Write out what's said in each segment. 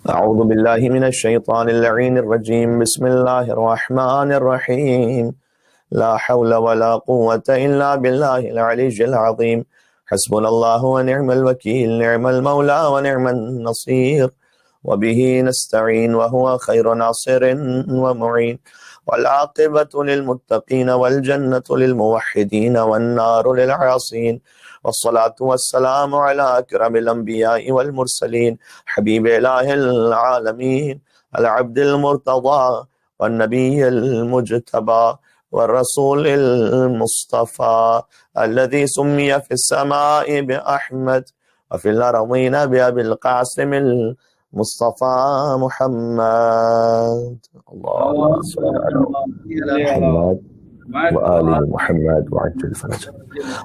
أعوذ بالله من الشيطان اللعين الرجيم. بسم الله الرحمن الرحيم. لا حول ولا قوة إلا بالله العلي العظيم. حسبنا الله ونعم الوكيل، نعم المولى ونعم النصير، وبه نستعين وهو خير ناصر ومعين، والعاقبة للمتقين والجنة للموحدين والنار للعاصين، والصلاة والسلام على أكرم الأنبياء والمرسلين، حبيب إله العالمين، العبد المرتضى والنبي المجتبى والرسول المصطفى، الذي سمي في السماء بأحمد وفي الأرضين بأبي القاسم المصطفى محمد. اللهم صل على محمد وآل محمد وعجل فرجه،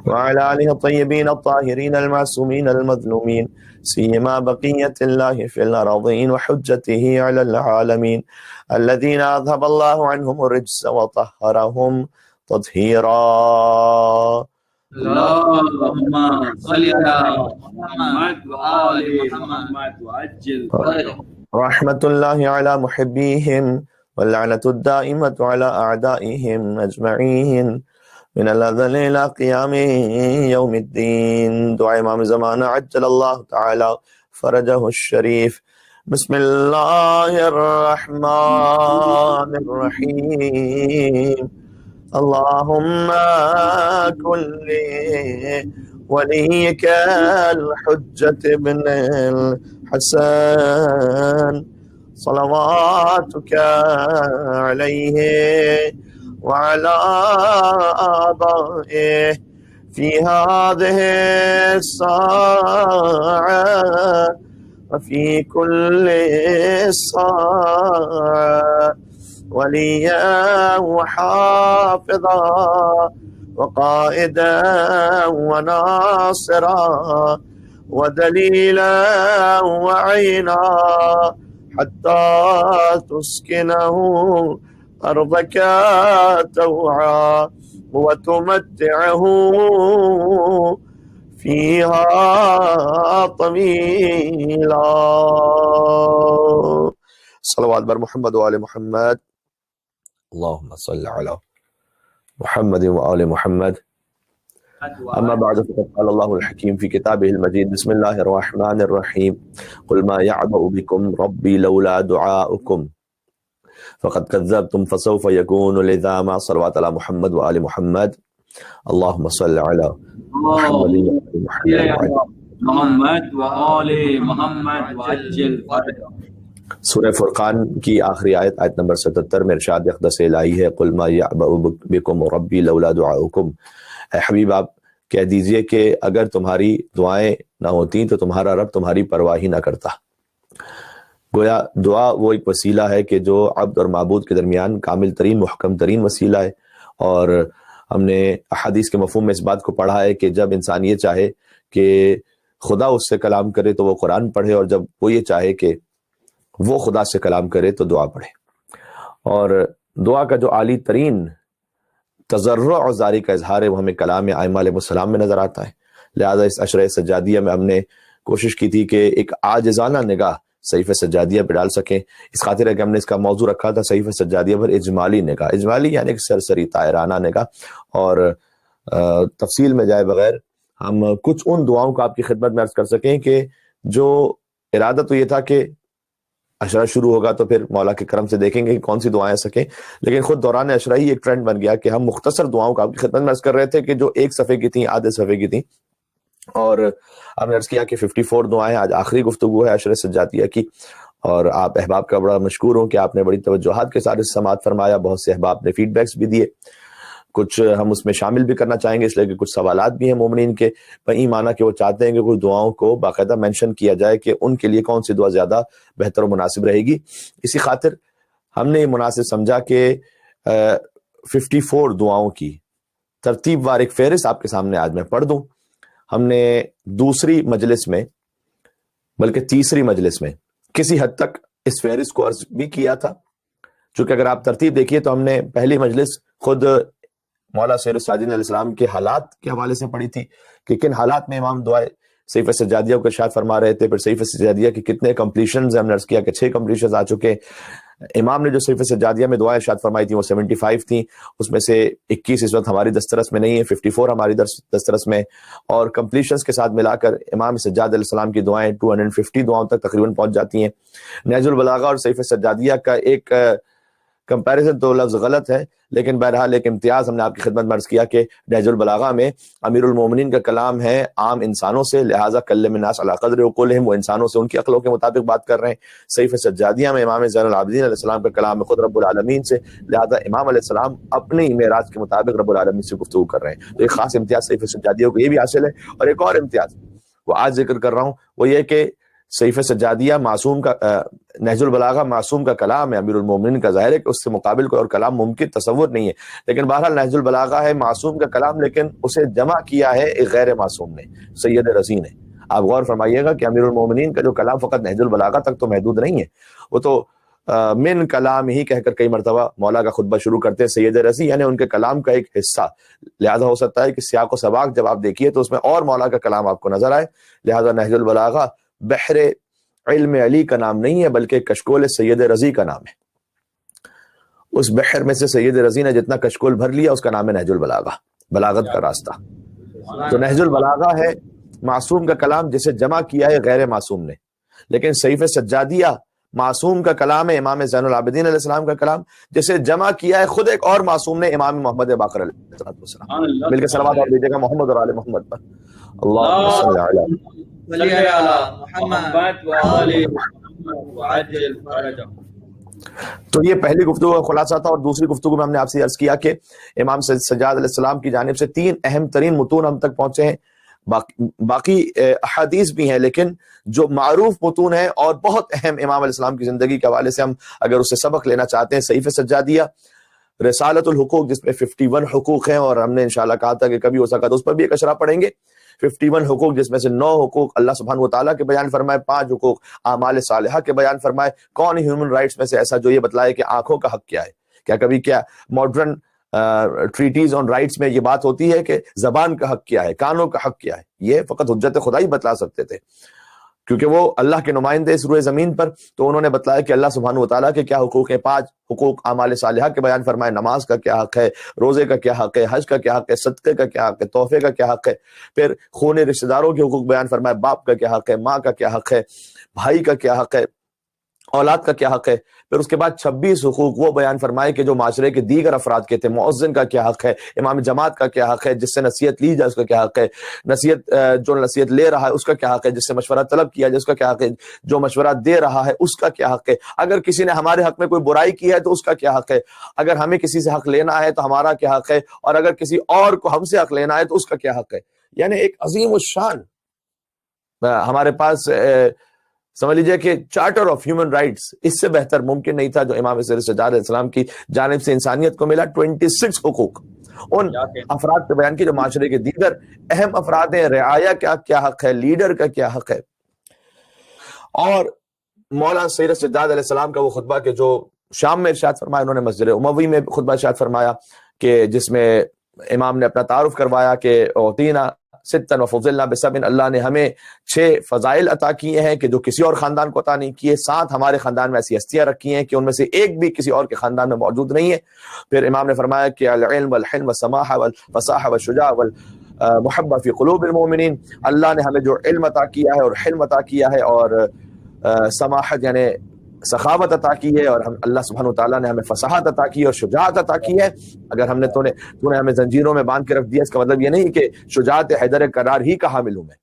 وعلى آله الطيبين الطاهرين المعصومين المظلومين، سيما بقية الله في الأرضين وحجته على العالمين، الذين أذهب الله عنهم الرجس وطهرهم تطهيرا. اللهم صل على محمد وآل محمد وعجل فرجه. رحمة الله على محبيهم واللعنة الدائمة على أعدائهم أجمعين من الأذل إلى قيام يوم الدين. دعاء امام زمانہ عجل اللہ تعالی فرجہ الشریف. بسم اللہ الرحمن الرحیم. اللهم كن وليك الحجة ابن الحسن صلواتك عليه وعلى آبائه في هذه الساعة وفي كل ساعة وليا وحافظا وقائدا وناصرا ودليلا وعينا حتى تسكنه أرضك توعا وتمتعه فيها طويلا. صلوات بر محمد وآل محمد. اللهم صل على محمد وآل محمد. أما بعد فقد قال الله الحكيم في كتابه المجيد. بسم الله الرحمن الرحيم. قل ما يعبأ بكم ربي لولا دعاؤكم فقد كذبتم فسوف يكون لزاما. صلوات على محمد وآل محمد. اللهم صل على محمد وآل محمد وعجل فرجه. سورہ فرقان کی آخری آیت، آیت نمبر 77 میں ارشاد اقدس الہی ہے قل ما یعبأ بکم ربی لولا دعاؤکم. اے حبیب آپ کہہ دیجئے کہ اگر تمہاری دعائیں نہ ہوتیں تو تمہارا رب تمہاری پرواہ ہی نہ کرتا. گویا دعا وہ ایک وسیلہ ہے کہ جو عبد اور معبود کے درمیان کامل ترین محکم ترین وسیلہ ہے، اور ہم نے احادیث کے مفہوم میں اس بات کو پڑھا ہے کہ جب انسان یہ چاہے کہ خدا اس سے کلام کرے تو وہ قرآن پڑھے، اور جب وہ یہ چاہے کہ وہ خدا سے کلام کرے تو دعا پڑھے. اور دعا کا جو عالی ترین تضرع اور زاری کا اظہار ہے وہ ہمیں کلام ائمہ علیہ السلام میں نظر آتا ہے. لہٰذا اس عشرہ سجادیہ میں ہم نے کوشش کی تھی کہ ایک عاجزانہ نگاہ صحیفہ سجادیہ پہ ڈال سکیں. اس خاطر ہے کہ ہم نے اس کا موضوع رکھا تھا صحیفہ سجادیہ پر اجمالی نگاہ. اجمالی یعنی ایک سرسری طائرانہ نگاہ. اور تفصیل میں جائے بغیر ہم کچھ ان دعاؤں کو آپ کی خدمت میں عرض کر سکیں کہ جو ارادہ تو یہ تھا کہ عشرہ شروع ہوگا تو پھر مولا کے کرم سے دیکھیں گے کہ کون سی دعائیں سکیں، لیکن خود دوران عشرہ ہی ایک ٹرینڈ بن گیا کہ ہم مختصر دعاؤں کو آپ کی خدمت میں عرض کر رہے تھے کہ جو ایک صفحے کی تھیں، آدھے صفحے کی تھیں. اور ہم نے عرض کیا کہ 54 دعائیں آج آخری گفتگو ہے عشرہ سجادیہ کی. اور آپ احباب کا بڑا مشکور ہوں کہ آپ نے بڑی توجہات کے ساتھ سماعت فرمایا. بہت سے احباب نے فیڈ بیکس بھی دیے، کچھ ہم اس میں شامل بھی کرنا چاہیں گے اس لیے کہ کچھ سوالات بھی ہیں مومنین کے بئی معنی کہ وہ چاہتے ہیں کہ کچھ دعاؤں کو باقاعدہ مینشن کیا جائے کہ ان کے لیے کون سی دعا زیادہ بہتر و مناسب رہے گی. اسی خاطر ہم نے یہ مناسب سمجھا کہ 54 دعاؤں کی ترتیب وار ایک فہرست آپ کے سامنے آج میں پڑھ دوں. ہم نے دوسری مجلس میں بلکہ تیسری مجلس میں کسی حد تک اس فہرست کو عرض بھی کیا تھا، چونکہ اگر آپ ترتیب دیکھیے تو ہم نے پہلی مجلس خود مولا سید الساجدین علیہ السلام کے حالات کے حوالے سے پڑھی تھی کہ کن حالات میں امام دعائے صحیفہ سجادیہ کو ارشاد فرما رہے تھے. پھر صحیفہ سجادیہ کی کتنے کمپلیشنز ہم نے عرض کیا کہ 6 کمپلیشنز آ چکے. امام نے جو صحیفہ سجادیہ میں دعائیں ارشاد فرمائی تھیں وہ 75 تھیں، اس میں سے 21 اس وقت ہماری دسترس میں نہیں ہے، 54 ہماری دسترس میں، اور کمپلیشنز کے ساتھ ملا کر امام سجاد علیہ السلام کی دعائیں 250 دعاؤں تک تقریباً پہنچ جاتی ہیں. نہج البلاغہ اور صحیفہ سجادیہ کا ایک کمپیریزن تو لفظ غلط ہے، لیکن بہرحال ایک امتیاز ہم نے آپ کی خدمت میں عرض کیا کہ نہج البلاغہ میں امیر المومنین کا کلام ہے عام انسانوں سے، لہٰذا کلم الناس علی قدر عقولہم، وہ انسانوں سے ان کی عقلوں کے مطابق بات کر رہے ہیں. صحیفہ سجادیہ میں امام زین العابدین علیہ السلام کا کلام ہے خود رب العالمین سے، لہٰذا امام علیہ السلام اپنے معراج کے مطابق رب العالمین سے گفتگو کر رہے ہیں. تو ایک خاص امتیاز صحیفہ سجادیہ کو یہ بھی حاصل ہے. اور ایک اور امتیاز وہ آج ذکر کر رہا ہوں، وہ یہ کہ صحیفہ سجادیہ معصوم کا نہج البلاغہ معصوم کا کلام ہے امیر المومنین کا، ظاہر ہے کہ اس سے مقابل کوئی اور کلام ممکن تصور نہیں ہے، لیکن بہرحال نہج البلاغہ ہے معصوم کا کلام، لیکن اسے جمع کیا ہے ایک غیر معصوم نے، سید رضی نے. آپ غور فرمائیے گا کہ امیر المومنین کا جو کلام فقط نہج البلاغہ تک تو محدود نہیں ہے، وہ تو من کلام ہی کہہ کر کئی مرتبہ مولا کا خطبہ شروع کرتے ہیں سید رضی، یعنی ان کے کلام کا ایک حصہ. لہذا ہو سکتا ہے کہ سیاق و سباق جب آپ دیکھیے تو اس میں اور مولا کا کلام آپ کو نظر آئے. لہذا نہج البلاغہ بحر علم علی کا نام نہیں ہے بلکہ کشکول سید رضی کا نام ہے. اس بحر میں سے سید رضی نے جتنا کشکول بھر لیا اس کا نام ہے نہج البلاغہ، بلاغت کا راستہ. تو نہج البلاغہ ہے معصوم کا کلام جسے جمع کیا ہے غیر معصوم نے، لیکن صحیفہ سجادیہ معصوم کا کلام ہے امام زین العابدین علیہ السلام کا کلام جسے جمع کیا ہے خود ایک اور معصوم نے، امام محمد باقر علیہ السلام. مل کے صلوات آپ دیجیے گا محمد اور آل محمد پر. اللہم صلی علی محمد وآل محمد وعجل فرجهم. تو یہ پہلی گفتگو کا خلاصہ تھا. اور دوسری گفتگو میں ہم نے آپ سے عرض کیا کہ امام سجاد علیہ السلام کی جانب سے 3 اہم ترین متون ہم تک پہنچے ہیں. باقی احادیث بھی ہیں، لیکن جو معروف متون ہیں اور بہت اہم امام علیہ السلام کی زندگی کے حوالے سے ہم اگر اس سے سبق لینا چاہتے ہیں، صحیفہ سجادیہ، رسالۃ الحقوق جس میں 51 حقوق ہیں، اور ہم نے انشاءاللہ کہا تھا کہ کبھی ہو سکا تو اس پر بھی ایک اشرہ پڑھیں گے. 51 حقوق جس میں سے 9 حقوق اللہ سبحانہ وتعالیٰ کے بیان فرمائے، 5 حقوق اعمال صالحہ کے بیان فرمائے. کون ہیومن رائٹس میں سے ایسا جو یہ بتلائے کہ آنکھوں کا حق کیا ہے؟ کیا کبھی کیا ماڈرن ٹریٹیز آن رائٹس میں یہ بات ہوتی ہے کہ زبان کا حق کیا ہے، کانوں کا حق کیا ہے؟ یہ فقط حجت خدا ہی بتلا سکتے تھے، کیونکہ وہ اللہ کے نمائندے اس روئے زمین پر. تو انہوں نے بتلایا کہ اللہ سبحانہ وتعالیٰ کے کیا حقوق ہیں. 5 حقوق اعمال صالحہ کے بیان فرمائے، نماز کا کیا حق ہے، روزے کا کیا حق ہے، حج کا کیا حق ہے، صدقے کا کیا حق ہے، تحفے کا کیا حق ہے. پھر خون رشتہ داروں کے حقوق بیان فرمائے، باپ کا کیا حق ہے، ماں کا کیا حق ہے، بھائی کا کیا حق ہے، اولاد کا کیا حق ہے. پھر اس کے بعد 26 حقوق وہ بیان فرمائے کہ جو معاشرے کے دیگر افراد کے تھے. مؤذن کا کیا حق ہے، امام جماعت کا کیا حق ہے، جس سے نصیحت لی جائے اس کا کیا حق ہے، جو نصیحت لے رہا ہے اس کا کیا حق ہے، جس سے مشورہ طلب کیا جائے اس کا کیا حق ہے، جو مشورہ دے رہا ہے اس کا کیا حق ہے، اگر کسی نے ہمارے حق میں کوئی برائی کی ہے تو اس کا کیا حق ہے، اگر ہمیں کسی سے حق لینا ہے تو ہمارا کیا حق ہے، اور اگر کسی اور کو ہم سے حق لینا ہے تو اس کا کیا حق ہے. یعنی ایک عظیم الشان ہمارے پاس سمجھ لیجئے کہ چارٹر آف ہیومن رائٹس اس سے بہتر ممکن نہیں تھا جو امام سجاد علیہ السلام کی جانب سے انسانیت کو ملا. 26 حقوق ان افراد کے بیان کی جو معاشرے کے دیگر اہم افراد ہیں. رعایا کا کیا حق ہے، لیڈر کا کیا حق ہے. اور مولا سید سجاد علیہ السلام کا وہ خطبہ کہ جو شام میں ارشاد فرمایا، انہوں نے مسجد اموی میں خطبہ ارشاد فرمایا کہ جس میں امام نے اپنا تعارف کروایا کہ اوتینا ستن وفضلنا بسبن، اللہ نے ہمیں 6 فضائل عطا کیے ہیں کہ جو کسی اور خاندان کو عطا نہیں کیے. 7 ہمارے خاندان میں ایسی ہستیاں رکھی ہیں کہ ان میں سے ایک بھی کسی اور کے خاندان میں موجود نہیں ہے. پھر امام نے فرمایا کہ العلم والحلم والسماحہ والفصاحہ والشجاع والمحبہ فی قلوب المؤمنین، اللہ نے ہمیں جو علم عطا کیا ہے اور حلم عطا کیا ہے اور سماحت یعنی سخاوت عطا کی ہے، اور اللہ سبحانہ وتعالیٰ نے ہمیں فصاحت عطا کی اور شجاعت عطا کی ہے. اگر ہم نے تو نے ہمیں زنجیروں میں باندھ کے رکھ دیا، اس کا مطلب یہ نہیں کہ شجاعت حیدر کرار ہی کا حامل ہوں میں.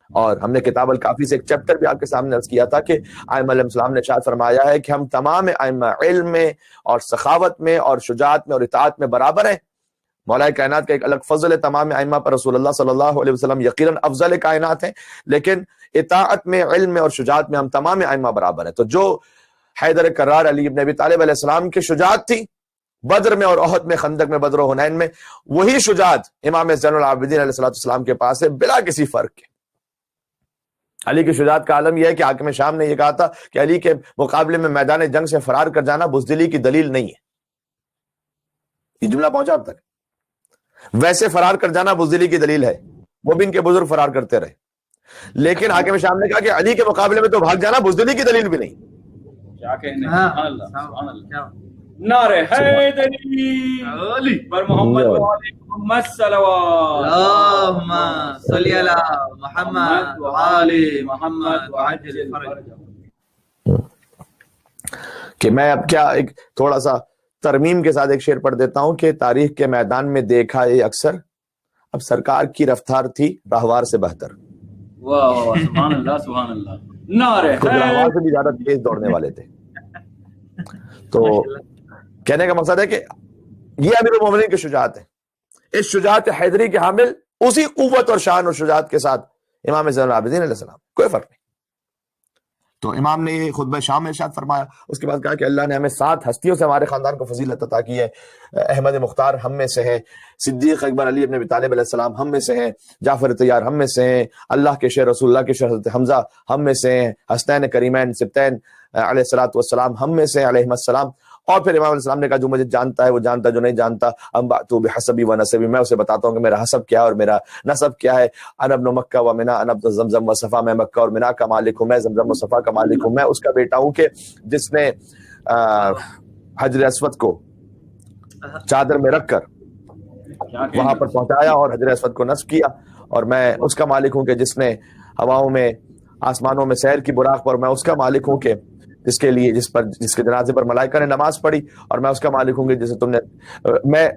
اور ہم نے کتاب الکافی سے ایک چیپٹر بھی آپ کے سامنے عرض کیا تھا کہ ائمہ علیہ السلام نے ارشاد فرمایا ہے کہ ہم تمام ائمہ علم میں اور سخاوت میں اور شجاعت میں اور اطاعت میں برابر ہیں. مولا کائنات کا ایک الگ فضل ہے تمام ائمہ پر، رسول اللہ صلی اللہ علیہ وسلم یقیناً افضل کائنات ہیں، لیکن اطاعت میں، علم میں اور شجاعت میں ہم تمام ائمہ برابر ہیں. تو جو حیدر کرار علی ابن ابی طالب علیہ السلام کی شجاعت تھی بدر میں اور احد میں، خندق میں، بدر و حنین میں، وہی شجاعت امام زین العابدین علیہ السلام کے پاس ہے بلا کسی فرق کے. علی کی شجاعت کا عالم یہ ہے کہ حاکم شام نے یہ کہا تھا کہ علی کے مقابلے میں میدان جنگ سے فرار کر جانا بزدلی کی دلیل نہیں ہے. یہ جملہ پہنچا اب تک؟ ویسے فرار کر جانا بزدلی کی دلیل ہے، وہ بھی ان کے بزرگ فرار کرتے رہے. لیکن حاکم شام نے کہا کہ علی کے مقابلے میں تو بھاگ جانا بزدلی کی دلیل بھی نہیں. کیا کہنے سبحان اللہ سبحان اللہ. نعرہ حیدری علی پر محمد و آل محمد صلوات اللہم صلی علی محمد و آل محمد وعجل فرجہ. کہ میں اب کیا ایک تھوڑا سا ترمیم کے ساتھ ایک شعر پڑھ دیتا ہوں کہ تاریخ کے میدان میں دیکھا یہ اکثر، اب سرکار کی رفتار تھی راہوار سے بہتر. واہ واہ سبحان اللہ سبحان اللہ. نعرہ خود راہوار حیدری سے بھی زیادہ تیز دوڑنے والے تھے. تو کہنے کا مقصد ہے کہ یہ امیر المومنین کی شجاعت ہے. اس شجاعت حیدری کے حامل اسی قوت اور شان اور شجاعت کے ساتھ امام زین العابدین علیہ السلام، کوئی فرق نہیں. تو امام نے یہ خطبہ شام میں ارشاد فرمایا. اس کے بعد کہا کہ اللہ نے ہمیں 7 ہستیوں سے ہمارے خاندان کو فضیلت عطا کی ہے. احمد مختار ہم میں سے ہے، صدیق اکبر علی ابن ابی طالب علیہ السلام ہم میں سے ہیں، جعفر طیار ہم میں سے ہیں، اللہ کے شیر رسول اللہ کے شیر حضرت حمزہ ہم میں سے ہیں، حسنین کریمین سبتین علیہ الصلوۃ والسلام ہم میں سے علیہم السلام. اور پھر امام علیہ السلام نے کہا جو مجھے جانتا ہے وہ جانتا ہے، جو نہیں جانتا انبأت بحسبی و نسبی، میں اسے بتاتا ہوں کہ میرا حسب کیا ہے اور میرا نسب کیا ہے. انا ابن مکہ و منا، انا ابن زمزم و صفا، میں مکہ اور منا کا مالک ہوں، میں زمزم و صفا کا مالک ہوں. میں اس کا بیٹا ہوں کہ جس نے حجر اسود کو چادر میں رکھ کر وہاں پر پہنچایا اور حجر اسود کو نصب کیا. اور میں اس کا مالک ہوں کہ جس نے ہواؤں میں آسمانوں میں سیر کی براق پر، میں اس کا مالک ہوں کہ جس کے جنازے پر ملائکہ نے نماز پڑھی. اور میں اس کا مالک ہوں کہ جسے تم نے میں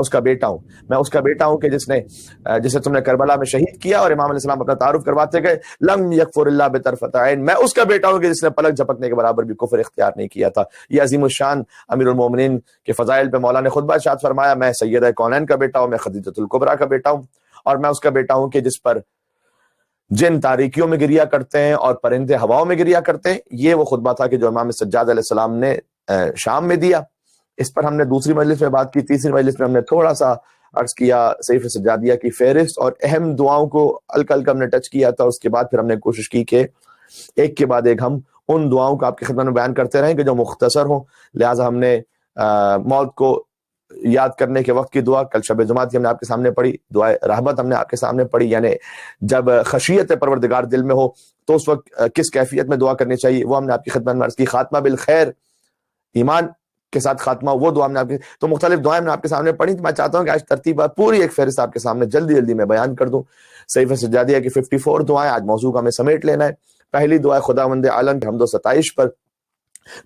اس کا بیٹا ہوں، میں اس کا بیٹا ہوں کہ جسے تم نے کربلا میں شہید کیا. اور امام علیہ السلام اپنا تعارف کرواتے گئے لم یکفر الا بطرفۃ عین، میں اس کا بیٹا ہوں کہ جس نے پلک جھپکنے کے برابر بھی کفر اختیار نہیں کیا تھا. یہ عظیم الشان امیر المومنین کے فضائل پہ مولا نے خطبہ ارشاد فرمایا میں سیدہ کونین کا بیٹا ہوں، میں خدیجۃ الکبریٰ کا بیٹا ہوں، اور میں اس کا بیٹا ہوں کہ جس پر جن تاریکیوں میں گریا کرتے ہیں اور پرندے ہواؤں میں گریا کرتے ہیں. یہ وہ خطبہ تھا کہ جو امام سجاد علیہ السلام نے شام میں دیا. اس پر ہم نے دوسری مجلس میں بات کی. تیسری مجلس میں ہم نے تھوڑا سا عرض کیا صحیفہ سجادیہ کی فہرست اور اہم دعاؤں کو ہلکا ہلکا ہم نے ٹچ کیا تھا. اس کے بعد پھر ہم نے کوشش کی کہ ایک کے بعد ایک ہم ان دعاؤں کو آپ کی خدمت میں بیان کرتے رہیں کہ جو مختصر ہوں. لہٰذا ہم نے موت کو یاد کرنے کے وقت کی دعا کل شب جمعہ کی ہم نے آپ کے سامنے پڑھی، دعائے رحمت ہم نے آپ کے سامنے پڑھی، یعنی جب خشیت پروردگار دل میں ہو تو اس وقت کس کیفیت میں دعا کرنی چاہیے وہ ہم نے آپ کی خدمت میں عرض کی. خاتمہ بالخیر، ایمان کے ساتھ خاتمہ، وہ دعا ہم نے آپ کی، تو مختلف دعائیں ہم نے آپ کے سامنے پڑھی. تو میں چاہتا ہوں کہ آج ترتیب پوری ایک فہرست آپ کے سامنے جلدی میں بیان کر دوں. صحیفہ سجادیہ کی 54 دعائیں، آج موضوع کا ہمیں سمیٹ لینا ہے. پہلی دعا خداوند عالم کی حمد و ستائش پر،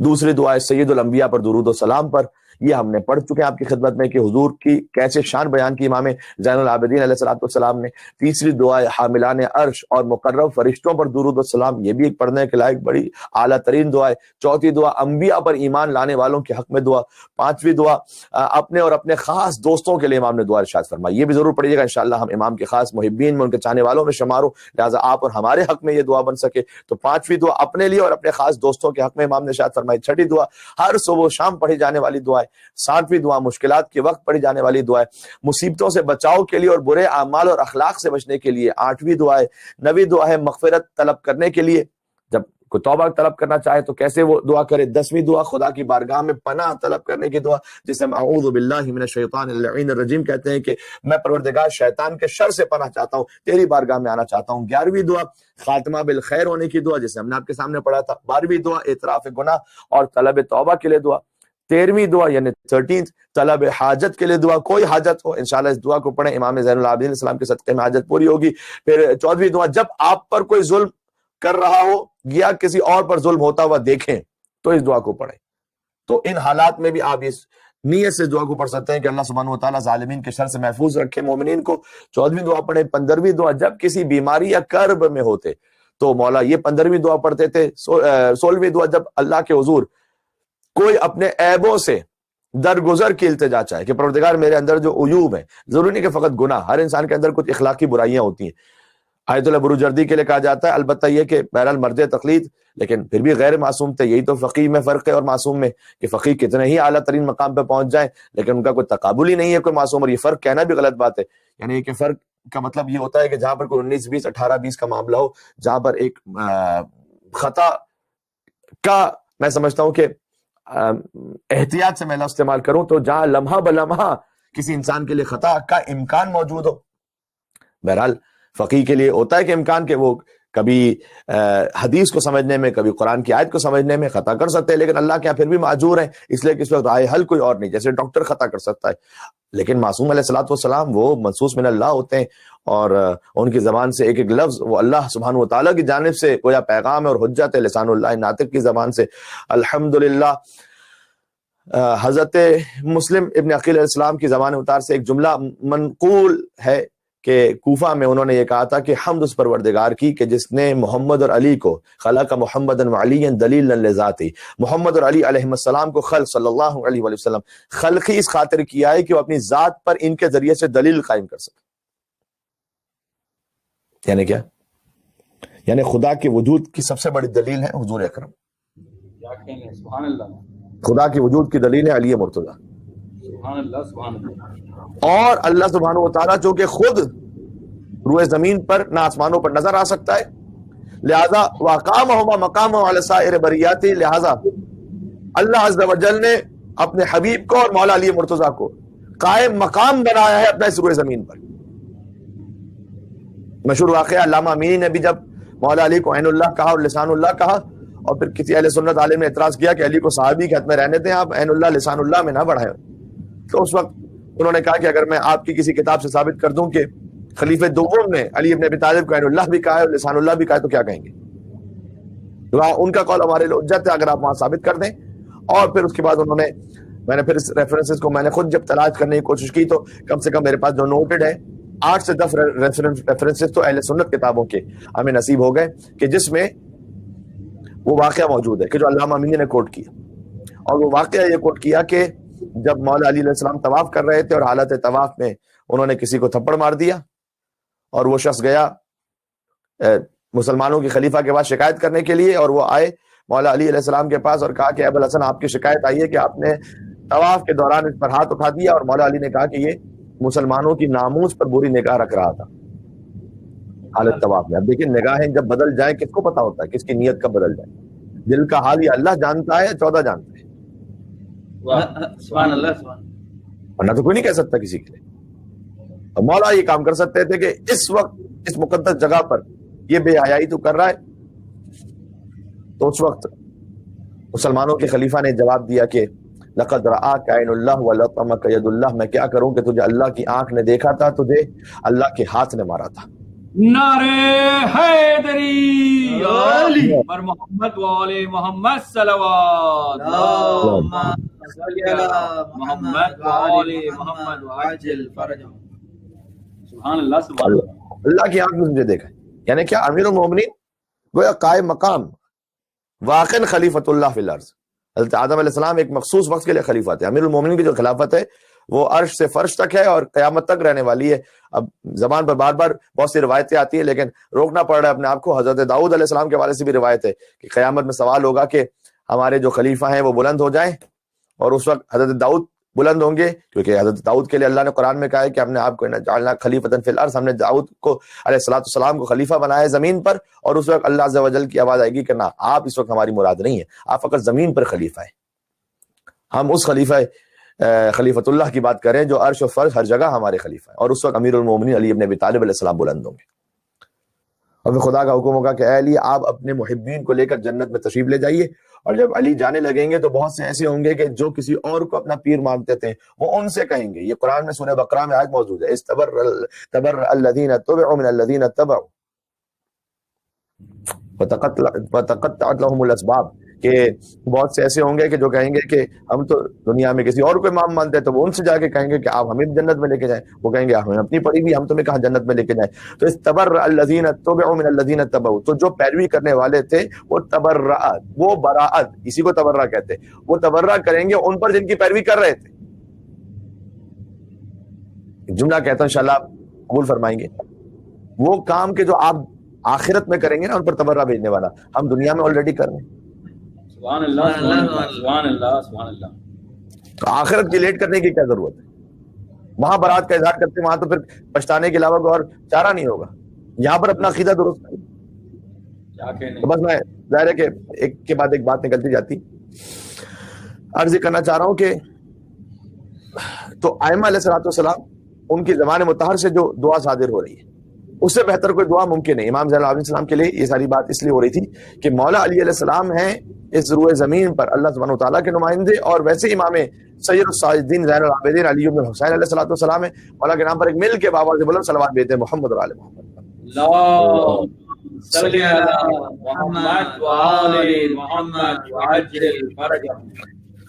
دوسری دعا سید الانبیاء پر درود و سلام پر. یہ ہم نے پڑھ چکے ہیں آپ کی خدمت میں کہ حضور کی کیسے شان بیان کی امام زین العابدین علیہ السلام نے. تیسری دعا حاملان عرش اور مقرب فرشتوں پر درود و سلام، یہ بھی ایک پڑھنے کے لائق بڑی اعلیٰ ترین دعا ہے. چوتھی دعا انبیاء پر ایمان لانے والوں کے حق میں دعا. پانچویں دعا اپنے اور اپنے خاص دوستوں کے لیے امام نے دعا ارشاد فرمائی. یہ بھی ضرور پڑھیے گا انشاءاللہ، ہم امام کے خاص محبین میں، ان کے چاہنے والوں میں شمار ہوں، لہٰذا آپ اور ہمارے حق میں یہ دعا بن سکے. تو پانچویں دعا اپنے لیے اور اپنے خاص دوستوں کے حق میں امام نے ارشاد فرمائی. چھٹی دعا ہر صبح و شام پڑھی جانے والی دعا ہے. ساتویں دعا مشکلات کے وقت پڑھی جانے والی دعا ہے، مصیبتوں سے بچاؤ کے لیے اور برے اعمال اور اخلاق سے بچنے کے لیے. آٹھویں دعا ہے. نویں دعا ہے مغفرت طلب کرنے کے لیے، جب کوئی توبہ طلب کرنا چاہے تو کیسے وہ دعا کرے. 10ویں دعا خدا کی بارگاہ میں پناہ طلب کرنے کی دعا، جسے ہم اعوذ باللہ من الشیطان اللعین الرجیم کہتے ہیں کہ میں پروردگار شیطان کے شر سے پناہ چاہتا ہوں، تیری بارگاہ میں آنا چاہتا ہوں. 11ویں دعا خاتمہ بالخیر ہونے کی دعا، جسے ہم نے آپ کے سامنے پڑھا تھا. 12ویں دعا اعتراف گناہ اور طلب توبہ کے لیے دعا. 13ویں دعا یعنی 13 طلب حاجت کے لیے دعا. کوئی حاجت ہو انشاءاللہ اس دعا کو پڑھیں، امام زین العابدین علیہ السلام کے صدقے میں حاجت پوری ہوگی. پھر 14ویں دعا جب آپ پر کوئی ظلم کر رہا ہو یا کسی اور پر ظلم ہوتا ہوا دیکھیں تو اس دعا کو پڑھیں. تو ان حالات میں بھی آپ اس نیت سے دعا کو پڑھ سکتے ہیں کہ اللہ سبحانہ وتعالیٰ ظالمین کے شر سے محفوظ رکھے مومنین کو. 14ویں دعا پڑھیں. 15ویں دعا جب کسی بیماری یا کرب میں ہوتے تو مولا یہ 15ویں دعا پڑھتے تھے. 16ویں دعا جب اللہ کے حضور کوئی اپنے عیبوں سے درگزر کی التجا چاہے کہ پروردگار میرے اندر جو عیوب ہیں، ضروری نہیں کہ فقط گناہ، ہر انسان کے اندر کچھ اخلاقی برائیاں ہوتی ہیں. آیت اللہ بروجردی کے لیے کہا جاتا ہے البتہ یہ کہ بہرحال مرد تقلید لیکن پھر بھی غیر معصوم تھے. یہی تو فقیہ میں فرق ہے اور معصوم میں کہ فقیہ کتنے ہی اعلیٰ ترین مقام پہ پہنچ جائیں لیکن ان کا کوئی تقابل ہی نہیں ہے کوئی معصوم. اور یہ فرق کہنا بھی غلط بات ہے، یعنی کہ فرق کا مطلب یہ ہوتا ہے کہ جہاں پر کوئی 19-20 18-20 کا معاملہ ہو، جہاں پر ایک خطا کا میں سمجھتا ہوں کہ احتیاط سے میں لفظ استعمال کروں تو جہاں لمحہ بلمحہ کسی انسان کے لیے خطا کا امکان موجود ہو. بہرحال فقی کے لیے ہوتا ہے کہ امکان کہ وہ کبھی حدیث کو سمجھنے میں، کبھی قرآن کی آیت کو سمجھنے میں خطا کر سکتے ہیں، لیکن اللہ کے یہاں پھر بھی معذور ہیں، اس لیے کہ اس وقت رائے حل کوئی اور نہیں. جیسے ڈاکٹر خطا کر سکتا ہے، لیکن معصوم علیہ الصلوۃ والسلام وہ منصوص من اللہ ہوتے ہیں، اور ان کی زبان سے ایک ایک لفظ وہ اللہ سبحانہ وتعالیٰ کی جانب سے گویا پیغام ہے اور حجت ہے، لسان اللہ ناطق کی زبان سے. الحمدللہ حضرت مسلم ابن عقیل علیہ السلام کی زبان مطار سے ایک جملہ منقول ہے کہ کوفہ میں انہوں نے یہ کہا تھا کہ حمد اس پروردگار کی کہ جس نے محمد اور علی کو خلق محمد وعلی دلیلا لذاتی، محمد اور علی علیہ السلام کو خلق صلی اللہ علیہ وآلہ وسلم خلقی اس خاطر کیا ہے کہ وہ اپنی ذات پر ان کے ذریعے سے دلیل قائم کر سکے. یعنی کیا؟ یعنی خدا کے وجود کی سب سے بڑی دلیل ہے حضور اکرم. سبحان اللہ. خدا کے وجود کی دلیل ہے علی مرتضیٰ. سبحان اللہ سبحان اللہ. اور اللہ سبحانہ وتعالیٰ جو کہ خود روئے زمین پر نہ آسمانوں پر نظر آ سکتا ہے، لہذا وَقَامَهُمَا مَقَامًا عَلَى سَائِرِ بَرِيَّاتِ، لہذا اللہ عز و جل نے اپنے حبیب کو اور مولا علی مرتضیٰ کو قائم مقام بنایا ہے اپنا اس روئے زمین پر. مشہور واقعہ علامہ امینی نے بھی جب مولا علی کو عین اللہ کہا اور لسان اللہ کہا، اور پھر کسی اہل سنت عالم نے اعتراض کیا کہ علی کو صحابی کے حد میں رہنے دیں، آپ عین اللہ لسان اللہ میں نہ بڑھائیں، تو اس وقت انہوں نے کہا کہ اگر میں آپ کی کسی کتاب سے ثابت کر دوں کہ خلیفہ دوم نے علی ابن ابی طالب کو عین اللہ بھی کہا ہے اور لسان اللہ بھی کہا ہے تو کیا کہیں گے؟ ان کا قول ہمارے لیے حجت ہے اگر آپ وہاں ثابت کر دیں. اور پھر اس کے بعد میں نے پھر اس ریفرنسز کو میں نے خود جب تلاش کرنے کی کوشش کی تو کم سے کم میرے پاس جو نوٹڈ ہے 8 سے 10 ریفرنسز تو اہل سنت کتابوں کے ہمیں نصیب ہو گئے کہ جس میں وہ واقعہ موجود ہے کہ جو علامہ امینی نے کوٹ کیا. اور وہ واقعہ یہ کوٹ کیا کہ جب مولا علی علیہ السلام طواف کر رہے تھے اور حالت طواف میں انہوں نے کسی کو تھپڑ مار دیا، اور وہ شخص گیا مسلمانوں کی خلیفہ کے پاس شکایت کرنے کے لیے، اور وہ آئے مولا علی علیہ السلام کے پاس اور کہا کہ ابو الحسن آپ کی شکایت آئی ہے کہ آپ نے طواف کے دوران اس پر ہاتھ اٹھا دیا. اور مولا علی نے کہا کہ یہ مسلمانوں کی ناموس پر بری نگاہ رکھ رہا تھا حالت طواف میں. اب دیکھیں نگاہیں جب بدل جائیں کس کو پتا ہوتا ہے کس کی نیت کب بدل جائے؟ دل کا حال یہ اللہ جانتا ہے، 14 جانتا ہے. سبحان اللہ. ورنہ تو کوئی نہیں کہہ سکتا کسی کے لیے. اور مولا یہ کام کر سکتے تھے کہ اس وقت اس مقدس جگہ پر یہ بے حیائی تو کر رہا ہے، تو اس وقت مسلمانوں کے خلیفہ نے جواب دیا کہ لقد رآک عین اللہ ولطمک ید اللہ، میں کیا کروں کہ تجھے اللہ کی آنکھ نے دیکھا تھا، تجھے اللہ کے ہاتھ نے مارا تھا. نعرہ حیدری پر محمد وآل محمد صلوات محمد وآل محمد وعجل فرجہ. سبحان اللہ سبحان اللہ. اللہ کی آنکھ نے تجھے دیکھا، یعنی کیا امیر المومنین گویا قائم مقام واقع خلیفۃ اللہ فی الارض. حضرت آدم علیہ السلام ایک مخصوص وقت کے لیے خلیفہ تھے. امیر المومنین کی جو خلافت ہے وہ عرش سے فرش تک ہے اور قیامت تک رہنے والی ہے. اب زبان پر بار بار بہت سی روایتیں آتی ہیں لیکن روکنا پڑ رہا ہے اپنے آپ کو. حضرت داؤد علیہ السلام کے حوالے سے بھی روایت ہے کہ قیامت میں سوال ہوگا کہ ہمارے جو خلیفہ ہیں وہ بلند ہو جائیں، اور اس وقت حضرت داؤد بلند ہوں گے، کیونکہ حضرت داؤد کے لیے اللہ نے قرآن میں کہا ہے کہ ہم نے آپ کو جعلنا خلیفۃ فی الارض، ہم نے داؤد کو علیہ الصلوۃ والسلام کو خلیفہ بنایا ہے زمین پر. اور اس وقت اللہ عز و جل کی آواز آئے گی کہ نہ، آپ اس وقت ہماری مراد نہیں ہے، آپ فقط زمین پر خلیفہ ہیں. ہم اس خلیفۃ اللہ کی بات کریں جو عرش و فرش ہر جگہ ہمارے خلیفہ ہے. اور اس وقت امیر المومنین علی ابن ابی طالب علیہ السلام بلند ہوں گے. اور پھر خدا کا حکم ہوگا کہ اے علی آپ اپنے محبین کو لے کر جنت میں تشریف لے جائیے. اور جب علی جانے لگیں گے تو بہت سے ایسے ہوں گے کہ جو کسی اور کو اپنا پیر مانتے تھے وہ ان سے کہیں گے. یہ قرآن میں سورہ بقرہ میں آیت موجود ہے، استبرأ الذین اتبعوا من الذین اتبعوا وتقطعت لهم الاسباب، کہ بہت سے ایسے ہوں گے کہ جو کہیں گے کہ ہم تو دنیا میں کسی اور کو امام مانتے ہیں، تو وہ ان سے جا کے کہیں گے کہ آپ ہمیں جنت میں لے کے جائیں. وہ کہیں گے ہمیں اپنی پڑی بھی، ہم تمہیں کہاں جنت میں لے کے جائیں. تو استبرأ الذین اتبعوا من الذین اتبعوا، تو جو پیروی کرنے والے تھے وہ تبرأت، وہ براءت، اسی کو تبرہ کہتے ہیں، وہ تبرہ کریں گے ان پر جن کی پیروی کر رہے تھے. جملہ کہتا ہوں انشاءاللہ آپ قبول فرمائیں گے، وہ کام کے جو آپ آخرت میں کریں گے نا ان پر تبرہ بھیجنے والا ہم دنیا میں آلریڈی کر رہے ہیں. سبحان اللہ سبحان اللہ سبحان اللہ. تو آخرت کی لیٹ کرنے کی کیا ضرورت ہے؟ وہاں برات کا اظہار کرتے وہاں تو پھر پچھتانے کے علاوہ کوئی اور چارہ نہیں ہوگا. یہاں پر اپنا عقیدہ درست کریں. تو بس میں ظاہر ہے کہ ایک کے بعد ایک بات نکلتی جاتی. عرض کرنا چاہ رہا ہوں کہ تو ائمہ علیہ الصلوۃ والسلام ان کی زبان مطہر سے جو دعا صادر ہو رہی ہے اس سے بہتر کوئی دعا ممکن نہیں. امام زین العابدین السلام کے لیے یہ ساری بات اس لیے ہو رہی تھی کہ مولا علی علیہ السلام ہیں اس روئے زمین پر اللہ سبحانہ وتعالیٰ کے نمائندے, اور ویسے امام سید الساجدین زین العابدین علی بن حسین علیہ الصلوۃ والسلام ہے. مولا کے نام پر ایک مل کے بابا سے بلند صلوات بھیجتے ہیں محمد اور آل محمد. صلی علی محمد وآل محمد وعجل فرجهم.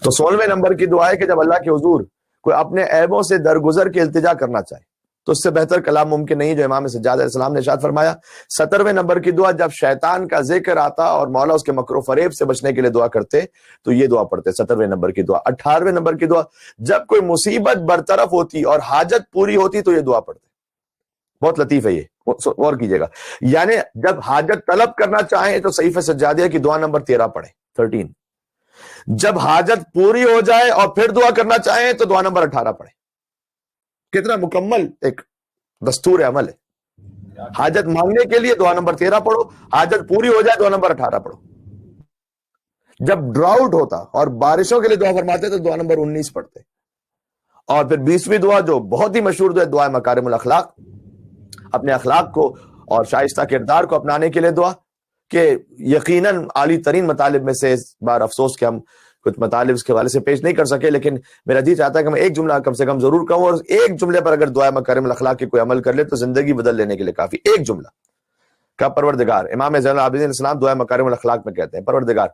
تو 16ویں نمبر کی دعا ہے کہ جب اللہ کے حضور کوئی اپنے عیبوں سے درگزر کے التجا کرنا چاہے تو اس سے بہتر کلام ممکن نہیں جو امام سجاد علیہ السلام نے ارشاد فرمایا. 17ویں نمبر کی دعا جب شیطان کا ذکر آتا اور مولا اس کے مکر و فریب سے بچنے کے لیے دعا کرتے تو یہ دعا پڑھتے 17ویں نمبر کی دعا. 18ویں نمبر کی دعا جب کوئی مصیبت برطرف ہوتی اور حاجت پوری ہوتی تو یہ دعا پڑھتے. بہت لطیف ہے یہ, غور کیجئے گا. یعنی جب حاجت طلب کرنا چاہیں تو صحیفہ سجادیہ کی دعا نمبر 13 پڑھیں 13. جب حاجت پوری ہو جائے اور پھر دعا کرنا چاہیں تو دعا نمبر 18 پڑھیں. کتنا مکمل ایک دستور عمل ہے. حاجت مانگنے کے لیے دعا نمبر 13 پڑھو, حاجت پوری ہو جائے دعا نمبر 18 پڑھو. جب ڈراؤٹ ہوتا اور بارشوں کے لیے دعا فرماتے تو دعا نمبر 19 پڑھتے. اور پھر 20ویں دعا جو بہت ہی مشہور دعا ہے مکارم الاخلاق, اپنے اخلاق کو اور شائستہ کردار کو اپنانے کے لیے دعا کہ یقیناً عالی ترین مطالب میں سے, اس بار افسوس کہ ہم کچھ مطالب اس کے حوالے سے پیش نہیں کر سکے, لیکن میرا جی چاہتا ہے کہ میں ایک جملہ کم سے کم ضرور کہوں, اور ایک جملے پر اگر دعا مکارم الاخلاق کی کوئی عمل کر لے تو زندگی بدل لینے کے لیے کافی. ایک جملہ کا پروردگار, امام زین العابدین السلام دعا مکارم الاخلاق میں کہتے ہیں پروردگار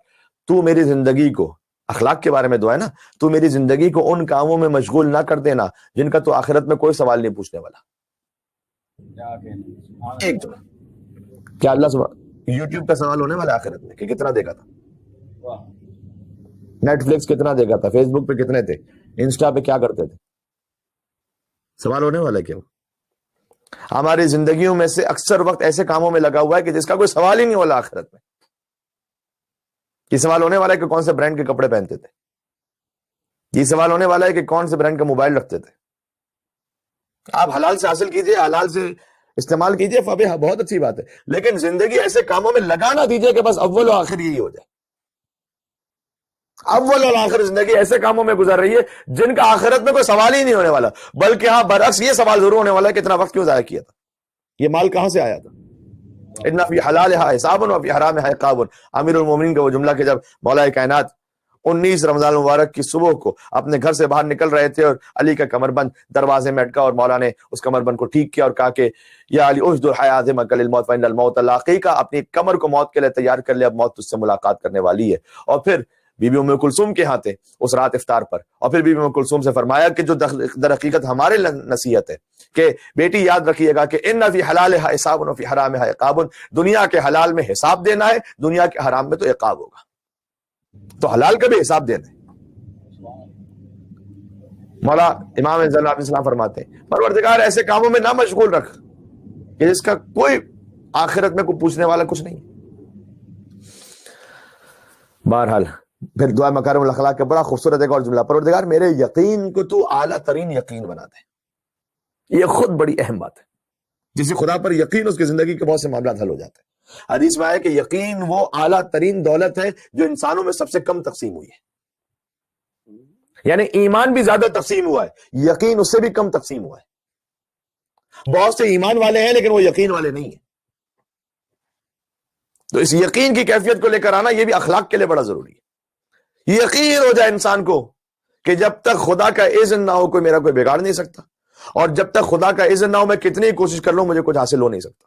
تو میری زندگی کو, اخلاق کے بارے میں دعا ہے نا, تو میری زندگی کو ان کاموں میں مشغول نہ کر دینا جن کا تو آخرت میں کوئی سوال نہیں پوچھنے والا. ایک جملہ. کیا اللہ سبحانہ یوٹیوب کا سوال ہونے والا آخرت میں کہ کتنا دیکھا تھا, نیٹ فلکس کتنا دیکھا تھا, فیس بک پہ کتنے تھے, انسٹا پہ کیا کرتے تھے, سوال ہونے والا ہے کیا؟ ہماری زندگیوں میں سے اکثر وقت ایسے کاموں میں لگا ہوا ہے کہ جس کا کوئی سوال ہی نہیں والا آخرت میں. یہ سوال ہونے والا ہے کہ کون سے برانڈ کے کپڑے پہنتے تھے, یہ سوال ہونے والا ہے کہ کون سے برانڈ کا موبائل رکھتے تھے. آپ حلال سے حاصل کیجئے, حلال سے استعمال کیجئے, بہت اچھی بات ہے, لیکن زندگی ایسے کاموں میں لگانا دیجئے کہ بس اول و آخر یہی ہو جائے. اول اور آخر زندگی ایسے کاموں میں گزر رہی ہے جن کا آخرت میں کوئی سوال ہی نہیں ہونے والا, بلکہ ہاں برعکس یہ سوال ضرور ہونے والا ہے کہ اتنا وقت کیوں ضائع کیا تھا, یہ مال کہاں سے آیا تھا. ان فی حلالھا حساب و فی حرامھا عقاب. امیر المومنین کا وہ جملہ کہ جب مولا کائنات 19 رمضان المبارک کی صبح کو اپنے گھر سے باہر نکل رہے تھے اور علی کا کمر بند دروازے میں اٹکا, اور مولا نے اس کمر بند کو ٹھیک کیا اور کہا کہ یا علی اشد الحیات مکل الموت فإن الموت لاقیک, اپنی کمر کو موت کے لیے تیار کر لے, اب موت تجھ سے ملاقات کرنے والی ہے. اور پھر بی بی ام کلثوم کے ہاں تھے اس رات افطار پر, اور پھر بی بی ام کلثوم سے فرمایا کہ جو در حقیقت ہمارے نصیحت ہے کہ بیٹی یاد رکھیے گا کہ ان فی حلالھا حساب و فی حرامھا عقاب, دنیا کے حلال میں حساب دینا ہے, دنیا کے حرام میں تو عقاب ہوگا. تو حلال کا بھی حساب دینا ہے. مولا امام زین العابدین السلام فرماتے ہیں پروردگار ایسے کاموں میں نہ مشغول رکھ کہ جس کا کوئی آخرت میں کوئی پوچھنے والا کچھ نہیں. بہرحال پھر دعا مکارم الاخلاق کا بڑا خوبصورت ایک اور جملہ, پروردگار میرے یقین کو تو اعلیٰ ترین یقین بنا دے. یہ خود بڑی اہم بات ہے. جس خدا پر یقین اس کی زندگی کے بہت سے معاملات حل ہو جاتے ہیں. حدیث میں آیا کہ یقین وہ اعلیٰ ترین دولت ہے جو انسانوں میں سب سے کم تقسیم ہوئی ہے. یعنی ایمان بھی زیادہ تقسیم ہوا ہے, یقین اس سے بھی کم تقسیم ہوا ہے. بہت سے ایمان والے ہیں لیکن وہ یقین والے نہیں ہیں. تو اس یقین کی کیفیت کو لے کر آنا یہ بھی اخلاق کے لیے بڑا ضروری ہے. یقین ہو جائے انسان کو کہ جب تک خدا کا اذن نہ ہو کوئی میرا کوئی بگاڑ نہیں سکتا, اور جب تک خدا کا اذن نہ ہو میں کتنی کوشش کر لوں مجھے کچھ حاصل ہو نہیں سکتا.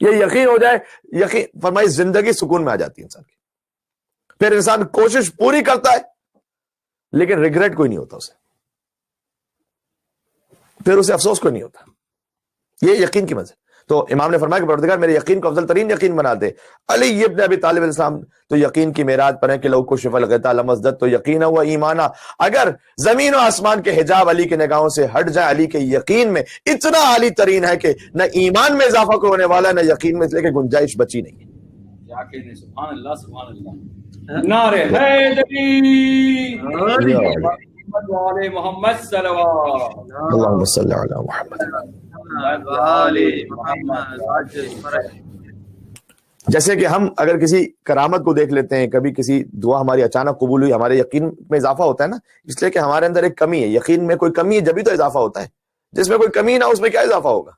یہ یقین ہو جائے, یقین فرمائی زندگی سکون میں آ جاتی ہے انسان کی. پھر انسان کوشش پوری کرتا ہے لیکن ریگریٹ کوئی نہیں ہوتا اسے, پھر اسے افسوس کوئی نہیں ہوتا. یہ یقین کی منزل. تو امام نے فرمایا کہ پروردگار میرے یقین کو افضل ترین یقین بنا دے. علی ابن ابی طالب علیہ السلام تو یقین کی معراج پر ہے کہ لو کشف الغطاء لمزددت تو یقینا و ایمانا, اگر زمین و آسمان کے حجاب علی کے نگاہوں سے ہٹ جائے, علی کے یقین میں اتنا عالی ترین ہے کہ نہ ایمان میں اضافہ کوئی ہونے والا ہے نہ یقین میں, اس لیے کہ گنجائش بچی نہیں ہے. سبحان اللہ سبحان اللہ. نعرہ حیدری محمد وعلی محمد صلوات. اللہم صلی علی محمد. جیسے کہ ہم اگر کسی کرامت کو دیکھ لیتے ہیں, کبھی کسی دعا ہماری اچانک قبول ہوئی, ہمارے یقین میں اضافہ ہوتا ہے نا, اس لیے کہ ہمارے اندر ایک کمی ہے. یقین میں کوئی کمی ہے جبھی تو اضافہ ہوتا ہے. جس میں کوئی کمی نہ اس میں کیا اضافہ ہوگا.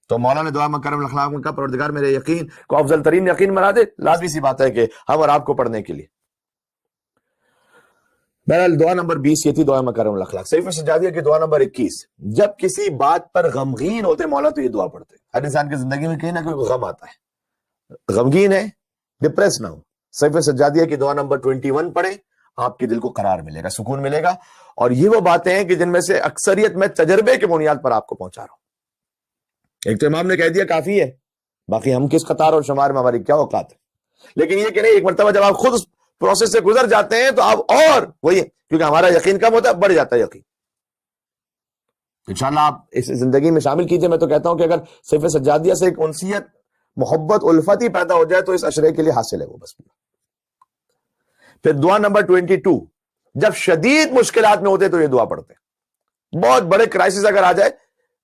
تو مولانا دعا مکرم الاخلاق میں کہا پروردگار میرے یقین کو افضل ترین یقین بنا دے، لازمی سی بات ہے کہ ہم اور آپ کو پڑھنے کے لیے. بہرحال دعا نمبر 20 یہ تھی دعا مکرم الاخلاق. صحیفہ سجادیہ کی دعا نمبر 21، جب کسی بات پر غمگین ہوتے مولا تو یہ دعا پڑھتے. ہر انسان کی زندگی میں کہیں نہ کہیں غم آتا ہے، غمگین ہے، ڈپریس نہ ہو. صحیفہ سجادیہ کی دعا نمبر 21 پڑھیں، آپ کے دل کو قرار ملے گا، سکون ملے گا. اور یہ وہ باتیں ہیں کہ جن میں سے اکثریت میں تجربے کے بنیاد پر آپ کو پہنچا رہا ہوں. ایک تو امام نے کہہ دیا کافی ہے، باقی ہم کس قطار اور شمار میں ہماری کیا اوقات ہے. لیکن یہ کہ نہیں، ایک مرتبہ جب آپ خود اس پروسیس سے گزر جاتے ہیں تو آپ اور وہی، کیونکہ ہمارا یقین کم ہوتا ہے، بڑھ جاتا ہے یقین. انشاءاللہ آپ اس زندگی میں شامل کیجئے. میں تو کہتا ہوں کہ اگر صحیفہ سجادیہ سے ایک انسیت، محبت، الفت ہی پیدا ہو جائے تو اس عشرے کے لیے حاصل ہے وہ بس. پھر دعا نمبر 22، جب شدید مشکلات میں ہوتے تو یہ دعا پڑھتے. بہت بڑے کرائسس اگر آ جائے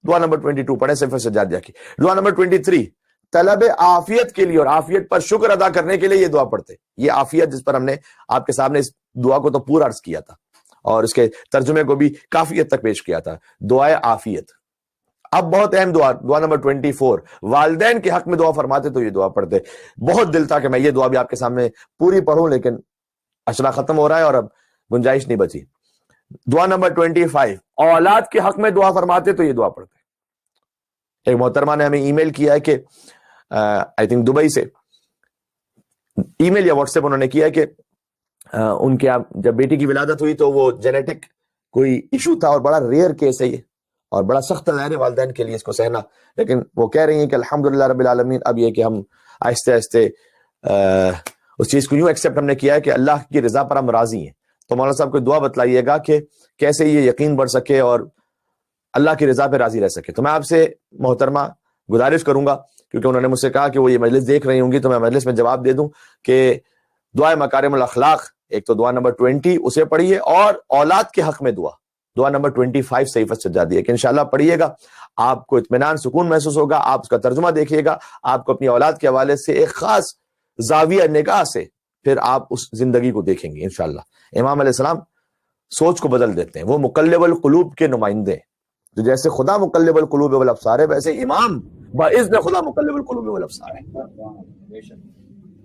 دعا نمبر 22 پڑھیں صحیفہ سجادیہ کی. دعا نمبر 23، طلب عافیت کے لیے اور عافیت پر شکر ادا کرنے کے لیے یہ دعا پڑھتے. یہ عافیت جس پر ہم نے آپ کے سامنے اس دعا کو تو پورا عرض کیا تھا اور اس کے ترجمے کو بھی کافی حد تک پیش کیا تھا. دعائے عافیت. اب بہت اہم دعا نمبر 24، والدین کے حق میں دعا فرماتے تو یہ دعا پڑھتے. بہت دل تھا کہ میں یہ دعا بھی آپ کے سامنے پوری پڑھوں، لیکن اشرا ختم ہو رہا ہے اور اب گنجائش نہیں بچی. دعا نمبر 25، اولاد کے حق میں دعا فرماتے تو یہ دعا پڑھتے. ایک محترمہ نے ہمیں ای میل کیا ہے کہ آئی تھنک دبئی سے ای میل یا واٹس ایپ انہوں نے کیا ہے کہ ان کے جب بیٹی کی ولادت ہوئی تو وہ جینیٹک کوئی ایشو تھا اور بڑا ریئر کیس ہے یہ اور بڑا سخت ہے والدین کے لیے اس کو سہنا. لیکن وہ کہہ رہی ہیں کہ الحمدللہ رب العالمین، اب یہ کہ ہم آہستہ آہستہ اس چیز کو یوں ایکسیپٹ ہم نے کیا ہے کہ اللہ کی رضا پر ہم راضی ہیں. تو مولانا صاحب کو دعا بتلائیے گا کہ کیسے یہ یقین بڑھ سکے اور اللہ کی رضا پہ راضی رہ سکے. تو میں آپ سے محترمہ گزارش کروں گا، کیونکہ انہوں نے مجھ سے کہا کہ وہ یہ مجلس دیکھ رہی ہوں گی، تو میں مجلس میں جواب دے دوں کہ دعائے مکارم الاخلاق ایک تو دعا نمبر 20 اسے پڑھیے، اور اولاد کے حق میں دعا نمبر 25 صحیفہ سجادیہ کہ انشاءاللہ پڑھیے گا. آپ کو اطمینان، سکون محسوس ہوگا. آپ اس کا ترجمہ دیکھیے گا، آپ کو اپنی اولاد کے حوالے سے ایک خاص زاویہ نگاہ سے پھر آپ اس زندگی کو دیکھیں گے انشاءاللہ. امام علیہ السلام سوچ کو بدل دیتے ہیں. وہ مقلب القلوب کے نمائندے، جو جیسے خدا مقلب القلوب والابصار ہے، ویسے امام باذن خدا مقلب القلوب والابصار ہے،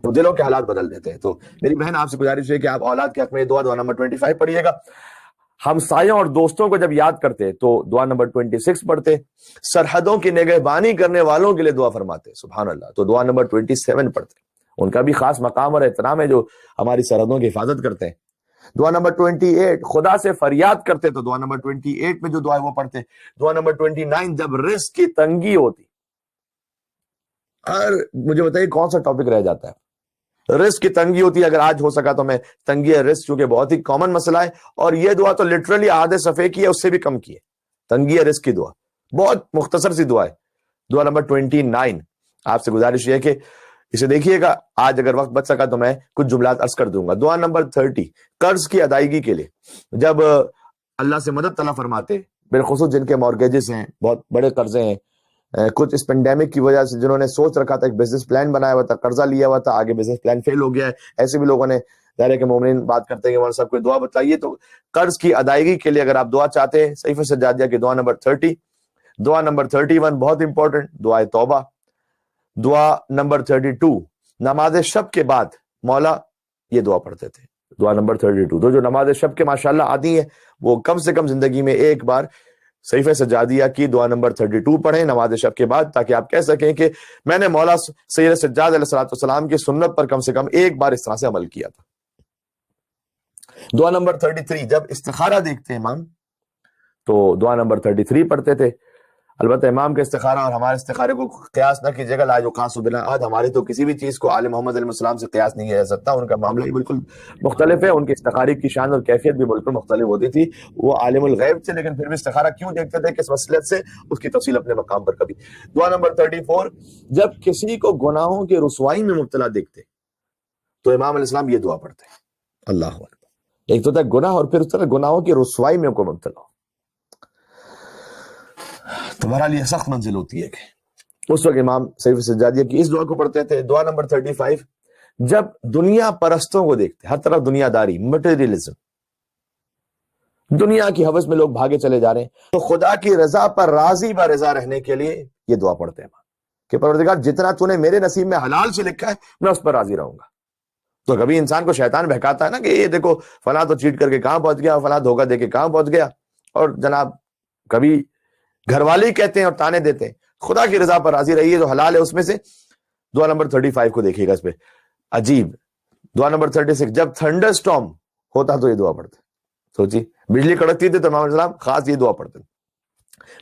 تو دلوں کے حالات بدل دیتے ہیں. تو میری بہن آپ سے گزارش ہے کہ آپ اولاد کے حق میں دعا نمبر 25 پڑھیے گا. ہمسایوں اور دوستوں کو جب یاد کرتے تو دعا نمبر 26 پڑھتے. سرحدوں کی نگہبانی کرنے والوں کے لیے دعا فرماتے، سبحان اللہ، تو دعا نمبر 27 پڑھتے. ان کا بھی خاص مقام اور احترام ہے جو ہماری سرحدوں کی حفاظت کرتے ہیں. دعا نمبر 28، خدا سے فریاد کرتے تو دعا نمبر 28 میں جو دعا ہے وہ پڑھتے. دعا نمبر 29، جب رزق کی تنگی ہوتی. مجھے بتائیے کون سا ٹاپک رہ جاتا ہے؟ رزق کی تنگی ہوتی ہے. اگر آج ہو سکا تو میں تنگی رزق، چونکہ بہت ہی کامن مسئلہ ہے، اور یہ دعا تو لٹرلی آدھے صفحے کی ہے، اس سے بھی کم کی ہے. تنگی رزق کی دعا بہت مختصر سی دعا ہے. دعا نمبر 29 آپ سے گزارش ہے کہ اسے دیکھیے گا. آج اگر وقت بچ سکا تو میں کچھ جملات عرض کر دوں گا. دعا نمبر 30، قرض کی ادائیگی کے لیے. جب اللہ سے مدد طلب فرماتے، بالخصوص جن کے مارگیجز ہیں، بہت بڑے قرضے ہیں، کچھ اس پینڈیمک کی وجہ سے جنہوں نے سوچ رکھا تھا، ایک بزنس پلان بنایا ہوا تھا، قرضہ لیا ہوا تھا، آگے بزنس پلان فیل ہو گیا ہے، ایسے بھی لوگوں نے ظاہر ہے کہ مومنین بات کرتے ہیں کہ مولانا صاحب کو دعا بتائیے. تو قرض کی ادائیگی کے لیے اگر آپ دعا چاہتے ہیں، صحیفہ سجادیہ کی دعا نمبر 30. دعا نمبر 31 بہت امپورٹنٹ، دعائے توبہ. دعا نمبر 32، نماز شب کے بعد مولا یہ دعا پڑھتے تھے. دعا نمبر 32، تو جو نماز شب کے ماشاءاللہ عادی ہیں وہ کم سے کم زندگی میں ایک بار صحیفہ سجادیہ کی دعا نمبر 32 پڑھیں نماز شب کے بعد، تاکہ آپ کہہ سکیں کہ میں نے مولا سید سجاد علیہ السلام کی سنت پر کم سے کم ایک بار اس طرح سے عمل کیا تھا. دعا نمبر 33، جب استخارہ دیکھتے ہیں امام تو دعا نمبر 33 پڑھتے تھے. البتہ امام کے استخارہ اور ہمارے استخارے کو قیاس نہ کیجیے گا. لا یقاس بنا احد، ہماری تو کسی بھی چیز کو آل محمد علیہ السلام سے قیاس نہیں کیا جا سکتا. ان کا معاملہ ہی بالکل مختلف ہے. ان کے استخارے کی شان اور کیفیت بھی بالکل مختلف ہوتی تھی. وہ عالم الغیب تھے، لیکن پھر بھی استخارہ کیوں دیکھتے تھے، کس مصلحت سے، اس کی تفصیل اپنے مقام پر کبھی. دعا نمبر 34، جب کسی کو گناہوں کی رسوائی میں مبتلا دیکھتے تو امام علیہ السلام یہ دعا پڑھتے ہیں. اللہ اکبر. ایک تو تھا گناہ، اور پھر اس طرح گناہوں کی رسوائی میں کو مبتلا ہو. تو بہرحال یہ سخت منزل ہوتی ہے کہ اس وقت امام صحیفہ سجادیہ کی اس دعا کو پڑھتے تھے. دعا نمبر 35، جب دنیا پرستوں کو دیکھتے، ہر طرف دنیا داری، مٹیریلزم، دنیا کی حوث میں لوگ بھاگے چلے جا رہے ہیں، تو خدا کی رضا پر راضی برضا رہنے کے لیے یہ دعا پڑھتے ہیں کہ پروردگار جتنا تو نے میرے نصیب میں حلال سے لکھا ہے میں اس پر راضی رہوں گا۔ تو کبھی انسان کو شیطان بہکاتا ہے نا کہ یہ دیکھو فلاں تو چیٹ کر کے کہاں پہنچ گیا، فلاں دھوکہ دے کے کہاں پہنچ گیا، اور جناب کبھی گھر والے کہتے ہیں اور تانے دیتے ہیں۔ خدا کی رضا پر راضی رہیے جو حلال ہے اس میں سے۔ دعا نمبر 35 کو دیکھیے گا، اس پہ عجیب دعا نمبر 36، جب تھنڈر سٹارم ہوتا تو یہ دعا پڑھتے، سوچی بجلی کڑکتی تھی تو امام علیہ السلام خاص یہ دعا پڑھتے۔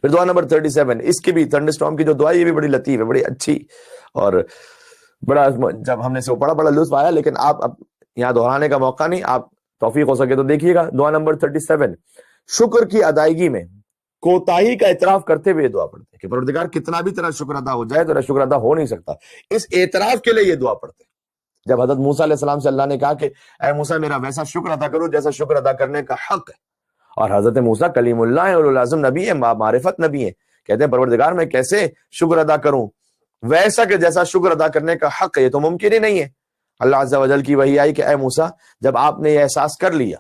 پھر دعا نمبر 37، اس کی بھی تھنڈر سٹارم کی جو دعا یہ بھی بڑی لطیف ہے، بڑی اچھی، اور بڑا جب ہم نے سے پڑھا بڑا لطف آیا، لیکن آپ اب یہاں دہرانے کا موقع نہیں، آپ توفیق ہو سکے تو دیکھیے گا۔ دعا نمبر 37، شکر کی ادائیگی میں کوتاہی کا اعتراف کرتے ہوئے دعا پڑھتے ہیں کہ پروردگار کتنا بھی تیرا شکر ادا ہو جائے تو شکر ادا ہو نہیں سکتا، اس اعتراف کے لیے یہ دعا پڑھتے ہیں۔ جب حضرت موسیٰ علیہ السلام سے اللہ نے کہا کہ اے موسیٰ میرا ویسا شکر ادا کرو جیسا شکر ادا کرنے کا حق ہے، اور حضرت موسیٰ کلیم اللہ اور العظم نبی ہے، معرفت نبی ہے، کہتے ہیں پروردگار میں کیسے شکر ادا کروں ویسا کہ جیسا شکر ادا کرنے کا حق ہے، یہ تو ممکن ہی نہیں ہے۔ اللہ عز و جل کی وحی آئی کہ اے موسیٰ جب آپ نے یہ احساس کر لیا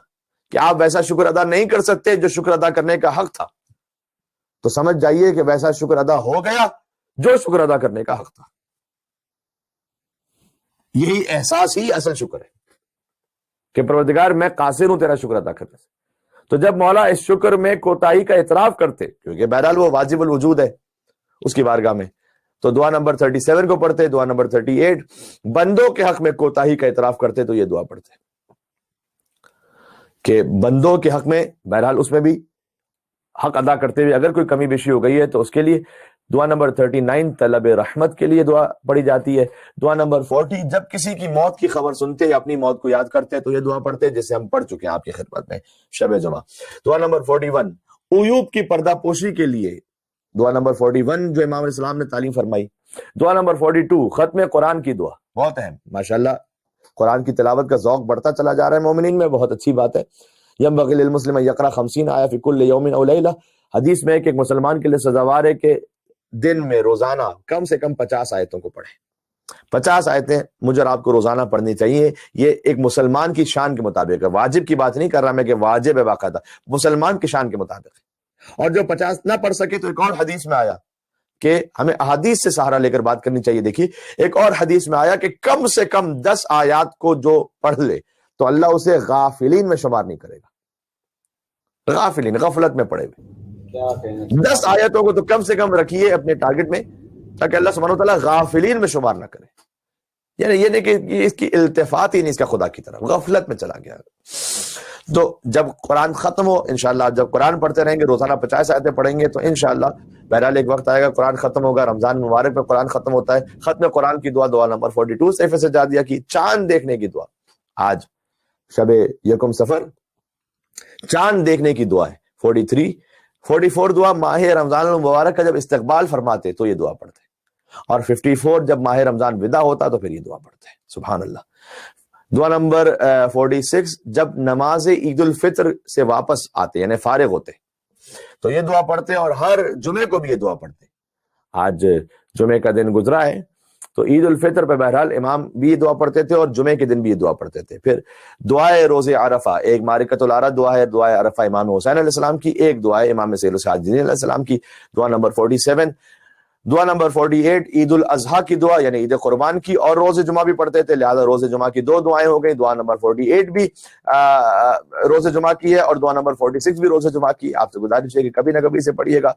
کہ آپ ویسا شکر ادا نہیں کر سکتے جو شکر ادا کرنے کا حق تھا، تو سمجھ جائیے کہ ویسا شکر ادا ہو گیا جو شکر ادا کرنے کا حق تھا۔ یہی احساس ہی اصل شکر ہے کہ پروردگار میں قاصر ہوں تیرا شکر ادا کرنے سے۔ تو جب مولا اس شکر میں کوتاہی کا اعتراف کرتے، کیونکہ بہرحال وہ واجب الوجود ہے اس کی بارگاہ میں، تو دعا نمبر 37 کو پڑھتے۔ دعا نمبر 38، بندوں کے حق میں کوتاہی کا اعتراف کرتے تو یہ دعا پڑھتے کہ بندوں کے حق میں بہرحال اس میں بھی حق ادا کرتے ہوئے اگر کوئی کمی بیشی ہو گئی ہے تو اس کے لیے دعا نمبر 39 طلب رحمت کے لیے دعا پڑھی جاتی ہے۔ دعا نمبر 40، جب کسی کی موت کی خبر سنتے یا اپنی موت کو یاد کرتے تو یہ دعا پڑھتے جسے ہم پڑھ چکے ہیں آپ کی خدمت میں شب جمعہ۔ دعا نمبر 41، عیوب کی پردہ پوشی کے لیے دعا نمبر 41 جو امام علیہ السلام نے تعلیم فرمائی۔ دعا نمبر 42، ختم قرآن کی دعا، بہت اہم، ماشاءاللہ قرآن کی تلاوت کا ذوق بڑھتا چلا جا رہا ہے مومنین میں، بہت اچھی بات ہے۔ ينبغي للمسلم ان يقرأ 50 آیہ فی کل یوم او لیلہ، حدیث میں ہے کہ ایک مسلمان کے لیے سزاوار ہے کہ دن میں روزانہ کم سے کم 50 آیتوں کو پڑھے۔ 50 آیتیں مجھے اور آپ کو روزانہ پڑھنی چاہیے، یہ ایک مسلمان کی شان کے مطابق ہے، واجب کی بات نہیں کر رہا میں کہ واجب ہے باقاعدہ، مسلمان کی شان کے مطابق ہے۔ اور جو 50 نہ پڑھ سکے تو ایک اور حدیث میں آیا کہ ہمیں احادیث سے سہارا لے کر بات کرنی چاہیے۔ دیکھیے ایک اور حدیث میں آیا کہ کم سے کم 10 آیات کو جو پڑھ لے تو اللہ اسے غافلین میں شمار نہیں کرے گا، غافلین غفلت میں پڑے ہوئے۔ 10 آیتوں کو تو کم سے کم رکھیے اپنے ٹارگٹ میں تاکہ اللہ سبحانہ وتعالیٰ غافلین میں شمار نہ کرے، یعنی یہ نہیں کہ اس کی التفات ہی نہیں اس کا خدا کی طرف، غفلت میں چلا گیا۔ تو جب قرآن ختم ہو انشاءاللہ، جب قرآن پڑھتے رہیں گے روزانہ 50 آیتیں پڑھیں گے تو انشاءاللہ بہرحال ایک وقت آئے گا قرآن ختم ہوگا، رمضان مبارک میں قرآن ختم ہوتا ہے۔ ختم قرآن کی دعا، دعا نمبر 42 صحیفہ سجادیہ کی، چاند دیکھنے کی دعا، آج شب یکم سفر چاند دیکھنے کی دعا ہے۔ 44 دعا ماہ رمضان المبارک کا جب استقبال فرماتے تو یہ دعا پڑھتے، اور 54 جب ماہ رمضان ودا ہوتا تو پھر یہ دعا پڑھتے ہیں، سبحان اللہ۔ دعا نمبر 46 جب نماز عید الفطر سے واپس آتے یعنی فارغ ہوتے تو یہ دعا پڑھتے، اور ہر جمعے کو بھی یہ دعا پڑھتے۔ آج جمعے کا دن گزرا ہے تو عید الفطر پہ بہرحال امام بھی یہ دعا پڑھتے تھے اور جمعے کے دن بھی یہ دعا پڑھتے تھے۔ پھر دعائے روز عرفہ، ایک معرکۃ العرفہ دعا ہے، دعائے عرفہ امام حسین علیہ السلام کی، ایک دعا ہے امام سید الشہادین علیہ السلام کی، دعا نمبر 47۔ دعا نمبر 48 عید الاضحیٰ کی دعا یعنی عید قربان کی، اور روز جمعہ بھی پڑھتے تھے لہذا روز جمعہ کی 2 دعائیں ہو گئی۔ دعا نمبر 48 بھی روز جمعہ کی ہے، اور دعا نمبر 46 بھی روز جمعہ کی۔ آپ سے گزارش ہے کہ کبھی نہ کبھی سے پڑھیے گا۔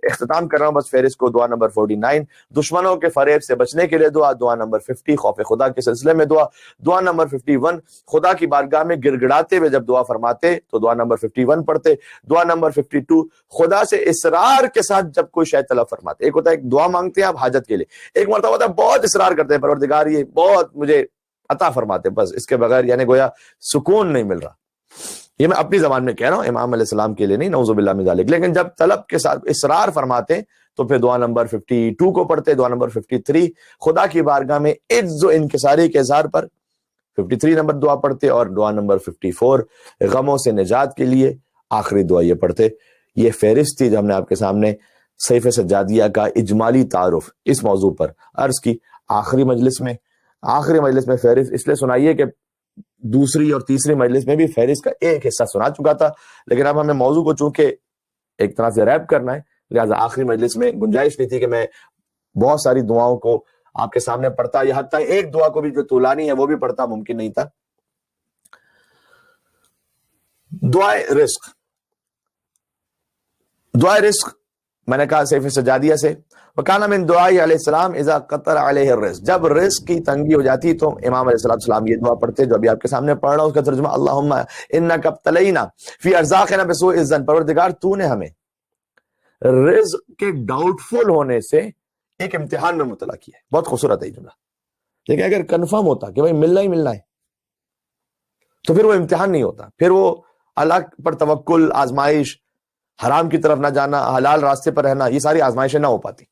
اختتام کر رہا ہوں بس فہرست کو۔ دعا نمبر 49 دشمنوں کے فریب سے بچنے کے لیے دعا، دعا نمبر 50 خوف خدا کے سلسلے میں دعا، دعا نمبر 51 خدا کی بارگاہ میں گڑ گڑاتے ہوئے جب دعا فرماتے تو دعا نمبر 51 پڑھتے، دعا نمبر 52 خدا سے اصرار کے ساتھ جب کوئی شے طلب فرماتے، ایک ہوتا ہے ایک دعا مانگتے ہیں آپ حاجت کے لیے، ایک مرتبہ ہوتا ہے بہت اصرار کرتے ہیں پروردگار یہ بہت مجھے عطا فرماتے، بس اس کے بغیر یعنی گویا سکون نہیں مل رہا۔ یہ میں اپنی زبان میں کہہ رہا ہوں، امام علیہ السلام کے لیے نہیں، نعوذ باللہ من ذالک، لیکن جب طلب کے ساتھ اصرار فرماتے تو پھر دعا نمبر 52 کو پڑھتے، دعا نمبر 53 خدا کی بارگاہ میں عجز و انکساری کے اظہار پر 53 نمبر دعا پڑھتے، اور دعا نمبر 54 غموں سے نجات کے لیے آخری دعا یہ پڑھتے۔ یہ فہرست تھی جو ہم نے آپ کے سامنے صحیفہ سجادیہ کا اجمالی تعارف اس موضوع پر عرض کی۔ آخری مجلس میں فہرست اس لیے سنائیے کہ دوسری اور تیسری مجلس میں بھی فہرست کا ایک حصہ سنا چکا تھا، لیکن اب ہمیں موضوع کو چونکہ ایک طرح سے ریپ کرنا ہے، لہٰذا آخری مجلس میں گنجائش نہیں تھی کہ میں بہت ساری دعاؤں کو آپ کے سامنے پڑھتا، یا حتیٰ ایک دعا کو بھی جو طولانی ہے وہ بھی پڑھتا، ممکن نہیں تھا۔ دعائے رزق، دعائے رزق میں نے کہا سیف سجادیہ سے، وکانا من دعائی علیہ السلام اذا قطر علیہ الرزق، جب رزق کی تنگی ہو جاتی تو امام علیہ السلام یہ دعا پڑھتے جو ابھی آپ کے سامنے پڑھ رہا ہوں، اس کا ترجمہ اللہم انک ابتلینا فی ارزاقنا بسوء الظن، پروردگار تو نے ہمیں رزق کے ڈاؤٹ فل ہونے سے ایک امتحان میں مبتلا کیا ہے۔ بہت خوبصورت ہے یہ جملہ، لیکن اگر کنفرم ہوتا کہ بھائی ملنا ہی ملنا ہے تو پھر وہ امتحان نہیں ہوتا، پھر وہ اللہ پر توکل، آزمائش، حرام کی طرف نہ جانا، حلال راستے پر رہنا، یہ ساری آزمائشیں نہ ہو پاتی۔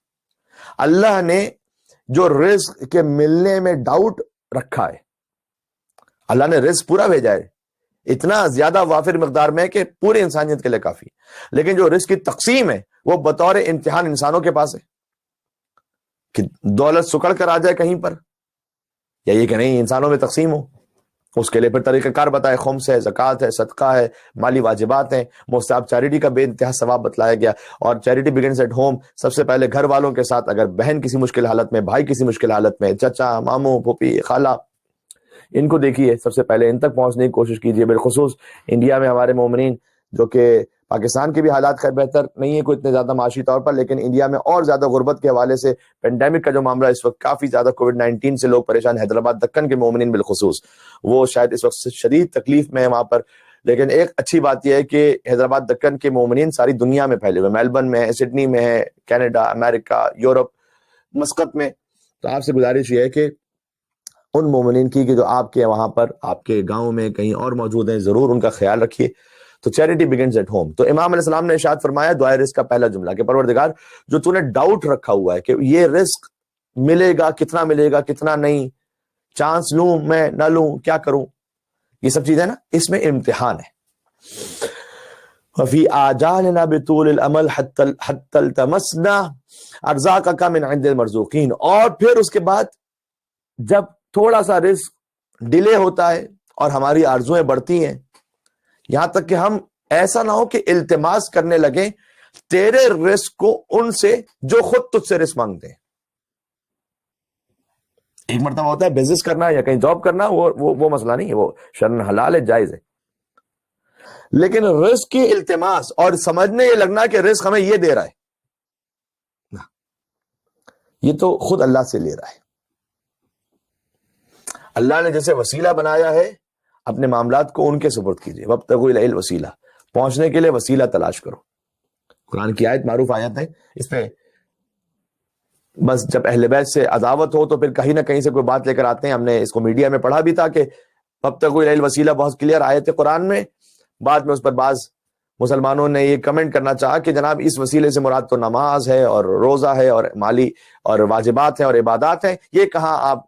اللہ نے جو رزق کے ملنے میں ڈاؤٹ رکھا ہے، اللہ نے رزق پورا بھیجا ہے، اتنا زیادہ وافر مقدار میں کہ پوری انسانیت کے لیے کافی، لیکن جو رزق کی تقسیم ہے وہ بطور امتحان انسانوں کے پاس ہے، کہ دولت سکڑ کر آ جائے کہیں پر، یا یہ کہ نہیں انسانوں میں تقسیم ہو، اس کے لیے پھر طریقہ کار بتائے، خمس ہے، زکوٰۃ ہے، صدقہ ہے، مالی واجبات ہیں، مستحب چیریٹی کا بے انتہا ثواب بتلایا گیا، اور چیریٹی بگنز ایٹ ہوم، سب سے پہلے گھر والوں کے ساتھ، اگر بہن کسی مشکل حالت میں، بھائی کسی مشکل حالت میں، چچا، ماموں، پھوپھی، خالہ، ان کو دیکھیے، سب سے پہلے ان تک پہنچنے کی کوشش کیجیے، بالخصوص انڈیا میں ہمارے مومنین، جو کہ پاکستان کے بھی حالات خیر بہتر نہیں ہے کوئی اتنے زیادہ معاشی طور پر، لیکن انڈیا میں اور زیادہ غربت کے حوالے سے پینڈیمک کا جو معاملہ اس وقت کافی زیادہ کووڈ 19 سے لوگ پریشان، حیدرآباد دکن کے مومنین بالخصوص وہ شاید اس وقت شدید تکلیف میں ہے وہاں پر، لیکن ایک اچھی بات یہ ہے کہ حیدرآباد دکن کے مومنین ساری دنیا میں پھیلے ہوئے، میلبرن میں ہے، سڈنی میں ہے، کینیڈا، امریکہ، یورپ، مسقط میں۔ تو آپ سے گزارش یہ ہے کہ ان مومنین کی کہ جو آپ کے وہاں پر، آپ کے گاؤں میں کہیں اور موجود ہیں، ضرور ان کا خیال رکھیے۔ تو چیریٹی بگنز ایٹ ہوم۔ تو امام علیہ السلام نے ارشاد فرمایا دعائے رزق کا پہلا جملہ کہ پروردگار جو تو نے ڈاؤٹ رکھا ہوا ہے کہ یہ رزق ملے گا، کتنا نہیں، چانس لوں میں نہ لوں، کیا کروں، یہ سب چیزیں نا اس میں امتحان ہے۔ وفی آجالنا بطول الامل حتی التمسنا ارزاقک من عند المرزوقین، اور پھر اس کے بعد جب تھوڑا سا رزق ڈیلے ہوتا ہے اور ہماری آرزویں بڑھتی ہیں، یہاں تک کہ ہم ایسا نہ ہو کہ التماس کرنے لگیں تیرے رزق کو ان سے جو خود تجھ سے رزق مانگتے ہیں۔ ایک مرتبہ ہوتا ہے بزنس کرنا یا کہیں جاب کرنا، وہ مسئلہ نہیں ہے، وہ شرعاً حلال ہے، جائز ہے، لیکن رزق کی التماس اور سمجھنے یہ لگنا کہ رزق ہمیں یہ دے رہا ہے، یہ تو خود اللہ سے لے رہا ہے۔ اللہ نے جیسے وسیلہ بنایا ہے، اپنے معاملات کو ان کے سپرد کیجیے، وابتغوا الیہ الوسیلہ، پہنچنے کے لیے وسیلہ تلاش کرو۔ قرآن کی آیت، معروف آیت ہے، اس پہ بس جب اہل بیت سے عداوت ہو تو پھر کہیں نہ کہیں سے کوئی بات لے کر آتے ہیں۔ ہم نے اس کو میڈیا میں پڑھا بھی تھا کہ وابتغوا الیہ الوسیلہ بہت کلیئر آیت ہے قرآن میں، بعد میں اس پر بعض مسلمانوں نے یہ کمنٹ کرنا چاہا کہ جناب اس وسیلے سے مراد تو نماز ہے اور روزہ ہے اور مالی اور واجبات ہیں اور عبادات ہیں، یہ کہاں آپ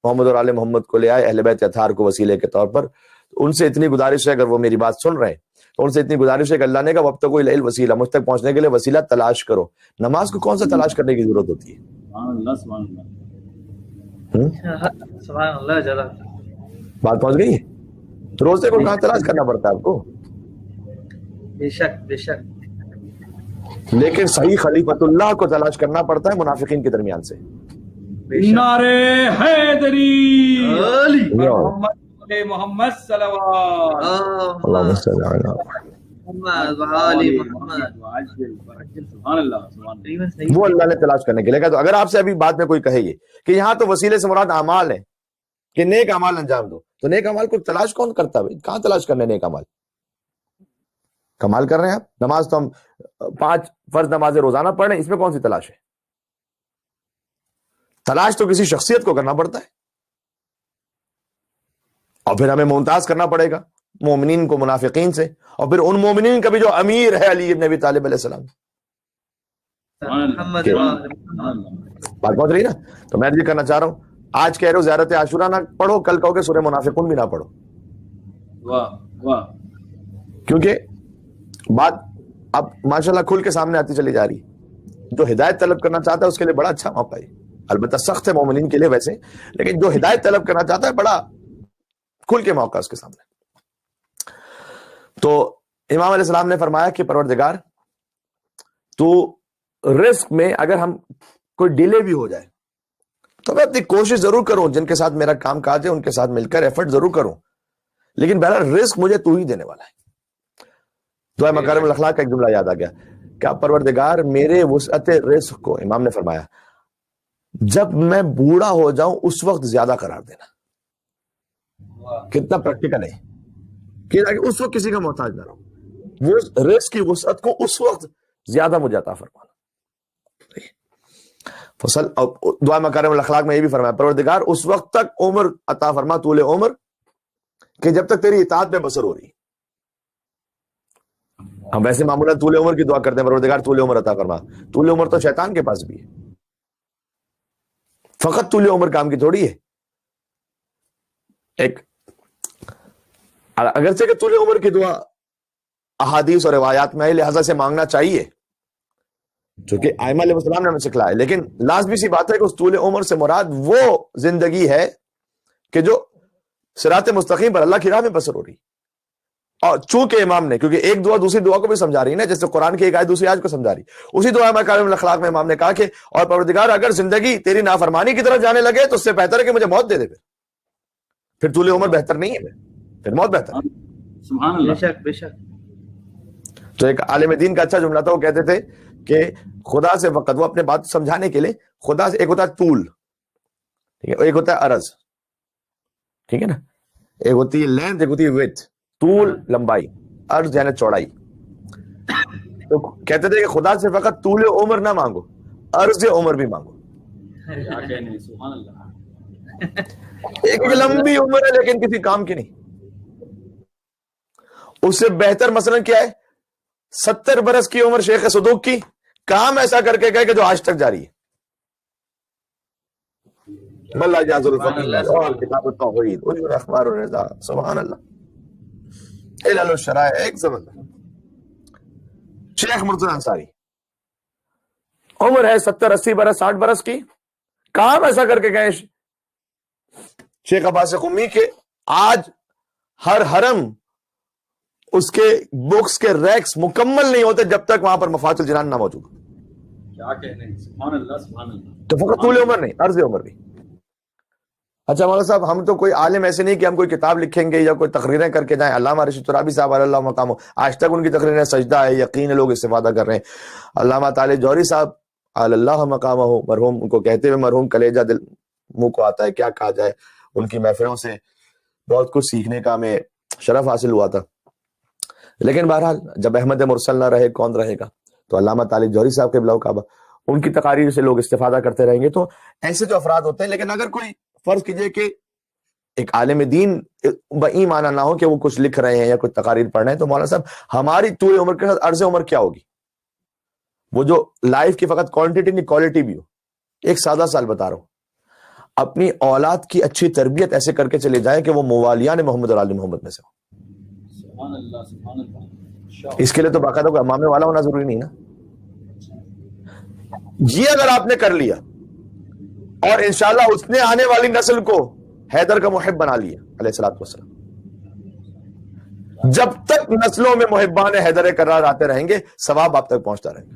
محمد اور آل محمد کو لے آئے، اہل بیت اطہار کو وسیلے کے طور پر۔ ان سے اتنی گزارش ہے، اگر وہ میری بات سن رہے ہیں تو ان سے اتنی گزارش ہے کہ اللہ نے کہا وابتغوا الیہ الوسیلہ، مجھ تک پہنچنے کے لیے وسیلہ تلاش کرو۔ نماز کو کون سا تلاش کرنے کی ضرورت ہوتی ہے؟ سبحان اللہ، جزاک بات پہنچ گئی ہے؟ روزے کو کہاں تلاش کرنا پڑتا ہے آپ کو؟ بے شک، لیکن صحیح خلیفۃ اللہ کو تلاش کرنا پڑتا ہے منافقین کے درمیان سے۔ نعرے حیدری علی محمد صلوات اللہم صل علی محمد وعلی محمد۔ سبحان اللہ، سبحان اللہ۔ وہ اللہ نے تلاش کرنے کے لیے کہا۔ تو اگر آپ سے ابھی بات میں کوئی کہے یہ کہ یہاں تو وسیلے سے مراد اعمال ہے کہ نیک اعمال انجام دو، تو نیک اعمال کو تلاش کون کرتا ہے؟ کہاں تلاش کرنے نیک اعمال؟ کمال کر رہے ہیں آپ، نماز تو ہم 5 فرض نمازیں روزانہ پڑھ رہے ہیں، اس میں کون سی تلاش ہے؟ تلاش تو کسی شخصیت کو کرنا پڑتا ہے، اور پھر ہمیں ممتاز کرنا پڑے گا مومنین کو منافقین سے، اور پھر ان مومنین کا بھی جو امیر ہے علی ابن ابی طالب علیہ السلام۔ بات پہنچ رہی نا؟ تو میں یہ کرنا چاہ رہا ہوں، آج کہہ رہے ہو زیارت عاشورہ نہ پڑھو، کل کہو کہ سورہ منافقون بھی نہ پڑھو، کیونکہ بات اب ماشاءاللہ کھل کے سامنے آتی چلی جا رہی ہے۔ جو ہدایت طلب کرنا چاہتا ہے اس کے لیے بڑا اچھا موقع ہے، البتہ سخت ہے مومنین کے لیے ویسے، لیکن جو ہدایت طلب کرنا چاہتا ہے بڑا کھل کے موقع اس کے سامنے. تو امام علیہ السلام نے فرمایا کہ پروردگار تو رزق میں اگر ہم کوئی ڈیلے بھی ہو جائے تو میں اپنی کوشش ضرور کروں, جن کے ساتھ میرا کام کاج ہے ان کے ساتھ مل کر ایفرٹ ضرور کروں, لیکن بہرحال رزق مجھے تو ہی دینے والا ہے. دعا مکارم الاخلاق کا ایک جملہ یاد آ گیا کہ پروردگار میرے وسعت رزق کو, امام نے فرمایا, جب میں بوڑھا ہو جاؤں اس وقت زیادہ قرار دینا. کتنا پریکٹیکل ہے کہ اس وقت کسی کا محتاج نہ رہو, وہ رزق کی وسعت کو اس وقت زیادہ مجھے عطا فرمانا. فصل دعا مکارم الاخلاق میں یہ بھی فرمایا پروردگار اس وقت تک عمر عطا فرما, طول عمر, کہ جب تک تیری اطاعت میں بسر ہو رہی. ہم ویسے معمولاً طول عمر کی دعا کرتے ہیں پروردگار طول عمر عطا فرما. طول عمر تو شیطان کے پاس بھی ہے, فقط طول عمر کام کی تھوڑی ہے. ایک اگرچہ کہ طول عمر کی دعا احادیث اور روایات میں لہذا سے مانگنا چاہیے چونکہ ائمہ علیہ السلام نے ہمیں سکھلایا, لیکن لازمی سی بات ہے کہ اس طول عمر سے مراد وہ زندگی ہے کہ جو صراط مستقیم پر اللہ کی راہ میں بسر ہو رہی. اور چونکہ امام نے, کیونکہ ایک دعا دوسری دعا کو بھی سمجھا رہی ہے نا, جیسے قرآن کی ایک آیت دوسری آیت کو سمجھا رہی, اسی دعا مکارم الاخلاق میں امام نے کہا کہ اور پروردگار اگر زندگی تیری نافرمانی کی طرف جانے لگے تو اس سے بہتر ہے کہ مجھے موت دے دے. پھر طول عمر بہتر نہیں ہے, پھر موت بہتر ہے. سبحان اللہ. بے شک بے شک. تو ایک عالم دین کا اچھا جملہ تھا, وہ کہتے تھے کہ خدا سے وقت, وہ اپنے بات سمجھانے کے لیے خدا سے, ایک ہوتا ہے طول, ٹھیک ہے, ایک ہوتا ہے عرض, ٹھیک ہے نا, ایک ہوتی ہے لینتھ, ایک ہوتی ہے ویڈتھ. طول لمبائی, عرض یعنی چوڑائی. تو کہتے تھے کہ خدا سے فقط طول عمر نہ مانگو, عرض عمر بھی مانگو. کیا کہنے, سبحان اللہ. ایک لمبی عمر ہے لیکن کسی کام کی نہیں. اس سے بہتر مثلا کیا ہے, 70 برس کی عمر شیخ صدوق کی, کام ایسا کر کے گئے کہ جو آج تک جاری ہے. ملا جاز الفقیر اور کتاب التوحید اور اخبار الرضا, سبحان اللہ. علل الشرائع, ایک زبردست شیخ مرتضی انصاری, عمر ہے 70 80 برس 60 برس کی, کام ایسا کر کے گئے شیخ عباس قمی کے آج ہر حرم اس کے بکس کے ریکس مکمل نہیں ہوتے جب تک وہاں پر مفاتح الجنان نہ موجود. کیا کہنے, سبحان اللہ سبحان اللہ. تو فقط طول عمر نہیں, عرض عمر بھی. اچھا مولانا صاحب, ہم تو کوئی عالم ایسے نہیں کہ ہم کوئی کتاب لکھیں گے یا کوئی تقریریں کر کے جائیں. علامہ رشید ترابی صاحب علی اللہ مقام, آج تک ان کی تقریریں سجدہ ہے, یقین ہے, لوگ استفادہ کر رہے ہیں. علامہ طالب جوہری صاحب علی اللہ مقام ہو, مرحوم, ان کو کہتے ہوئے مرحوم کلیجہ دل منہ کو آتا ہے, کیا کہا جائے. ان کی محفلوں سے بہت کچھ سیکھنے کا ہمیں شرف حاصل ہوا تھا. لیکن بہرحال جب احمد مرسل نہ رہے کون رہے گا. تو علامہ طالب جوہری صاحب کے بلاؤ کعبہ, ان کی تقاریر سے لوگ استفادہ کرتے رہیں گے. تو ایسے جو افراد ہوتے ہیں, لیکن اگر کوئی فرض کیجئے کہ ایک عالم دین بئی معنی نہ ہو کہ وہ کچھ لکھ رہے ہیں یا کچھ تقاریر پڑھ رہے ہیں, تو مولانا صاحب ہماری طول عمر کے ساتھ عرض عمر کیا ہوگی؟ وہ جو لائف کی فقط کوانٹٹی نہیں کوالٹی بھی ہو. ایک سادہ سال بتا رہا ہوں, اپنی اولاد کی اچھی تربیت ایسے کر کے چلے جائیں کہ وہ موالیان محمد اور آل محمد میں سے ہو. سبحان اللہ سبحان اللہ. اس کے لیے تو باقاعدہ کوئی امامے والا ہونا ضروری نہیں نا. یہ اگر آپ نے کر لیا اور انشاءاللہ اس نے آنے والی نسل کو حیدر کا محب بنا لیا علیہ الصلوۃ والسلام, جب تک نسلوں میں محبان حیدر کرار آتے رہیں گے ثواب آپ تک پہنچتا رہے گا.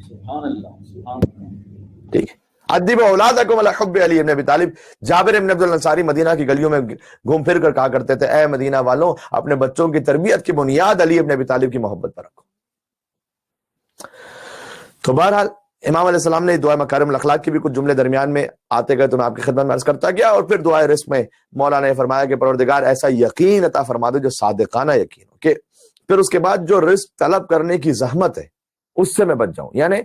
سبحان اللہ سبحان اللہ. ٹھیک ہے. ادب اولادکم علی حب علی ابن ابی طالب. جابر ابن عبد الانصاری مدینہ کی گلیوں میں گھوم پھر کر کہا کرتے تھے, اے مدینہ والوں, اپنے بچوں کی تربیت کی بنیاد علی ابن ابی طالب کی محبت پر رکھو. تو بہرحال امام علیہ السلام نے دعا مکارم الاخلاق کی بھی کچھ جملے درمیان میں آتے گئے تو میں آپ کی خدمت میں عرض کرتا گیا. اور پھر دعائے رزق میں مولانا نے فرمایا کہ پروردگار ایسا یقین عطا فرما دے جو صادقانہ یقین ہو, کہ پھر اس کے بعد جو رزق طلب کرنے کی زحمت ہے اس سے میں بچ جاؤں. یعنی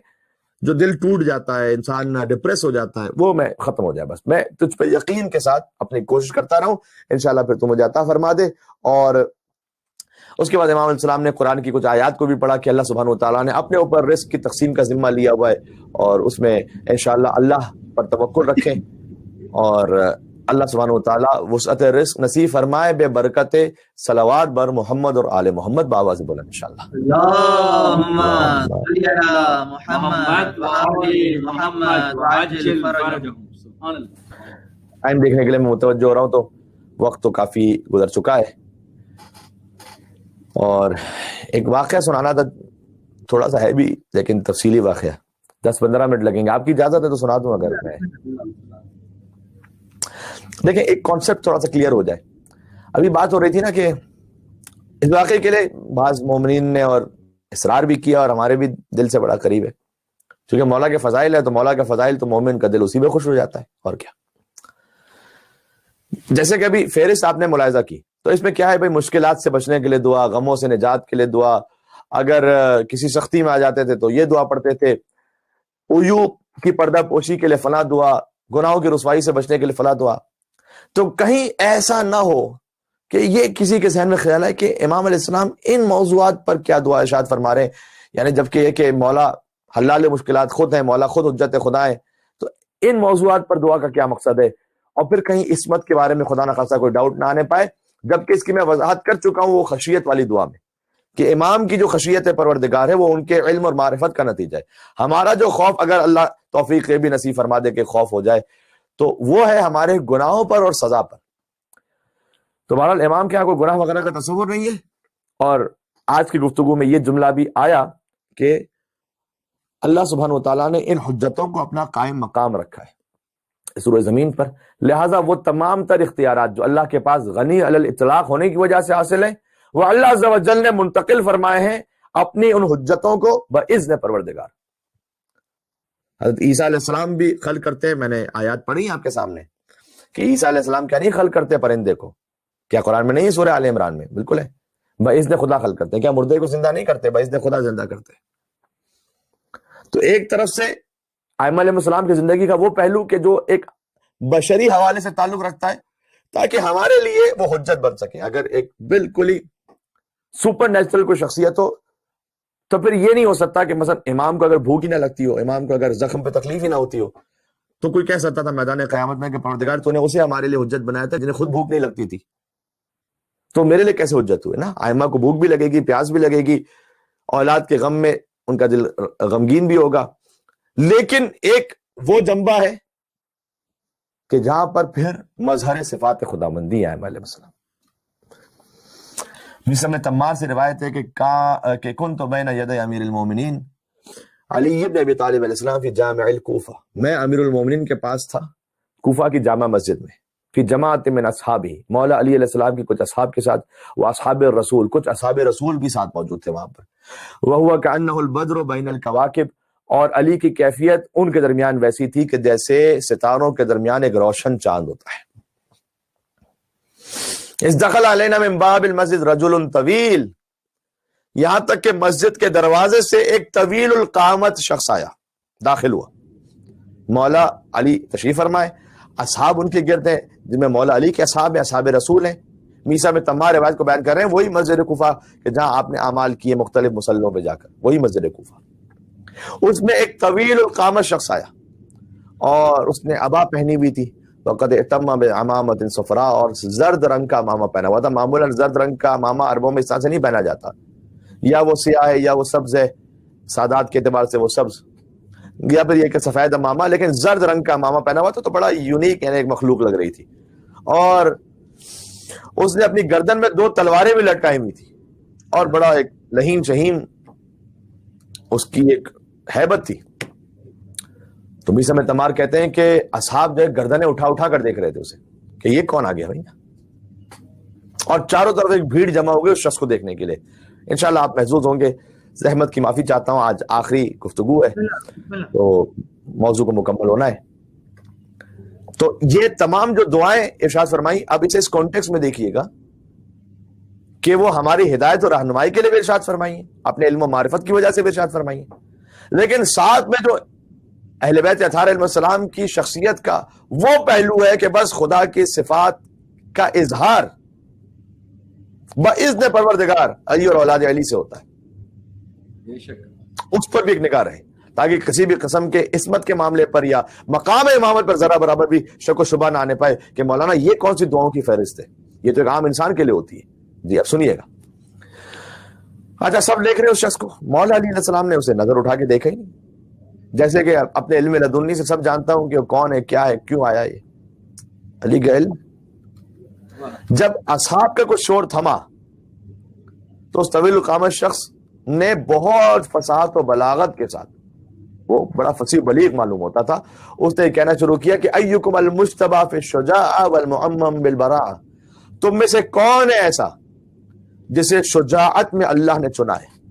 جو دل ٹوٹ جاتا ہے, انسان ڈپریس ہو جاتا ہے, وہ میں ختم ہو جائے. بس میں تجھ پہ یقین کے ساتھ اپنی کوشش کرتا رہوں, انشاءاللہ پھر تو مجھے عطا فرما دے. اور اس کے بعد امام علیہ السلام نے قرآن کی کچھ آیات کو بھی پڑھا کہ اللہ سبحانہ وتعالیٰ نے اپنے اوپر رزق کی تقسیم کا ذمہ لیا ہوا ہے, اور اس میں انشاءاللہ اللہ پر توکل رکھیں اور اللہ سبحانہ وتعالیٰ وسعت رزق نصیب فرمائے بے برکت صلوات بر محمد اور آل محمد. بآواز بلند انشاءاللہ اللہم صلی علی محمد وآل محمد وعجل فرجہم. سبحان اللہ. ٹائم دیکھنے کے لیے میں متوجہ ہو رہا ہوں, تو وقت تو کافی گزر چکا ہے، اور ایک واقعہ سنانا تھا، تھوڑا سا ہے بھی لیکن تفصیلی واقعہ، 10-15 منٹ لگیں گے، آپ کی اجازت ہے تو سنا دوں اگر میں۔ دیکھیں ایک کانسیپٹ تھوڑا سا کلیئر ہو جائے۔ ابھی بات ہو رہی تھی نا کہ اس واقعے کے لیے بعض مومنین نے اور اصرار بھی کیا، اور ہمارے بھی دل سے بڑا قریب ہے، کیونکہ مولا کے فضائل ہے تو مولا کے فضائل تو مومن کا دل اسی میں خوش ہو جاتا ہے، اور کیا۔ جیسے کہ ابھی فہرست آپ نے ملاحظہ کی، تو اس میں کیا ہے بھائی، مشکلات سے بچنے کے لیے دعا، غموں سے نجات کے لیے دعا، اگر کسی سختی میں آ جاتے تھے تو یہ دعا پڑھتے تھے، عیوب کی پردہ پوشی کے لیے فلاں دعا، گناہوں کی رسوائی سے بچنے کے لیے فلاں دعا۔ تو کہیں ایسا نہ ہو کہ یہ کسی کے ذہن میں خیال ہے کہ امام علیہ السلام ان موضوعات پر کیا دعا ارشاد فرما رہے ہیں، یعنی جبکہ یہ کہ مولا حلال مشکلات خود ہیں، مولا خود حجت خدا ہے، تو ان موضوعات پر دعا کا کیا مقصد ہے؟ اور پھر کہیں عصمت کے بارے میں خدا نہ خاصا کوئی ڈاؤٹ نہ آنے پائے، جبکہ اس کی میں وضاحت کر چکا ہوں وہ خشیت والی دعا میں، کہ امام کی جو خشیت پروردگار ہے وہ ان کے علم اور معرفت کا نتیجہ ہے۔ ہمارا جو خوف، اگر اللہ توفیق بھی نصیب فرما دے کہ خوف ہو جائے، تو وہ ہے ہمارے گناہوں پر اور سزا پر۔ تو بہرحال امام کے یہاں کوئی گناہ وغیرہ کا تصور نہیں ہے، اور آج کی گفتگو میں یہ جملہ بھی آیا کہ اللہ سبحانہ وتعالیٰ نے ان حجتوں کو اپنا قائم مقام رکھا ہے سورہ زمین پر، لہٰذا وہ تمام تر اختیارات جو اللہ کے پاس غنی علی الاطلاق ہونے کی وجہ سے حاصل ہیں، وہ اللہ عز و جل نے منتقل فرمائے ہیں اپنی ان حجتوں کو باذن پروردگار۔ حضرت عیسیٰ علیہ السلام بھی خلق کرتے ہیں، میں نے آیات پڑھی آپ کے سامنے کہ عیسیٰ علیہ السلام کیا نہیں خلق کرتے پرندے کو؟ کیا قرآن میں نہیں ہے؟ سورہ آل عمران میں بالکل ہے، باذن خدا خلق کرتے ہیں۔ کیا مردے کو زندہ نہیں کرتے؟ باذن خدا زندہ کرتے ہیں۔ تو ایک طرف سے ائمہ علیہ السلام کی زندگی کا وہ پہلو کہ جو ایک بشری حوالے سے تعلق رکھتا ہے، تاکہ ہمارے لیے وہ حجت بن سکے۔ اگر ایک بالکل ہی سپر نیچرل کوئی شخصیت ہو تو پھر یہ نہیں ہو سکتا کہ مثلا امام کو اگر بھوک ہی نہ لگتی ہو، امام کو اگر زخم پہ تکلیف ہی نہ ہوتی ہو، تو کوئی کہہ سکتا تھا میدان قیامت میں کہ پروردگار تو نے اسے ہمارے لیے حجت بنایا تھا جنہیں خود بھوک نہیں لگتی تھی، تو میرے لیے کیسے حجت ہوئے نا؟ ائمہ کو بھوک بھی لگے گی، پیاس بھی لگے گی، اولاد کے غم میں ان کا دل غمگین بھی ہوگا، لیکن ایک وہ جنبہ ہے کہ جہاں پر پھر مظہر صفات خداوندی ہے ائمہ علیہ السلام۔ جس میں تمار سے روایت ہے کہ کنت بین یدی امیر المومنین علی ابن ابی طالب علیہ السلام فی جامع الکوفہ، میں امیر المومنین کے پاس تھا کوفہ کی جامع مسجد میں، فی جماعت من اصحابہ، مولا علی علیہ السلام کی کچھ اصحاب کے ساتھ، وہ اصحاب الرسول، کچھ اصحاب رسول بھی ساتھ موجود تھے وہاں پر، وہو کأنہ البدر بین الکواکب، اور علی کی کیفیت ان کے درمیان ویسی تھی کہ جیسے ستاروں کے درمیان ایک روشن چاند ہوتا ہے۔ اس دخل علینا من باب المسجد رجل طویل، یہاں تک کہ مسجد کے دروازے سے ایک طویل القامت شخص آیا، داخل ہوا۔ مولا علی تشریف فرمائے، اصحاب ان کے گرد ہیں جن میں مولا علی کے اصحاب ہیں، اصحاب رسول ہیں۔ میسا میں تمام روایت کو بیان کر رہے ہیں، وہی مسجد کوفہ کہ جہاں آپ نے اعمال کیے مختلف مسلوں پہ جا کر، وہی مسجد کوفہ۔ اس میں ایک طویل القامت شخص آیا اور اس نے عبا پہنی ہوئی تھی، وقد اہتم بعمامۃ صفراء، اور زرد رنگ کا امامہ پہنا ہوا تھا۔ معمولاً زرد رنگ کا امامہ عربوں میں اس طرح سے نہیں پہنا جاتا، یا وہ سیاہ ہے یا وہ سبز ہے، سادات کے اعتبار سے وہ سبز، یا پھر یہ کہ سفید امامہ، لیکن زرد رنگ کا امامہ پہنا ہوا تھا، تو بڑا یونیک یعنی ایک مخلوق لگ رہی تھی۔ اور اس نے اپنی گردن میں 2 تلواریں بھی لٹکائی ہوئی تھی، اور بڑا ایک لہیم شہیم اس کی ایک ہیبت تھی۔ تو میسا میں تمار کہتے ہیں کہ اصحاب جو گردنیں اٹھا اٹھا کر دیکھ رہے تھے اسے کہ یہ کون آ گیا بھائی، اور چاروں طرف ایک بھیڑ جمع ہو گئی اس شخص کو دیکھنے کے لیے۔ انشاءاللہ آپ محظوظ ہوں گے، زحمت کی معافی چاہتا ہوں، آج آخری گفتگو ہے تو موضوع کو مکمل ہونا ہے۔ تو یہ تمام جو دعائیں ارشاد فرمائی، اب اسے اس کانٹیکس میں دیکھیے گا کہ وہ ہماری ہدایت اور رہنمائی کے لیے بھی ارشاد فرمائی ہیں، اپنے علم و معرفت کی وجہ سے بھی ارشاد فرمائی ہیں، لیکن ساتھ میں جو اہل بیت اطہار علیہ السلام کی شخصیت کا وہ پہلو ہے کہ بس خدا کی صفات کا اظہار باذن پروردگار علی اور اولاد علی سے ہوتا ہے، اس پر بھی ایک نگاہ رہے، تاکہ کسی بھی قسم کے عصمت کے معاملے پر یا مقام امامت پر ذرا برابر بھی شک و شبہ نہ آنے پائے کہ مولانا یہ کون سی دعاؤں کی فہرست ہے، یہ تو ایک عام انسان کے لیے ہوتی ہے۔ جی اب سنیے گا۔ اچھا، سب دیکھ رہے اس شخص کو، مولا علی علیہ السلام نے اسے نظر اٹھا کے دیکھا ہی نہیں، جیسے کہ اپنے علم لدنی سے سب جانتا ہوں کہ وہ کون ہے، کیا ہے، کیوں آیا یہ، علی کا علم۔ جب اصحاب کا کچھ شور تھما تو اس طویل القامت شخص نے بہت فصاحت و بلاغت کے ساتھ، وہ بڑا فصیح بلیغ معلوم ہوتا تھا، اس نے کہنا شروع کیا کہ ایکم المجتبی فی الشجاع والمعمم بالبراء، تم میں سے کون ہے ایسا جسے شجاعت میں اللہ نے چنا ہے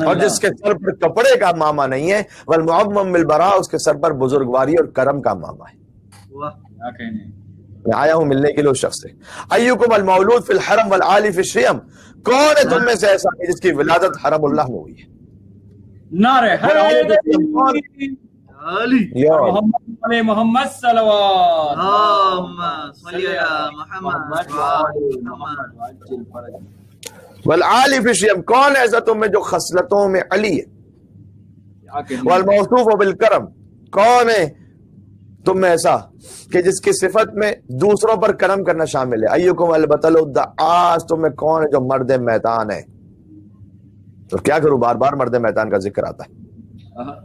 اور جس کے سر پر کپڑے کا ماما نہیں ہے، والمعمم بالبراء، اس کے سر پر بزرگواری اور کرم کا ماما ہے۔ میں آیا ہوں ملنے کے لیے اس شخص سے۔ ایکم المولود فی الحرم والعالی فی الشیم، کون ہے تم میں سے ایسا جس کی ولادت حرم اللہ میں ہوئی ہے؟ نعرہ حیدری محمد صلوات اللهم صل على محمد وعلى محمد۔ والعالی فی الشیم، کون ہے ایسا تم میں جو خصلتوں میں علی ہے؟ والموصوف بالکرم، کون ہے تم میں ایسا کہ جس کی صفت میں دوسروں پر کرم کرنا شامل ہے؟ ایکم البطل الدعاس، تم میں کون ہے جو مرد میدان ہے؟ تو کیا کروں، بار بار مرد میدان کا ذکر آتا ہے،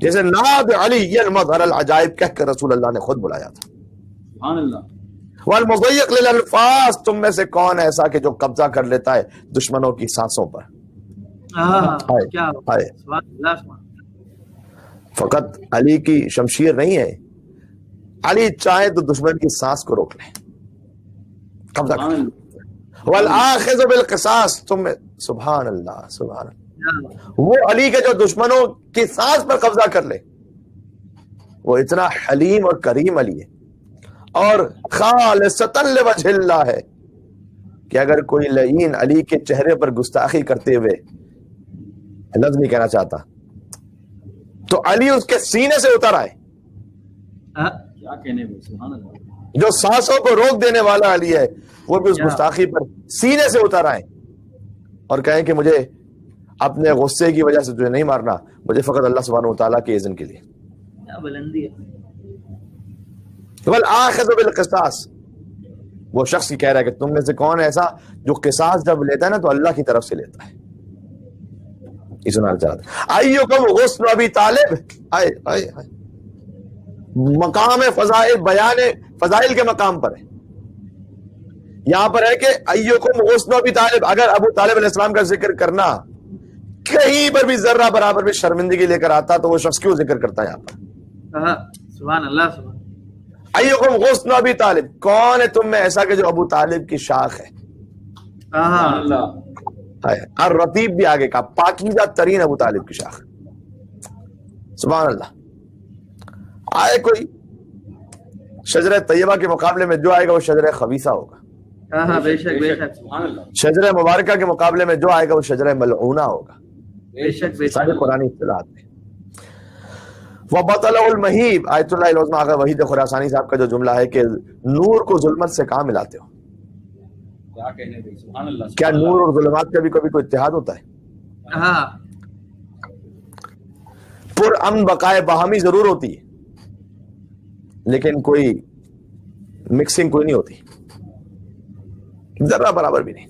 جیسے ناد علی المظہر العجائب کہہ کر رسول اللہ نے خود بلایا تھا۔ سبحان اللہ۔ والمضیق للالفاظ، تم میں سے کون ایسا کہ جو قبضہ کر لیتا ہے دشمنوں کی سانسوں پر؟ فقط علی کی شمشیر نہیں ہے، علی چاہے تو دشمن کی سانس کو روک لے، قبضہ کر لے۔ والآخذ بالقصاص، تم میں سبحان اللہ سبحان اللہ، وہ علی کے جو دشمنوں کی سانس پر قبضہ کر لے، وہ اتنا حلیم اور کریم علی ہے اور خالصتاً لوجہ اللہ ہے کہ اگر کوئی لعین علی کے چہرے پر گستاخی کرتے ہوئے لفظ نہیں کہنا چاہتا تو علی اس کے سینے سے اتر آئے۔ کیا کہنے میں، سبحان اللہ۔ جو سانسوں کو روک دینے والا علی ہے وہ بھی اس گستاخی پر سینے سے اتر آئے اور کہیں کہ مجھے اپنے غصے کی وجہ سے تجھے نہیں مارنا، مجھے فقط اللہ سبحانہ وتعالیٰ کے اذن کے لیے۔ کیا بلندی ہے۔ والآخذ بالقصاص، وہ شخص کی کہہ رہا ہے کہ تم میں سے کون ایسا جو قصاص جب لیتا ہے نا تو اللہ کی طرف سے لیتا ہے۔ یہ سنانا چاہتا ہے۔ ایکم غصن ابی طالب، مقام فضائل، بیان فضائل کے مقام پر ہے، یہاں پر ہے کہ ایکم غصن ابی طالب، اگر ابو طالب علیہ السلام کا ذکر کرنا کہیں پر بھی ذرہ برابر بھی شرمندگی لے کر آتا تو وہ شخص کیوں ذکر کرتا ہے یہاں پر؟ سبحان اللہ سبحان۔ ایکم غصن ابی طالب، کون ہے تم میں ایسا کہ جو ابو طالب کی شاخ ہے؟ سبحان اللہ۔ الرطیب بھی آگے کا، پاکیزہ ترین ابو طالب کی شاخ، سبحان اللہ۔ آئے کوئی شجرہ طیبہ کے مقابلے میں جو آئے گا وہ شجرہ خبیثہ ہوگا، بے شک بے شک۔ سبحان اللہ۔ شجرہ مبارکہ کے مقابلے میں جو آئے گا وہ شجرہ ملعونہ ہوگا، بے شک بے شک۔ سارے قرآنی اصطلاحات میں۔ وَبَطَلَهُ الْمَهِيبُ، آیت اللہ العظمہ آغا وحید خراسانی صاحب کا جو جملہ ہے کہ نور کو ظلمت سے کہاں ملاتے ہو؟ کیا کہنے میں، سبحان اللہ۔ کیا نور اور ظلمات کا بھی کبھی کوئی اتحاد ہوتا ہے؟ پر امن بقائے باہمی ضرور ہوتی ہے لیکن کوئی مکسنگ کوئی نہیں ہوتی، ذرہ برابر بھی نہیں۔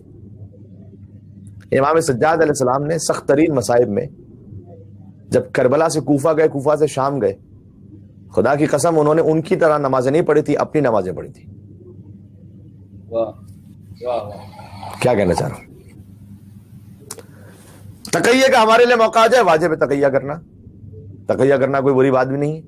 امام سجاد علیہ السلام نے سخت ترین مصائب میں جب کربلا سے کوفہ گئے، کوفہ سے شام گئے، خدا کی قسم انہوں نے ان کی طرح نمازیں نہیں پڑھی تھی، اپنی نمازیں پڑھی تھی۔ کیا کہنا چاہ رہا ہوں؟ تقیہ کا ہمارے لیے موقع آ جائے واجب ہے تقیہ کرنا، تقیہ کرنا کوئی بری بات بھی نہیں ہے۔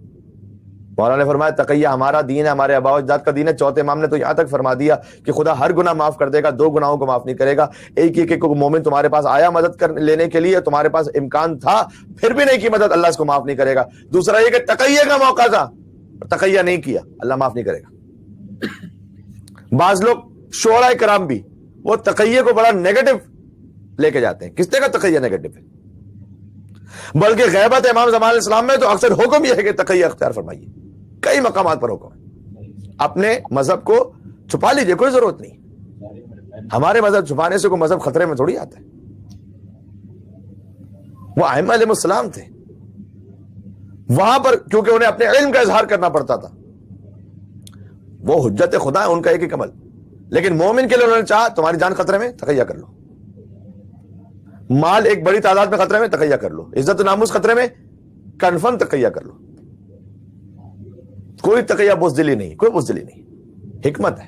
مولانا نے فرمایا تقیہ ہمارا دین ہے، ہمارے آباء و اجداد کا دین ہے۔ چوتھے امام نے تو یہاں تک فرما دیا کہ خدا ہر گناہ معاف کر دے گا، دو گناہوں کو معاف نہیں کرے گا۔ ایک مومن تمہارے پاس آیا مدد لینے کے لیے، تمہارے پاس امکان تھا پھر بھی نہیں کی مدد، اللہ اس کو معاف نہیں کرے گا۔ دوسرا یہ کہ تقیہ کا موقع تھا، تقیہ نہیں کیا، اللہ معاف نہیں کرے گا۔ بعض لوگ شعراء کرام بھی وہ تقیہ کو بڑا نیگیٹو لے کے جاتے ہیں، کس طرح کا تقیہ نیگیٹو ہے؟ بلکہ غیبت امام زمان علیہ السلام میں تو اکثر حکم یہ ہے کہ تقیہ اختیار فرمائیے، کئی مقامات پر حکم ہے۔ اپنے مذہب کو چھپا لیجئے، کوئی ضرورت نہیں۔ ہمارے مذہب چھپانے سے کوئی مذہب خطرے میں تھوڑی آتا ہے۔ وہ ائمہ علیہ السلام تھے، وہاں پر کیونکہ انہیں اپنے علم کا اظہار کرنا پڑتا تھا، وہ حجت خدا ہے، ان کا ایک ہی عمل۔ لیکن مومن کے لیے انہوں نے چاہا تمہاری جان خطرے میں، تقیہ کر لو، مال ایک بڑی تعداد میں خطرے میں، تقیہ کر لو، عزت و ناموس خطرے میں، کنفرم تقیہ کر لو۔ کوئی تقیہ بزدلی نہیں، کوئی بزدلی نہیں، حکمت ہے۔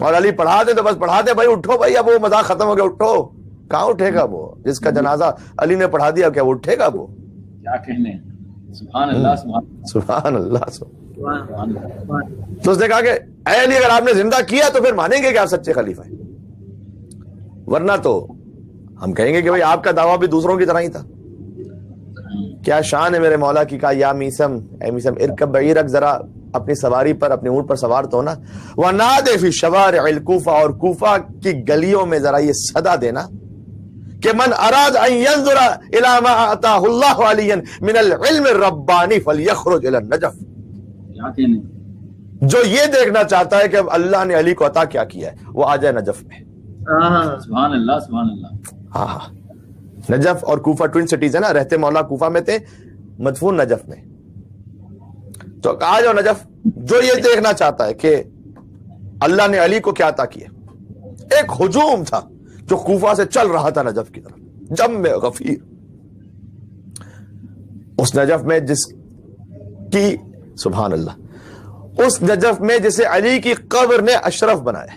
اور علی پڑھا دے تو بس پڑھا دے بھائی، اٹھو بھائی، اب وہ مذاق ختم ہو گیا، اٹھو. کہاں اٹھے گا وہ؟ جس کا جنازہ علی نے پڑھا دیا کیا وہ اٹھے گا؟ وہ کیا کہنے. سبحان اللہ سبحان اللہ. تو اس نے کہا کہ اے علی اگر آپ نے زندہ کیا تو پھر مانیں گے کہ آپ سچے خلیفہ ہیں، ورنہ تو ہم کہیں گے کہ بھائی آپ کا دعویٰ بھی دوسروں کی طرح ہی تھا. کیا شان ہے میرے مولا کی. کہا یا میسم، اے میسم ارکب بعیرک، ذرا اپنی سواری پر، اپنے اونٹ پر سوار تو ہونا. ونادے فی شوارع الکوفہ، اور کوفہ کی گلیوں میں ذرا یہ صدا دینا کہ من اراد ان ينظر الى ما اعطاه الله عليا من العلم الربانی فليخرج الى النجف. کیا کہنے. جو یہ دیکھنا چاہتا ہے کہ اب اللہ نے علی کو عطا کیا کیا ہے، وہ آ جائے نجف میں. سبحان اللہ سبحان اللہ. ہاں ہاں، نجف اور کوفہ ٹوین سٹیز ہے نا، رہتے مولا کوفہ میں تھے، مدفون نجف میں. تو آ جاؤ نجف. جو یہ دیکھنا چاہتا ہے کہ اللہ نے علی کو کیا عطا کیا. ایک ہجوم تھا جو کوفہ سے چل رہا تھا نجف کی طرف، جم غفیر. اس نجف میں جس کی سبحان اللہ، اس نجف میں جسے علی کی قبر نے اشرف بنایا.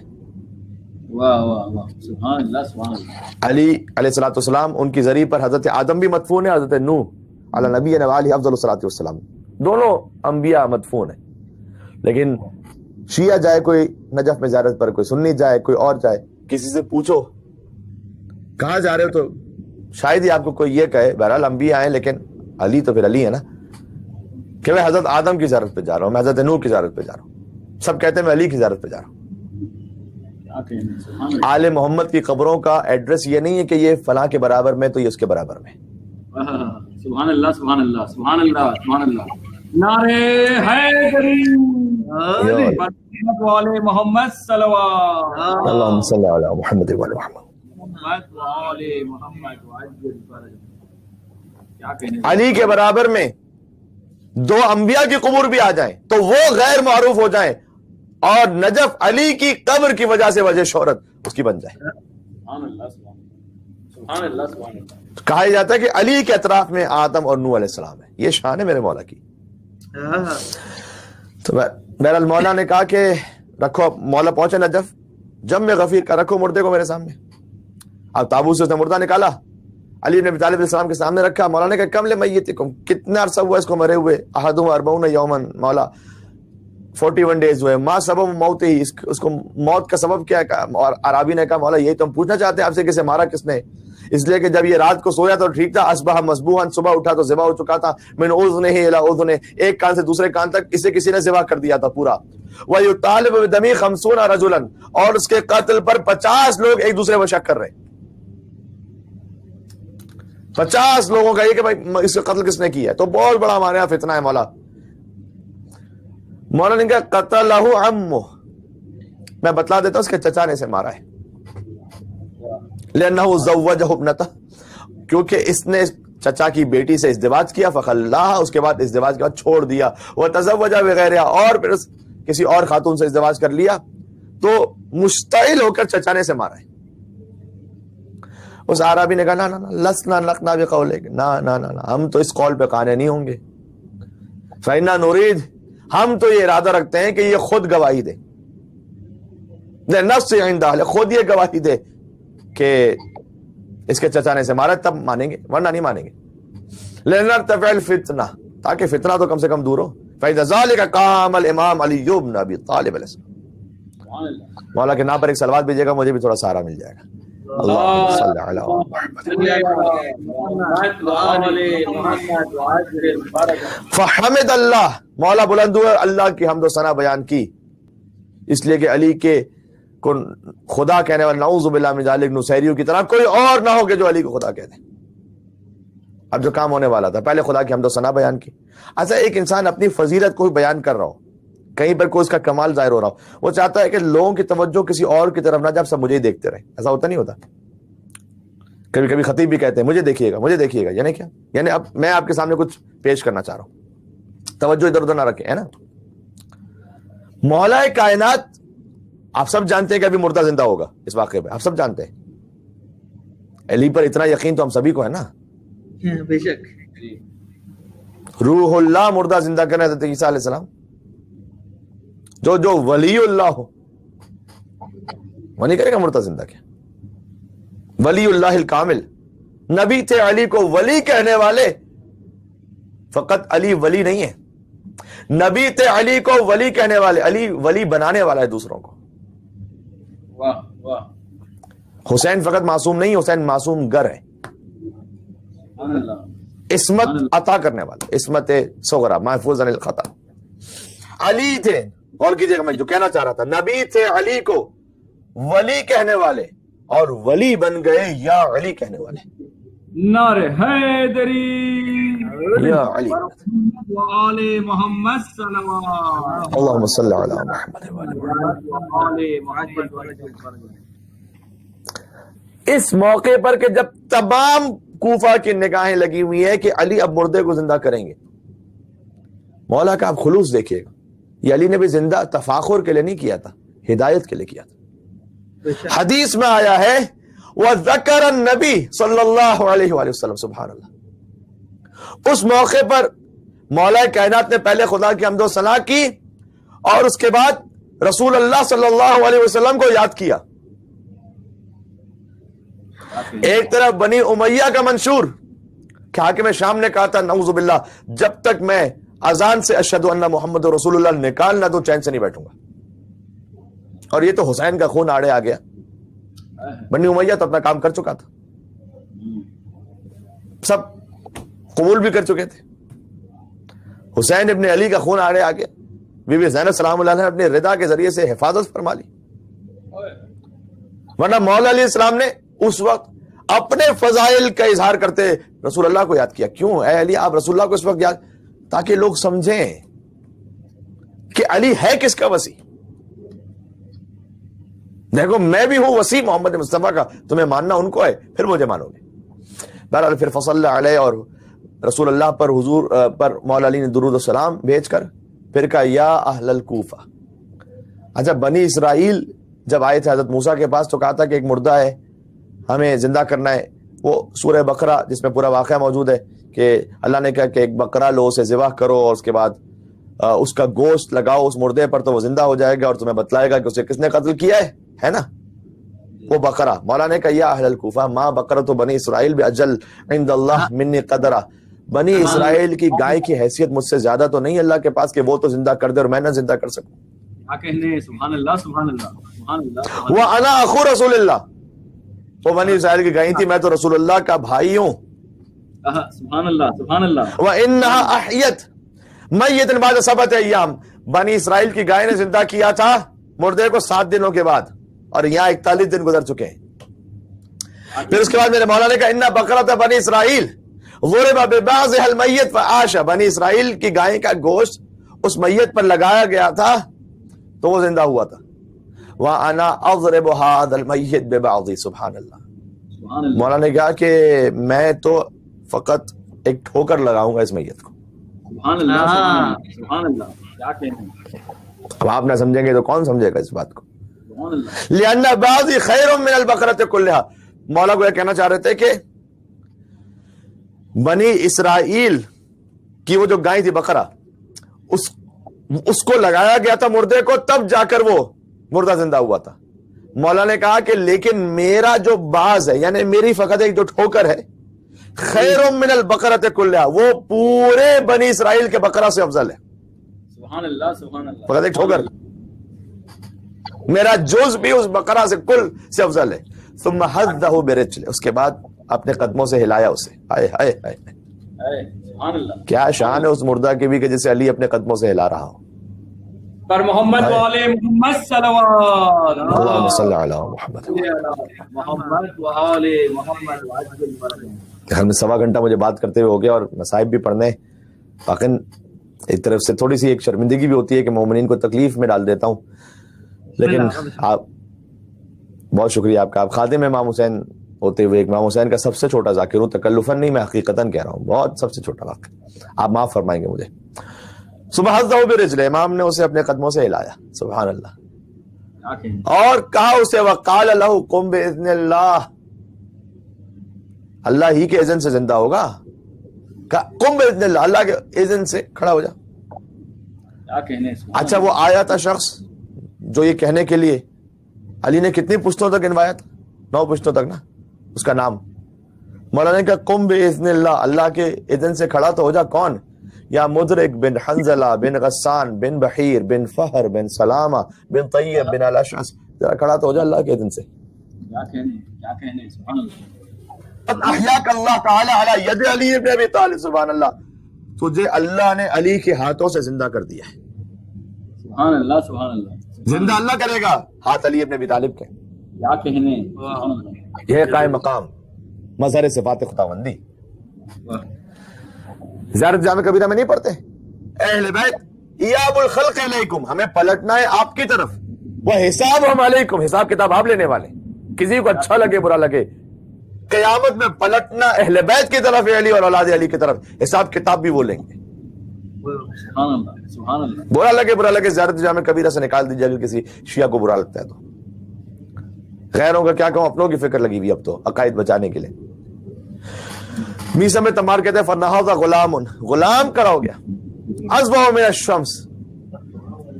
واہ واہ واہ، سبحان اللہ سبحان اللہ. علی علیہ الصلوۃ والسلام، ان کی ذریعے پر حضرت آدم بھی مدفون ہے، حضرت نوح علی نبی علیہ افضل الصلوۃ والسلام، دونوں انبیاء مدفون ہیں. لیکن شیعہ جائے کوئی نجف میں زیارت پر، کوئی سنی جائے، کوئی اور جائے، کسی سے پوچھو کہاں جا رہے ہو تو شاید ہی آپ کو کوئی یہ کہے. بہرحال انبیاء ہیں، لیکن علی تو پھر علی ہے نا، کہ میں حضرت آدم کی زیارت پہ جا رہا ہوں، میں حضرت نوح کی زیارت پہ جا رہا ہوں. سب کہتے ہیں میں علی کی زیارت پہ جا رہا ہوں. آل محمد کی قبروں کا ایڈریس یہ نہیں ہے کہ یہ فلاں کے برابر میں تو یہ اس کے برابر میں. سبحان اللہ سبحان اللہ سبحان اللہ سبحان اللہ. نعرے حیدری والے محمد صلوات. اللہم صلی علی محمد و علی محمد. علی کے برابر میں دو انبیاء کی قبور بھی آ جائیں تو وہ غیر معروف ہو جائیں، اور نجف علی کی قبر کی وجہ سے وجہ شہرت اس کی بن جائے. کہا جاتا ہے کہ علی کے اطراف میں آدم اور نوح علیہ السلام ہے. یہ شان ہے میرے مولا کی. تو بہرحال مولا نے کہا کہ رکھو. مولا پہنچے نجف، جم میں غفیر کا، رکھو مردے کو میرے سامنے. اب تابوت سے اس نے مردہ نکالا، علی بن ابی طالب علیہ السلام کے سامنے رکھا. مولا نے کہا کم لے میتکم، کتنا عرصہ ہوا اس کو مرے ہوئے؟ احدہم 40 یومن، مولا 41 ڈیز ہوئے. ما سبب موت ہی، اس کو موت کا سبب کیا ہے؟ اور عرابی نے کہا مولا یہی تو ہم پوچھنا چاہتے ہیں آپ سے، کسے مارا کس نے؟ اس لیے کہ جب یہ رات کو سویا تو ٹھیک تھا، اصبح مذبوحا، صبح اٹھا تو ذبح ہو چکا تھا. من اذنہ الی اذنہ، ایک کان سے دوسرے کان تک اسے کسی نے ذبح کر دیا تھا پورا. ویطالب بدمی 50 رجلا، اور اس کے قتل پر 50 لوگ ایک دوسرے پر شک کر رہے. 50 لوگوں کا یہ کہ بھائی اس کا قتل کس نے کیا ہے. تو بہت بڑا ہمارے یہاں فتنہ ہے. مولا نے کہا قتلہ عمہ، میں بتلا دیتا ہوں اس کے چچا نے اسے مارا ہے. لأنہ زوجہ ابنتہ، کیونکہ اس نے چچا کی بیٹی سے ازدواج کیا. فخلاہا، اس کے بعد ازدواج کے بعد چھوڑ دیا. وتزوجہ بغیرہا، اور پھر کسی اور خاتون سے ازدواج کر لیا. تو مشتعل ہو کر چچا نے اسے مارا ہے. اس عربی نے کہا نا نا لسنا نقنا بقولک، نا ہم تو اس قول پہ قانے نہیں ہوں گے. فإنا نريد، ہم تو یہ ارادہ رکھتے ہیں کہ یہ خود گواہی دے، نفس عند اہل، خود یہ گواہی دے کہ اس کے چچا نے اسے مارا، تب مانیں گے، ورنہ نہیں مانیں گے. لنرتفع الفتنہ، تاکہ فتنہ تو کم سے کم دور ہو. فإذا ذلك قام الامام علی بن ابی طالب علیہ السلام. مولا کے نام پر ایک صلوات بھیجیے گا، مجھے بھی تھوڑا سہارا مل جائے گا. اللہم صلی علی محمد. فحمد اللہ، مولا بلند ہوئے، اللہ کی حمد و ثنا بیان کی، اس لیے کہ علی کے کو خدا کہنے والا نعوذ باللہ من ذالک نصیریوں کی طرح کوئی اور نہ ہو کہ جو علی کو خدا کہہ دے. اب جو کام ہونے والا تھا، پہلے خدا کی حمد و ثنا بیان کی. ایسا ایک انسان اپنی فضیلت کو بیان کر رہا ہو، کہیں پر کوئی اس کا کمال ظاہر ہو رہا ہو، وہ چاہتا ہے کہ لوگوں کی توجہ کسی اور کی طرف نہ جائے، سب مجھے ہی دیکھتے رہے. ایسا ہوتا نہیں ہوتا؟ کبھی کبھی خطیب بھی کہتے ہیں مجھے دیکھیے گا، مجھے دیکھیے گا. یعنی کیا؟ یعنی اب میں آپ کے سامنے کچھ پیش کرنا چاہ رہا ہوں، توجہ ادھر ادھر نہ رکھیں، ہے نا. مولا کائنات، آپ سب جانتے ہیں کہ ابھی مردہ زندہ ہوگا. اس واقعے پہ آپ سب جانتے ہیں. علی پر اتنا یقین تو ہم سبھی کو ہے نا. بے شک. روح اللہ مردہ زندہ کرنے حضرت عیسیٰ علیہ السلام. جو ولی اللہ ہو وہ نہیں کرے گا مردہ زندہ کیا. ولی اللہ الکامل, نبی تھے علی کو ولی کہنے والے. فقط علی ولی نہیں ہے, نبی تھے علی کو ولی کہنے والے. علی ولی بنانے والا ہے دوسروں کو. واہ واہ. حسین فقط معصوم نہیں, حسین معصوم گر ہے, سبحان اللہ. عصمت عطا کرنے والا, عصمت صغرا, محفوظ عن الخطا. علی تھے, اور کیجیے گا میں جو کہنا چاہ رہا تھا, نبی تھے علی کو ولی کہنے والے, اور ولی بن گئے یا علی کہنے والے. نعرہ حیدری یا علی. وآل محمد صلوات. اللہم صلی علی محمد. وآل محمد. اس موقع پر کہ جب تمام کوفہ کی نگاہیں لگی ہوئی ہیں کہ علی اب مردے کو زندہ کریں گے, مولا کا آپ خلوص دیکھیے گا, یہ علی نے بھی زندہ تفاخر کے لیے نہیں کیا تھا, ہدایت کے لیے کیا تھا. حدیث میں آیا ہے وَذَكَرَ النَّبِي صلی اللہ علیہ وآلہ وسلم. سبحان اللہ. اس موقع پر مولا کائنات نے پہلے خدا کی حمد و ثنا کی, اور اس کے بعد رسول اللہ صلی اللہ علیہ وسلم کو یاد کیا. ایک طرف بنی امیہ کا منشور کہ حاکم شام نے کہا تھا نعوذ باللہ, جب تک میں اذان سے اشہد ان محمد رسول اللہ نکال نہ تو چین سے نہیں بیٹھوں گا. اور یہ تو حسین کا خون آڑے آ گیا. بنی امیہ تو اپنا کام کر چکا تھا, سب قبول بھی کر چکے تھے. حسین ابن علی کا خون آڑے آ گیا. بی بی زینب سلام اللہ نے اپنے رضا کے ذریعے سے حفاظت فرما لی, ورنہ مولا علیہ السلام نے اس وقت اپنے فضائل کا اظہار کرتے رسول اللہ کو یاد کیا. کیوں اے علی آپ رسول اللہ کو اس وقت یاد, تاکہ لوگ سمجھیں کہ علی ہے کس کا وسیع. دیکھو میں بھی ہوں وسیع محمد مصطفیٰ کا, تمہیں ماننا ان کو ہے, پھر مجھے مانو گے. بہرحال پھر فصلی علیہ, اور رسول اللہ پر حضور پر مولا علی نے درود و سلام بھیج کر پھر کہا یا اہل الکوفہ. اچھا بنی اسرائیل جب آئے تھے حضرت موسیٰ کے پاس تو کہا تھا کہ ایک مردہ ہے ہمیں زندہ کرنا ہے. وہ سورہ بقرہ جس میں پورا واقعہ موجود ہے کہ اللہ نے کہا کہ ایک بقرہ لو, اسے ذبح کرو, اور اس کے بعد اس کا گوشت لگاؤ اس مردے پر تو وہ زندہ ہو جائے گا, اور تمہیں بتلائے گا کہ اسے کس نے قتل کیا ہے نا وہ بقرہ. مولا نے کہا یا اہل الکوفہ ما بقرۃ بنی اسرائیل باجل عند اللہ منی قدرہ. بنی اسرائیل کی گائے کی حیثیت مجھ سے زیادہ تو نہیں اللہ کے پاس کہ وہ تو زندہ کر دے اور میں نہ زندہ کر سکوں. سبحان اللہ سبحان اللہ سبحان اللہ. وانا اخو رسول اللہ, وہ بنی اسرائیل کی گائیں تھی, میں تو رسول اللہ کا بھائی ہوں. سبحان اللہ سبحان اللہ. وانها احیت میتا بعد 7 ایام. بنی اسرائیل کی گائے نے زندہ کیا تھا مردے کو 7 دنوں کے بعد, اور یہاں 41 دن گزر چکے ہیں. پھر اس کے بعد میرے مولا نے کہا ان بقرۃ بنی اسرائیل ضرب ببعضها المیت فعاش. بنی اسرائیل کی گائے کا گوشت اس میت پر لگایا گیا تھا تو وہ زندہ ہوا تھا. وانا اضرب هذا المیت ببعضی. سبحان اللہ. مولا نے کہا کہ میں تو فقط ایک ٹھوکر لگاؤں گا اس میت کو. سبحان اللہ سبحان اللہ. کیا کہنے, اب آپ نہ سمجھیں گے تو کون سمجھے گا اس بات کو. سبحان اللہ. لأن بعضی خیر من البقرۃ کلھا. مولا کو یہ کہنا چاہ رہے تھے کہ بنی اسرائیل کی وہ جو گائے تھی بقرہ, اس کو لگایا گیا تھا مردے کو, تب جا کر وہ مردہ زندہ ہوا تھا. مولا نے کہا کہ لیکن میرا جو باز ہے یعنی میری فقط ایک جو ٹھوکر ہے خیر من البقرۃ کلھا, وہ پورے بنی اسرائیل کے بقرہ سے افضل ہے. سبحان اللہ سبحان اللہ. فقط ایک ٹھوکر, میرا جز بھی اس بقرہ سے کل سے افضل ہے. ثم حذہ برجل, اس کے بعد اپنے قدموں سے ہلایا اسے. ہائے ہائے ہائے, سبحان اللہ. کیا شان ہے اس مردہ کی بھی کہ جسے علی اپنے قدموں سے ہلا رہا ہو. پر محمد وآل محمد صلوات. اللہم صلی علی محمد. محمد وآل محمد وعجل برکات. ہم 1.25 گھنٹہ مجھے بات کرتے ہوئے ہو گیا, اور مصائب بھی پڑھنے. لیکن ایک طرف سے تھوڑی سی ایک شرمندگی بھی ہوتی ہے کہ مومنین کو تکلیف میں ڈال دیتا ہوں, لیکن آپ بہت شکریہ آپ کا. آپ خادم امام حسین ہوتے ہوئے امام حسین کا سب سے چھوٹا ذاکر ہوں, تکلفاً نہیں, میں حقیقتاً کہہ رہا ہوں, بہت سب سے چھوٹا واقع. آپ معاف فرمائیں گے مجھے. صبح حذہ برجل, امام نے اسے اپنے قدموں سے ہلایا. سبحان اللہ. اور کہا اسے وقال لہ قم باذن اللہ, اللہ ہی کے اذن سے زندہ ہوگا. قم باذن اللہ, اللہ کے اذن سے کھڑا ہو جا. کیا کہنے. اچھا وہ آیا تھا شخص جو یہ کہنے کے لیے علی نے کتنی پشتوں تک گنوایا تھا؟ 9 پشتوں تک نا. اس کا نام مولانا نے کہا قم باذن اللہ, اللہ کے اذن سے کھڑا تو ہو جا. کون؟ یا مدرک بن حنزلہ بن غسان بن بحیر بن فہر بن سلامہ بن طیب بن الاشعث, ذرا کھڑا تو ہو جا اللہ کے اذن سے. کیا کہنے سبحان اللہ. قد احیاک اللہ تعالی علی ید علی ابن ابی طالب. سبحان اللہ, تجھے اللہ نے علی کے ہاتھوں سے زندہ کر دیا ہے. سبحان اللہ سبحان اللہ. زندہ اللہ کرے گا, ہاتھ علی ابن ابی طالب کے. کیا کہنے سبحان اللہ. یہ قائم مقام مظہر صفات خداوندی. زیارت جامع کبیرہ میں نہیں پڑھتے اہل بیت ایاب الخلق علیکم, ہمیں پلٹنا ہے آپ کی طرف. وہ حساب ہم علیکم, حساب کتاب آپ لینے والے. کسی کو اچھا لگے برا لگے, قیامت میں پلٹنا اہل بیت کی طرف ہے, علی اور اولاد علی کی طرف. حساب کتاب بھی وہ لیں گے. سبحان اللہ سبحان اللہ. برا لگے زیارت جامع کبیرہ سے نکال دیجیے اگر کسی شیعہ کو برا لگتا ہے تو. غیروں کا کیا کہوں, اپنوں کی فکر لگی ہوئی اب تو عقائد بچانے کے لیے. میسا میں تمار کہتے ہیں فنہذا غلام, غلام کرا ہو گیا. اصبح من الشمس,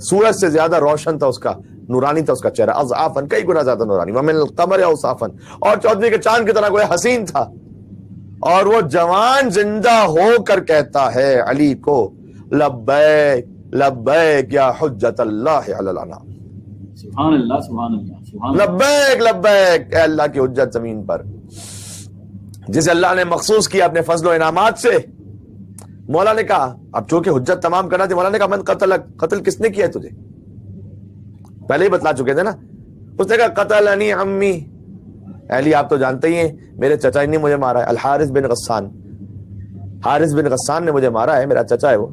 سورج سے زیادہ روشن تھا اس کا, نورانی تھا اس کا چہرہ. اضعافا, کئی گنا زیادہ نورانی. ومن القمر اوصافا, اور چودھری کے چاند کی طرح کوئی حسین تھا. اور وہ جوان زندہ ہو کر کہتا ہے علی کو لبیک لبیک یا حجت اللہ علی الانام. سبحان اللہ سبحان اللہ سبحان اللہ. لبیک لبیک, اے اللہ کی حجت زمین پر, جسے اللہ نے مخصوص کیا اپنے فضل و انعامات سے. مولا نے کہا اب چونکہ حجت تمام کرنا تھی, مولا نے کہا من قتل کس نے کیا ہے تجھے؟ پہلے ہی بتلا چکے تھے نا. اس نے کہا قتلنی عمی, علی آپ تو جانتے ہی ہیں میرے چچا نے مجھے مارا ہے. الحارث بن غسان, حارث بن غسان نے مجھے مارا ہے, میرا چچا ہے وہ.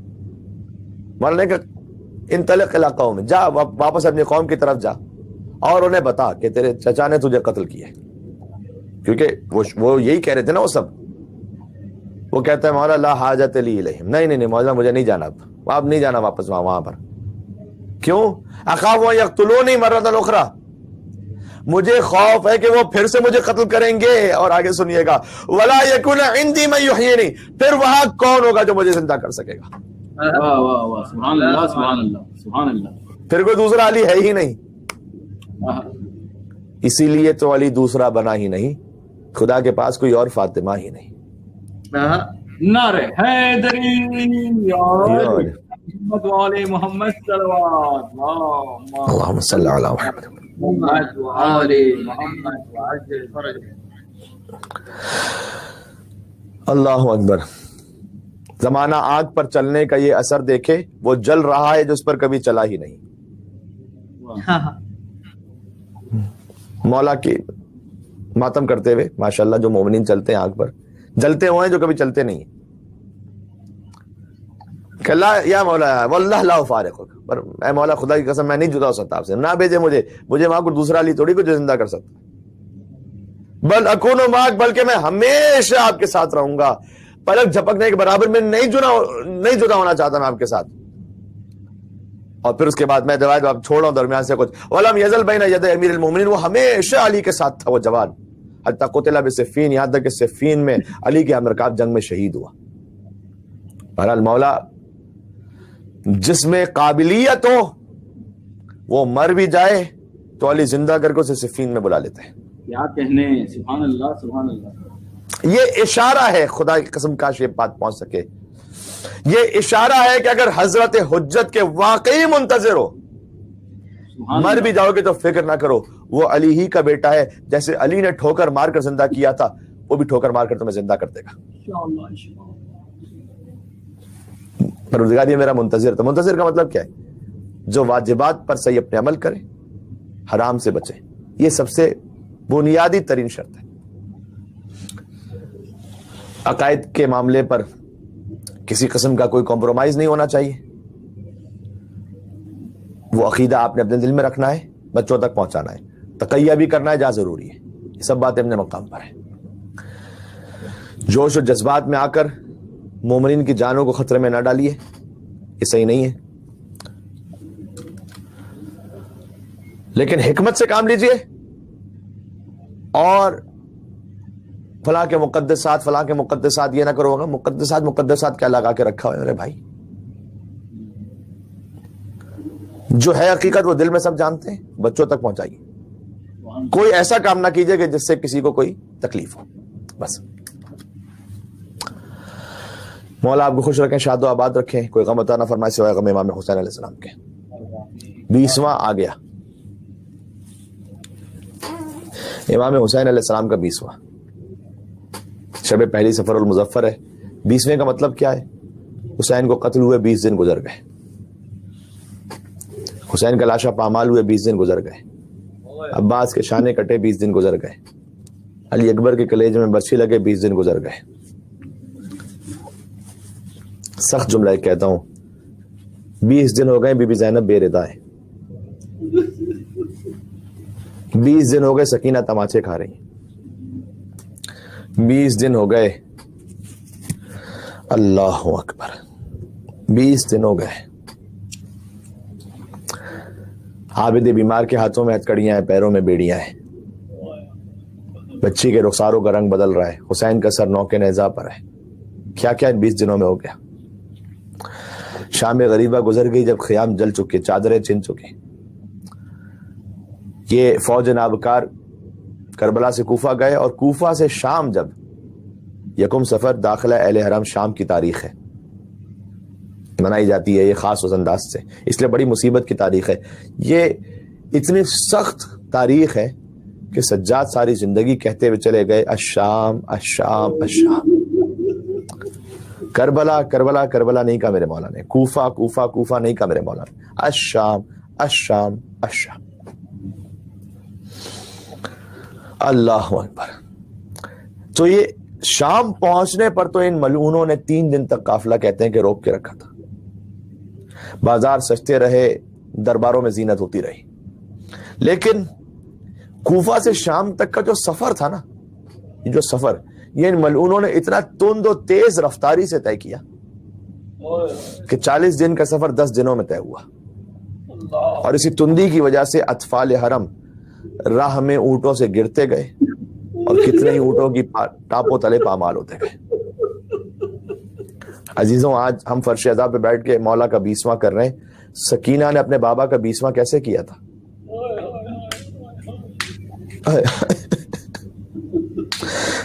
مولا نے کہا انطلق الی قوم, جا واپس اپنی قوم کی طرف جا اور انہیں بتا کہ تیرے چچا نے تجھے قتل کیا ہے. کیونکہ وہ یہی کہہ رہے تھے نا وہ سب. وہ کہتا ہے مولا لا حاجت لی الیہم, نہیں مولا مجھے نہیں جانا, اب نہیں جانا واپس وہاں پر. کیوں؟ اخاف ان یقتلونی مرۃ اخری, مجھے خوف ہے کہ وہ پھر سے مجھے قتل کریں گے. اور آگے سنیے گا ولا یکون عندی من یحیینی, پھر وہاں کون ہوگا جو مجھے زندہ کر سکے گا. واہ واہ واہ سبحان اللہ سبحان اللہ سبحان اللہ. پھر کوئی دوسرا علی ہے ہی نہیں. اسی لیے تو علی دوسرا بنا ہی نہیں, خدا کے پاس کوئی اور فاطمہ ہی نہیں. نعرہ حیدری یا علی محمد وعلی محمد صلوات اللہم صلی علی محمد محمد وعلی محمد وعجل فرج. اللہ اکبر. زمانہ آگ پر چلنے کا یہ اثر دیکھے, وہ جل رہا ہے جو اس پر کبھی چلا ہی نہیں. مولا کی ماتم کرتے ہوئے ماشاءاللہ جو مومنین چلتے ہیں آگ پر, جلتے ہوئے جو کبھی چلتے نہیں. کہ اللہ یا مولا واللہ لا افارقک, پر اے مولا خدا کی قسم میں نہیں جدا ہو سکتا آپ سے, نہ بھیجے مجھے وہاں کوئی دوسرا علی تھوڑی کو جو زندہ کر سکتا. بل اکون معک, بلکہ میں ہمیشہ آپ کے ساتھ رہوں گا. پلک جھپکنے کے برابر میں نہیں جدا ہونا چاہتا میں آپ کے ساتھ. اور پھر اس کے بعد میں روایت اب چھوڑا درمیان سے کچھ. ولم یزل بین ید امیر المومنین, وہ ہمیشہ علی کے ساتھ تھا وہ جوان. حتی قتل بصفین, یہاں تک کہ صفین میں علی کے ہمرکاب جنگ میں شہید ہوا. بہرحال مولا جس میں قابلیت ہو وہ مر بھی جائے تو علی زندہ کر کے اسے صفین میں بلا لیتے ہیں. کیا کہنے سبحان اللہ سبحان اللہ. یہ اشارہ ہے, خدا کی قسم کاش یہ بات پہنچ سکے, یہ اشارہ ہے کہ اگر حضرت حجت کے واقعی منتظر ہو, مر بھی جاؤ گے تو فکر نہ کرو, وہ علی ہی کا بیٹا ہے. جیسے علی نے ٹھوکر مار کر زندہ کیا تھا, وہ بھی ٹھوکر مار کر تمہیں زندہ کر دے گا. پروردگار یہ میرا منتظر تھا. منتظر کا مطلب کیا ہے؟ جو واجبات پر صحیح اپنے عمل کرے, حرام سے بچے. یہ سب سے بنیادی ترین شرط ہے. عقائد کے معاملے پر کسی قسم کا کوئی کمپرومائز نہیں ہونا چاہیے. وہ عقیدہ آپ نے اپنے دل میں رکھنا ہے, بچوں تک پہنچانا ہے, تقیہ بھی کرنا ہے جہاں ضروری ہے. یہ سب باتیں اپنے مقام پر ہیں. جوش و جذبات میں آ کر مومنین کی جانوں کو خطرے میں نہ ڈالیے, یہ صحیح نہیں ہے. لیکن حکمت سے کام لیجئے, اور فلاں کے مقدسات یہ نہ کرو گا. مقدسات کیا لگا کے رکھا ہے میرے بھائی؟ جو ہے حقیقت وہ دل میں سب جانتے ہیں, بچوں تک پہنچائیے. کوئی ایسا کام نہ کیجئے کہ جس سے کسی کو کوئی تکلیف ہو. بس مولا آپ کو خوش رکھیں، شاد و آباد رکھیں، کوئی غم عطا نہ فرمائے سوائے غم امام حسین علیہ السلام کے. 20واں آ گیا، امام حسین علیہ السلام کا 20واں شب پہلی سفر المظفر ہے. 20ویں کا مطلب کیا ہے؟ حسین کو قتل ہوئے 20 دن گزر گئے، حسین کا لاشا پامال ہوئے 20 دن گزر گئے، عباس کے شانے کٹے 20 دن گزر گئے، علی اکبر کے کلیجے میں برچھی لگے 20 دن گزر گئے. سخت جملہ ایک کہتا ہوں، 20 دن ہو گئے بی بی زینب بے ردا ہے، 20 دن ہو گئے سکینہ تماچے کھا رہی ہیں، 20 دن ہو گئے، اللہ اکبر، 20 دن ہو گئے. عابد بیمار کے ہاتھوں میں ہتھکڑیاں ہیں، پیروں میں بیڑیاں ہیں، بچی کے رخساروں کا رنگ بدل رہا ہے، حسین کا سر نوکے نیزہ پر ہے. کیا کیا ان 20 دنوں میں ہو گیا. شام غریبہ گزر گئی جب خیام جل چکے، چادریں چھن چکی. یہ فوج نابکار کربلا سے کوفہ گئے، اور کوفہ سے شام جب 1 صفر داخلہ اہل حرم شام کی تاریخ ہے، منائی جاتی ہے یہ خاص اس انداز سے، اس لیے بڑی مصیبت کی تاریخ ہے. یہ اتنی سخت تاریخ ہے کہ سجاد ساری زندگی کہتے ہوئے چلے گئے الشام الشام الشام. کربلا کربلا کربلا نہیں کہا میرے مولا نے، کوفہ کوفہ کوفہ نہیں کہا میرے مولا نے، الشام الشام الشام. اللہ اکبر. تو یہ شام پہنچنے پر تو ان ملعونوں نے 3 دن تک قافلہ کہتے ہیں کہ روک کے رکھا تھا. بازار سجتے رہے، درباروں میں زینت ہوتی رہی، لیکن کوفہ سے شام تک کا جو سفر تھا نا، یہ جو سفر یہ ان ملعونوں نے اتنا تند و تیز رفتاری سے طے کیا کہ 40 دن کا سفر 10 دنوں میں طے ہوا. اور اسی تندی کی وجہ سے اطفال حرم راہ میں اونٹوں سے گرتے گئے، اور کتنے ہی اونٹوں کی ٹاپوں تلے پامال ہوتے گئے. عزیزوں، آج ہم فرش عزا پہ بیٹھ کے مولا کا 20واں کر رہے ہیں. سکینہ نے اپنے بابا کا 20واں کیسے کیا تھا؟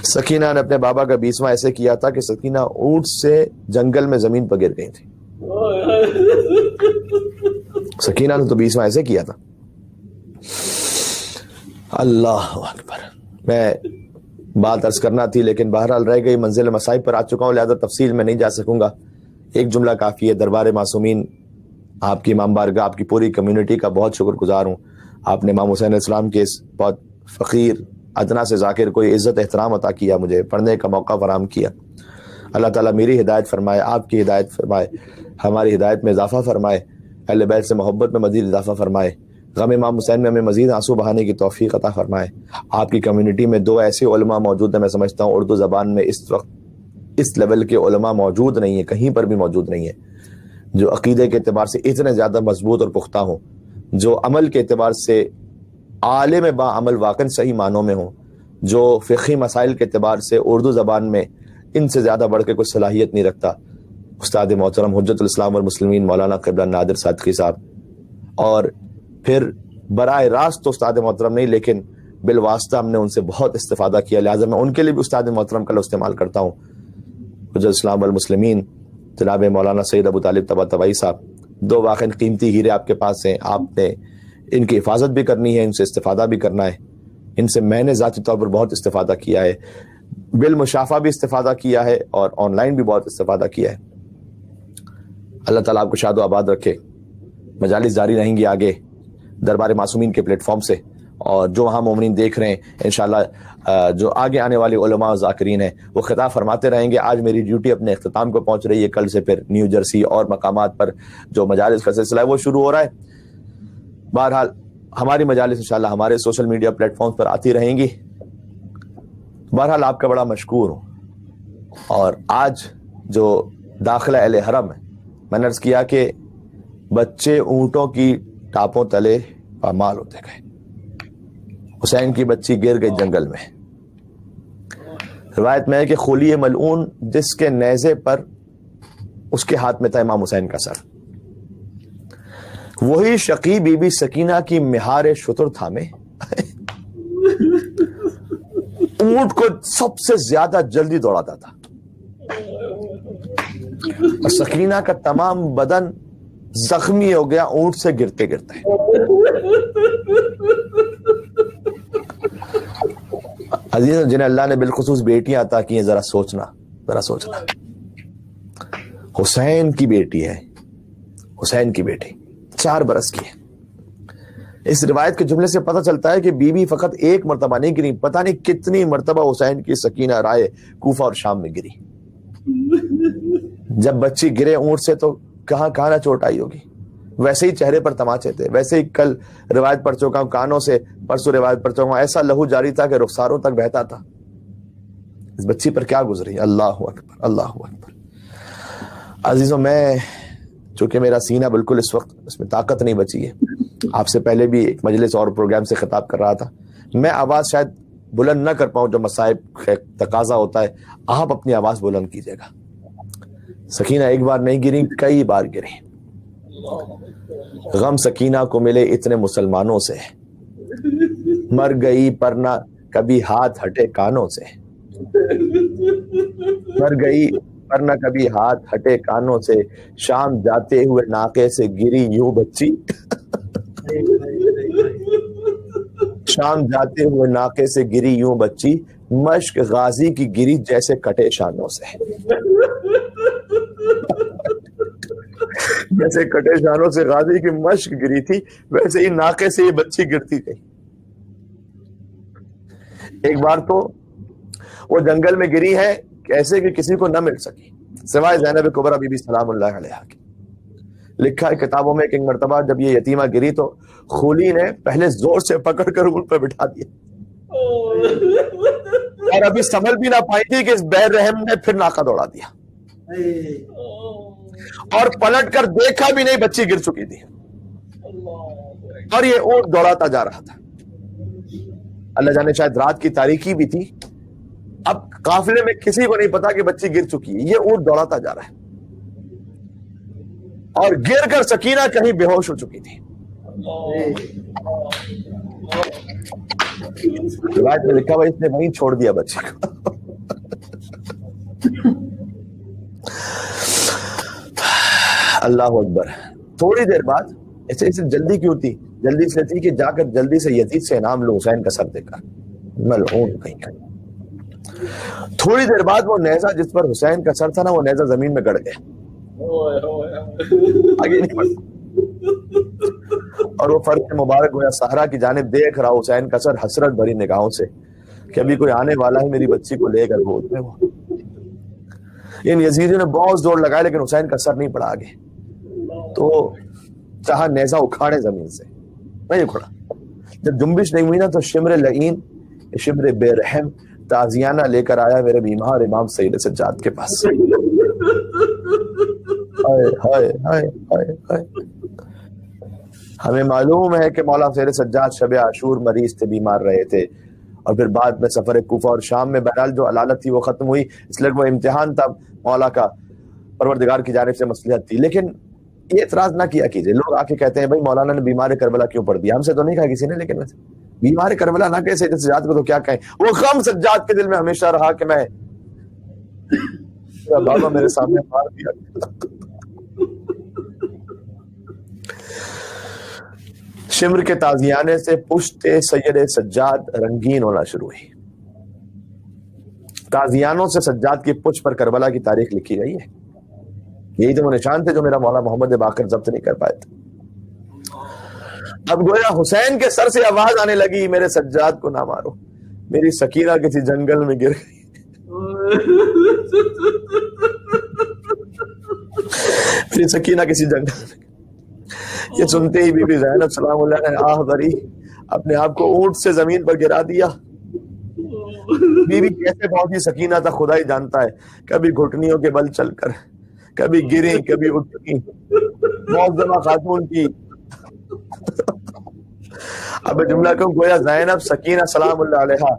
سکینہ نے اپنے بابا کا 20واں ایسے کیا تھا کہ سکینہ اونٹ سے جنگل میں زمین پر گر گئی تھی. سکینہ نے تو 20واں ایسے کیا تھا. اللہ اکبر. میں بات عرض کرنا تھی لیکن بہرحال رہ گئی، منزل مصائب پر آ چکا ہوں، لہذا تفصیل میں نہیں جا سکوں گا. ایک جملہ کافی ہے. دربار معصومین، آپ کی امام بارگاہ، آپ کی پوری کمیونٹی کا بہت شکر گزار ہوں. آپ نے امام حسین علیہ السلام کے اس بہت فقیر ادنا سے ذاکر کو عزت احترام عطا کیا، مجھے پڑھنے کا موقع فراہم کیا. اللہ تعالیٰ میری ہدایت فرمائے، آپ کی ہدایت فرمائے، ہماری ہدایت میں اضافہ فرمائے، اہل بیت سے محبت میں مزید اضافہ فرمائے، غم امام حسین میں ہمیں مزید آنسو بہانے کی توفیق عطا فرمائے. آپ کی کمیونٹی میں 2 ایسے علماء موجود ہیں، میں سمجھتا ہوں اردو زبان میں اس وقت اس لیول کے علماء موجود نہیں ہیں، کہیں پر بھی موجود نہیں ہیں، جو عقیدے کے اعتبار سے اتنے زیادہ مضبوط اور پختہ ہوں، جو عمل کے اعتبار سے عالم با عمل واقعی صحیح معنوں میں ہوں، جو فقہی مسائل کے اعتبار سے اردو زبان میں ان سے زیادہ بڑھ کے کوئی صلاحیت نہیں رکھتا. استاد محترم حجت الاسلام والمسلمین مولانا قبلہ نادر صادقی صاحب، اور پھر براہ راست تو استاد محترم نہیں لیکن بالواسطہ ہم نے ان سے بہت استفادہ کیا، لہٰذا میں ان کے لیے بھی استاد محترم کا استعمال کرتا ہوں. حجت الاسلام والمسلمین جناب مولانا سید ابو طالب طباطبائی صاحب، 2 واقعی قیمتی ہیرے آپ کے پاس ہیں، آپ نے ان کی حفاظت بھی کرنی ہے، ان سے استفادہ بھی کرنا ہے. ان سے میں نے ذاتی طور پر بہت استفادہ کیا ہے، بالمشافہ بھی استفادہ کیا ہے، اور آن لائن بھی بہت استفادہ کیا ہے. اللہ تعالیٰ آپ کو شاد و آباد رکھے. مجالس جاری رہیں گی آگے دربار معصومین کے پلیٹ فارم سے، اور جو وہاں مومنین دیکھ رہے ہیں انشاءاللہ جو آگے آنے والے علماء و ذاکرین ہیں وہ خطاب فرماتے رہیں گے. آج میری ڈیوٹی اپنے اختتام کو پہنچ رہی ہے، کل سے پھر نیو جرسی اور مقامات پر جو مجالس کا سلسلہ ہے وہ شروع ہو رہا ہے. بہرحال ہماری مجالس انشاءاللہ ہمارے سوشل میڈیا پلیٹ فارمز پر آتی رہیں گی. بہرحال آپ کا بڑا مشکور ہوں. اور آج جو داخلہ اہل حرم ہے، میں نے عرض کیا کہ بچے اونٹوں کی ٹاپوں تلے پامال ہوتے گئے. حسین کی بچی گر گئی جنگل میں. روایت میں ہے کہ خلی ملعون جس کے نیزے پر اس کے ہاتھ میں تھا امام حسین کا سر، وہی شقی بی بی سکینہ کی مہار شتر تھامے اونٹ کو سب سے زیادہ جلدی دوڑاتا تھا، اور سکینہ کا تمام بدن زخمی ہو گیا اونٹ سے گرتے گرتے۔ عزیز جنہیں اللہ نے بالخصوص بیٹیاں عطا کی ہیں، ذرا سوچنا، حسین کی بیٹی ہے، حسین کی بیٹی 4 برس کی ہے۔ اس روایت کے جملے سے پتہ چلتا ہے کہ بی بی فقط ایک مرتبہ نہیں گری، پتہ نہیں کتنی مرتبہ حسین کی سکینہ رائے کوفہ اور شام میں گری۔ جب بچی گرے اونٹ سے تو کہاں کہاں نہ چوٹ آئی ہوگی، ویسے ہی چہرے پر تماچے تھے، ویسے ہی کل روایت پڑھ چکا ہوں، کانوں سے پرسوں روایت پڑھ چکا ہوں، ایسا لہو جاری تھا کہ رخساروں تک بہتا تھا۔ اس بچی پر کیا گزری، اللہ اکبر اللہ اکبر۔ عزیزوں، میں چونکہ میرا سینہ بالکل اس وقت اس میں طاقت نہیں بچی ہے، آپ سے پہلے بھی ایک مجلس اور پروگرام سے خطاب کر رہا تھا، میں آواز شاید بلند نہ کر پاؤں، جو مصائب کا تقاضا ہوتا ہے، آپ اپنی آواز بلند کیجیے گا۔ سکینہ ایک بار نہیں گری، کئی بار گری۔ غم سکینہ کو ملے اتنے مسلمانوں سے، مر گئی پر نہ کبھی ہاتھ ہٹے کانوں سے، مر گئی پر نہ کبھی ہاتھ ہٹے کانوں سے، شام جاتے ہوئے ناقے سے گری یوں بچی، شام جاتے ہوئے ناقے سے گری یوں بچی، مشک غازی کی گری جیسے کٹے شانوں سے، جیسے کٹے شانوں سے غازی کی مشک گری تھی، ویسے ہی ناقے سے یہ بچی گرتی گئی۔ ایک بار تو وہ جنگل میں گری ہے ایسے کہ کسی کو نہ مل سکی سوائے زینب کبریٰ بی بی سلام اللہ علیہا کی۔ لکھا ہے کتابوں میں کہ ایک مرتبہ جب یہ یتیمہ گری تو خولی نے پہلے زور سے پکڑ کر اونٹ پہ بٹھا دیا، اور ابھی سنبھل بھی نہ پائی تھی کہ اس بے رحم نے پھر ناقہ دوڑا دیا، اور پلٹ کر دیکھا بھی نہیں، بچی گر چکی تھی، اور یہ اونٹ دوڑاتا جا رہا تھا۔ اللہ جانے شاید رات کی تاریکی بھی تھی، اب قافلے میں کسی کو نہیں پتا کہ بچی گر چکی ہے، یہ اونٹ دوڑاتا جا رہا ہے، اور گر کر سکینہ کہیں بے ہوش ہو چکی تھی۔ روایت میں لکھا ہوا اس نے وہیں چھوڑ دیا بچے کو۔ اللہ اکبر۔ تھوڑی دیر بعد اسے جلدی کیوں تھی؟ جلدی سے تھی کہ جا کر جلدی سے یزید سے انعام لو، حسین کا سر دے کر، ملعون کہیں کہیں۔ تھوڑی دیر بعد وہ نیزہ جس پر حسین کا سر تھا نا، وہ نیزہ زمین میں گڑ گیا، آگے نہیں بڑھا، اور وہ فرق مبارک گویا صحرا کی جانب دیکھ رہا حسین کا سر حسرت بھری نگاہوں سے کہ ابھی کوئی آنے والا ہے میری بچی کو لے کر گود میں۔ وہ ان یزیدیوں نے بہت زور لگایا لیکن حسین کا سر نہیں پڑا آگے، تو چاہا نیزہ اکھاڑے زمین سے، نہیں اکھڑا۔ جب جنبش نہیں ہوئی نا تو شمر لعین، شمر بے رحم تازیانہ لے کر آیا میرے بیمار امام سید سجاد کے پاس۔ ہائے ہائے ہائے ہائے ہائے۔ ہمیں معلوم ہے کہ مولا سید سجاد شب عاشور مریض تھے، بیمار رہے تھے، اور پھر بعد میں سفر کوفہ اور شام میں بہرحال جو علالت تھی وہ ختم ہوئی، اس لیے وہ امتحان تھا مولا کا، پروردگار کی جانب سے مصلحت تھی۔ لیکن یہ اعتراض نہ کیا کیجیے، لوگ آ کے کہتے ہیں بھائی مولانا نے بیمار کربلا کیوں پڑھ دیا؟ ہم سے تو نہیں کہا کسی نے، لیکن بیمار کربلا نہ کہے سید سجاد کو تو کیا کہیں؟ وہ غم سجاد کے دل میں ہمیشہ رہا کہ میں بابا میرے سامنے مار دیا۔ شمر کے تازیانے سے پشت سید سجاد رنگین ہونا شروع ہوئی۔ تازیانوں سے سجاد کی پشت پر کربلا کی تاریخ لکھی گئی ہے۔ یہی تو وہ نشان تھے جو میرا مولا محمد باقر ضبط نہیں کر پائے تھے۔ اب گویا حسین کے سر سے آواز آنے لگی میرے سجاد کو نہ مارو، میری سکینہ کسی جنگل میں گر گئی، میری سکینہ کسی جنگل میں۔ یہ سنتے ہی بی بی زینب سلام اللہ نے آہ بھری، اپنے آپ کو اونٹ سے زمین پر گرا دیا۔ بی بی کیسے پہنچی سکینہ تھا خدا ہی جانتا ہے، کبھی گھٹنیوں کے بل چل کر، کبھی گریں کبھی اٹھیں، معظمہ خاتون کی۔ اب جملہ کہوں گویا زینب سکینہ سلام اللہ علیہا،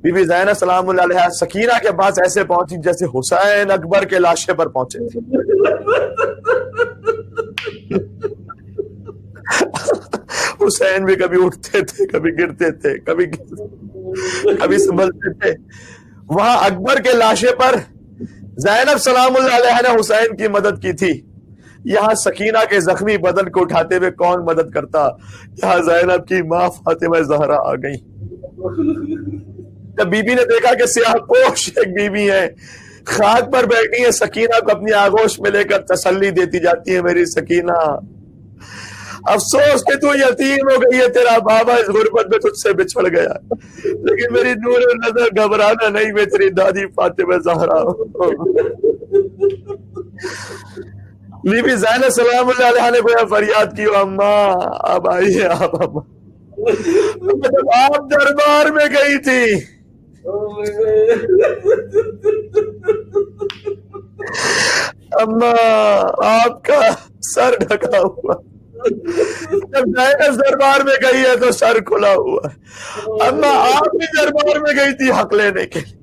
بی بی زینب سلام اللہ علیہا سکینہ کے پاس ایسے پہنچی جیسے حسین اکبر کے لاشے پر پہنچے تھے۔ حسین بھی کبھی اٹھتے تھے کبھی گرتے تھے، کبھی کبھی سنبھلتے تھے. وہاں اکبر کے لاشے پر زینب سلام اللہ علیہ نے حسین کی مدد کی تھی. یہاں سکینہ کے زخمی بدن کو اٹھاتے ہوئے کون مدد کرتا؟ یہاں زینب کی ماں فاطمہ زہرا آ گئی. جب بی بی نے دیکھا کہ سیاہ پوش ایک بی بی ہے خاک پر بیٹھی ہے، سکینہ کو اپنی آغوش میں لے کر تسلی دیتی جاتی ہے، میری سکینہ افسوس کہ تو یتیم ہو گئی ہے، تیرا بابا اس غربت میں تجھ سے بچھڑ گیا، لیکن میری نور نظر گھبرانا نہیں، میں تیری دادی فاطمہ زہرا ہوں. بی بی زینب سلام اللہ علیہ نے گویا فریاد کی، اماں اب آئیے آپ. اماں جب آپ دربار میں گئی تھی اماں آپ کا سر ڈھکا ہوا، جب زینب دربار میں گئی ہے تو سر کھلا ہوا. اماں آپ بھی دربار میں گئی تھی حق لینے کے لیے،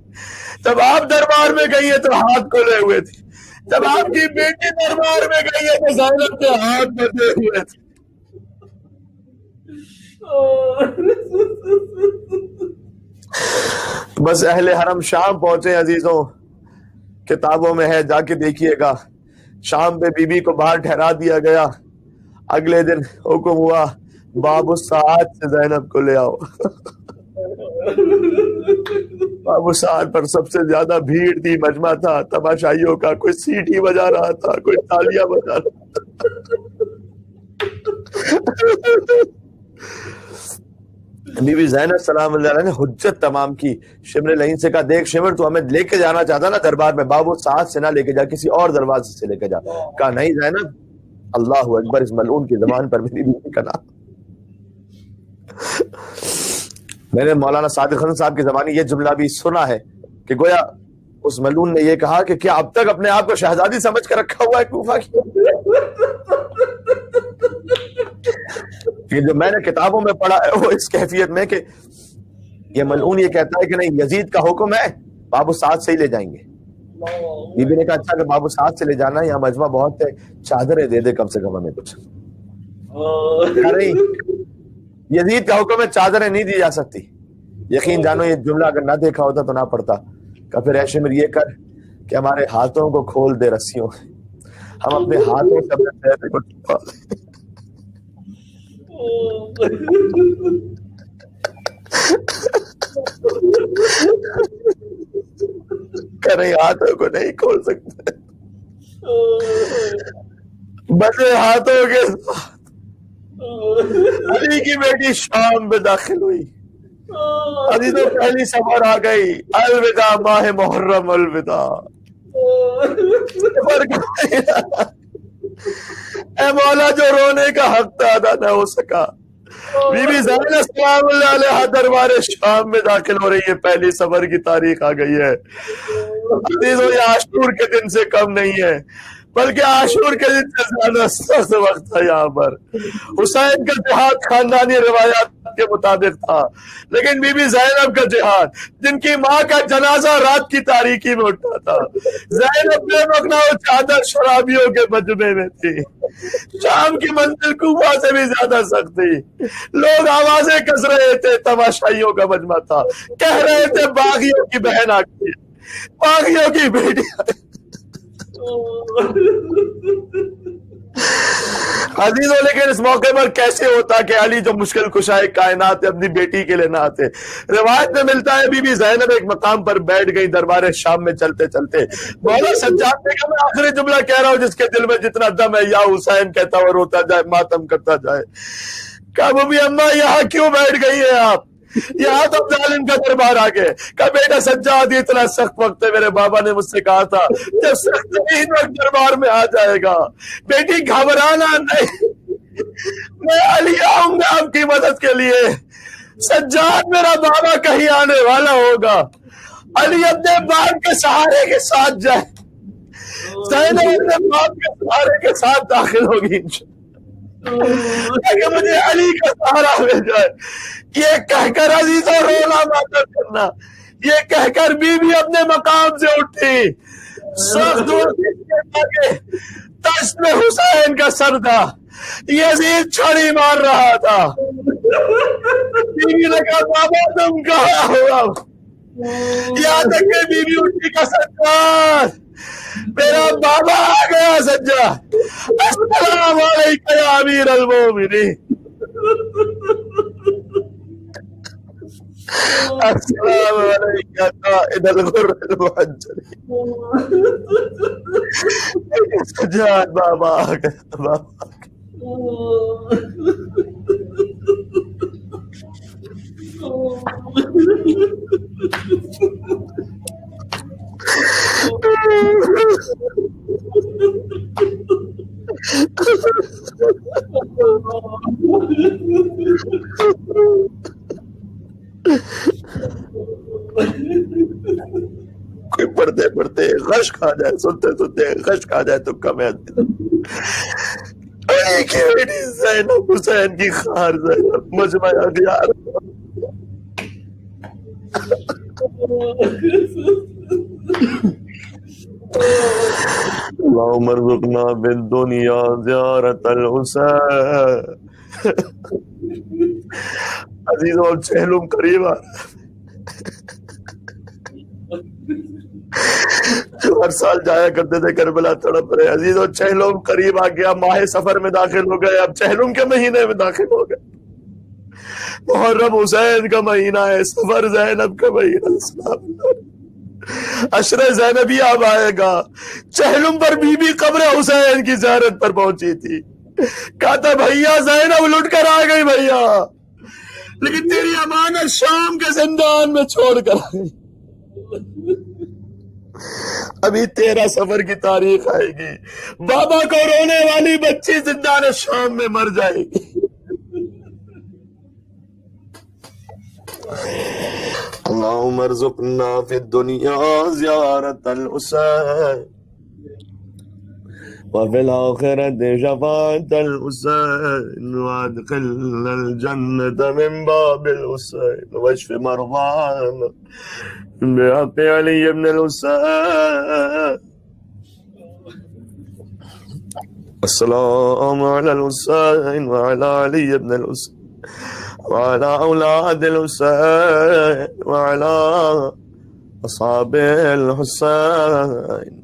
جب آپ دربار میں گئی ہے تو ہاتھ کھلے ہوئے تھے، جب آپ کی بیٹی دربار میں گئی ہے تو زینب کے ہاتھ بندھے ہوئے تھے. بس اہل حرم شام پہنچے عزیزوں، کتابوں میں ہے، جا کے دیکھیے گا. شام پہ بی بی کو باہر ٹھہرا دیا گیا. اگلے دن حکم ہوا باب الساعات سے زینب کو لے آؤ. باب الساعات پر سب سے زیادہ بھیڑ تھی، مجمع تھا تماشائیوں کا، کوئی سیٹی بجا رہا تھا، کوئی تالیاں بجا رہا تھا. بی بی زینب سلام اللہ علیہ نے حجت تمام کی. شمر لعین سے کہا دیکھ شمر تو ہمیں لے کے جانا چاہتا نا دربار میں، باب الساعات سے نہ لے کے جا، کسی اور دروازے سے لے کے جا. کہا نہیں زینب، اللہ اکبر، اس ملعون کی زبان پر میری بیوی کا نام. میں نے مولانا صادق حسن صاحب کی زبانی یہ جملہ بھی سنا ہے کہ گویا اس ملعون نے یہ کہا کہ کیا اب تک اپنے آپ کو شہزادی سمجھ کر رکھا ہوا ہے کوفہ کی؟ جو میں نے کتابوں میں پڑھا ہے وہ اس کیفیت میں کہ یہ ملعون یہ کہتا ہے کہ نہیں یزید کا حکم ہے باب الساعات سے ہی لے جائیں گے. بی بی نے کہا اچھا کہ باب الساعات سے لے جانا ہے، یہاں مجمع بہت ہے، چادریں دے دے کم سے کم ہمیں کچھ. نہیں یزید کا حکم ہے، چادریں نہیں دی جا سکتی. یقین جانو یہ جملہ اگر نہ دیکھا ہوتا تو نہ پڑھتا. کہ پھر اے شمر یہ کر کہ ہمارے ہاتھوں کو کھول دے رسیوں، ہم اپنے ہاتھوں سے اپنے چہرے کو چھپا لیں. کریں ہاتھوں کو نہیں کھول سکتے، بچے ہاتھوں کے ساتھ علی کی بیٹی شام میں داخل ہوئی. عزیزوں پہلی سفر آ گئی، الوداع ماہ محرم، الوداع. اے مولا جو رونے کا حق تھا ادا نہ ہو سکا. بی بی زینب سلام اللہ علیہ دربار شام میں داخل ہو رہی ہے، پہلی سفر کی تاریخ آ گئی ہے. عزیزوں یہ عاشور کے دن سے کم نہیں ہے، بلکہ عاشور کے دن سے زیادہ سخت وقت تھا. یہاں پر حسین کا جہاد خاندانی روایات کے مطابق تھا، لیکن بی بی زینب کا جہاد، جن کی ماں کا جنازہ رات کی تاریکی میں اٹھا تھا، زینب بے مقنا و چادر شرابیوں کے مجمع میں تھی. شام کی منزل کوفہ سے بھی زیادہ سخت تھی. لوگ آوازیں کس رہے تھے، تماشائیوں کا مجمع تھا، کہہ رہے تھے باغیوں کی بہن آ گئی، باغیوں کی بیٹی. عزیزوں لیکن اس موقع پر کیسے ہوتا کہ علی جو مشکل کشائے کائنات اپنی بیٹی کے لیے نہ آتے. روایت میں ملتا ہے بی بی زینب ایک مقام پر بیٹھ گئی دربار شام میں چلتے چلتے. مولا سجاد نے کہا میں آخری جملہ کہہ رہا ہوں، جس کے دل میں جتنا دم ہے یا حسین کہتا ہوا روتا جائے، ماتم کرتا جائے. کہا بی اماں یہاں کیوں بیٹھ گئی ہیں آپ؟ یہاں تو ظالم کا دربار آ گئے. کہا بیٹا سجاد اتنا سخت وقت ہے، میرے بابا نے مجھ سے کہا تھا جب سخت ترین وقت دربار میں آ جائے گا بیٹی گھبرانا نہیں، میں علی آؤں گا آپ کی مدد کے لیے. سجاد میرا بابا کہیں آنے والا ہوگا، علی اپنے باپ کے سہارے کے ساتھ جائے، زینب اپنے باپ کے سہارے کے ساتھ داخل ہوگی تاکہ مجھے علی کا سہارا مل جائے. یہ کہہ کر عزیزوں رونا ماتم کرنا، یہ کہہ کر بی بی اپنے مقام سے اٹھی. سخت تشت میں حسین کا سر تھا، یزید چھڑی مار رہا تھا. بیوی نے کہا بابا تم کہاں ہو اب؟ یہاں تک کہ بیوی اٹھی کا سجاد میرا بابا آ گیا سجاد السلام علیکم یا امیر المومنین السلام علیکم قائد الغر المحجلین سجاد بابا آ گیا بابا آ گیا کوئی پڑھتے پڑھتے غشق آ جائے سنتے سنتے غشق آ جائے تو کم ہے علی کی بیٹی زینب حسین کی خار زینب مجمع اغیار اللہم ارزقنا بالدنیا زیارت الحسین عزیزوں اب چہلم قریب آ جو ہر سال جایا کرتے تھے کربلا تڑپ رہے عزیزوں چہلم قریب آ گیا ماہ سفر میں داخل ہو گئے اب چہلم کے مہینے میں داخل ہو گئے محرم حسین کا مہینہ ہے سفر زینب کا مہینہ عشر زینبی اب آئے گا چہلم پر بی بی قبر حسین کی زیارت پر پہنچی تھی کہا تھا بھیا زینب لٹ کر آ گئی بھیا لیکن تیری امانت شام کے زندان میں چھوڑ کر آئی ابھی 13 سفر کی تاریخ آئے گی بابا کو رونے والی بچی زندان شام میں مر جائے گی اللہم ارزقنا فی الدنیا زیارت الحسین وفی الآخرت شفاعت الحسین وادخلنا الجنت من باب الحسین واشف مرضانا بحق علی ابن الحسین السلام علی الحسین وعلی علی ابن الحسین وعلى أولاد الحسين وعلى أصحاب الحسين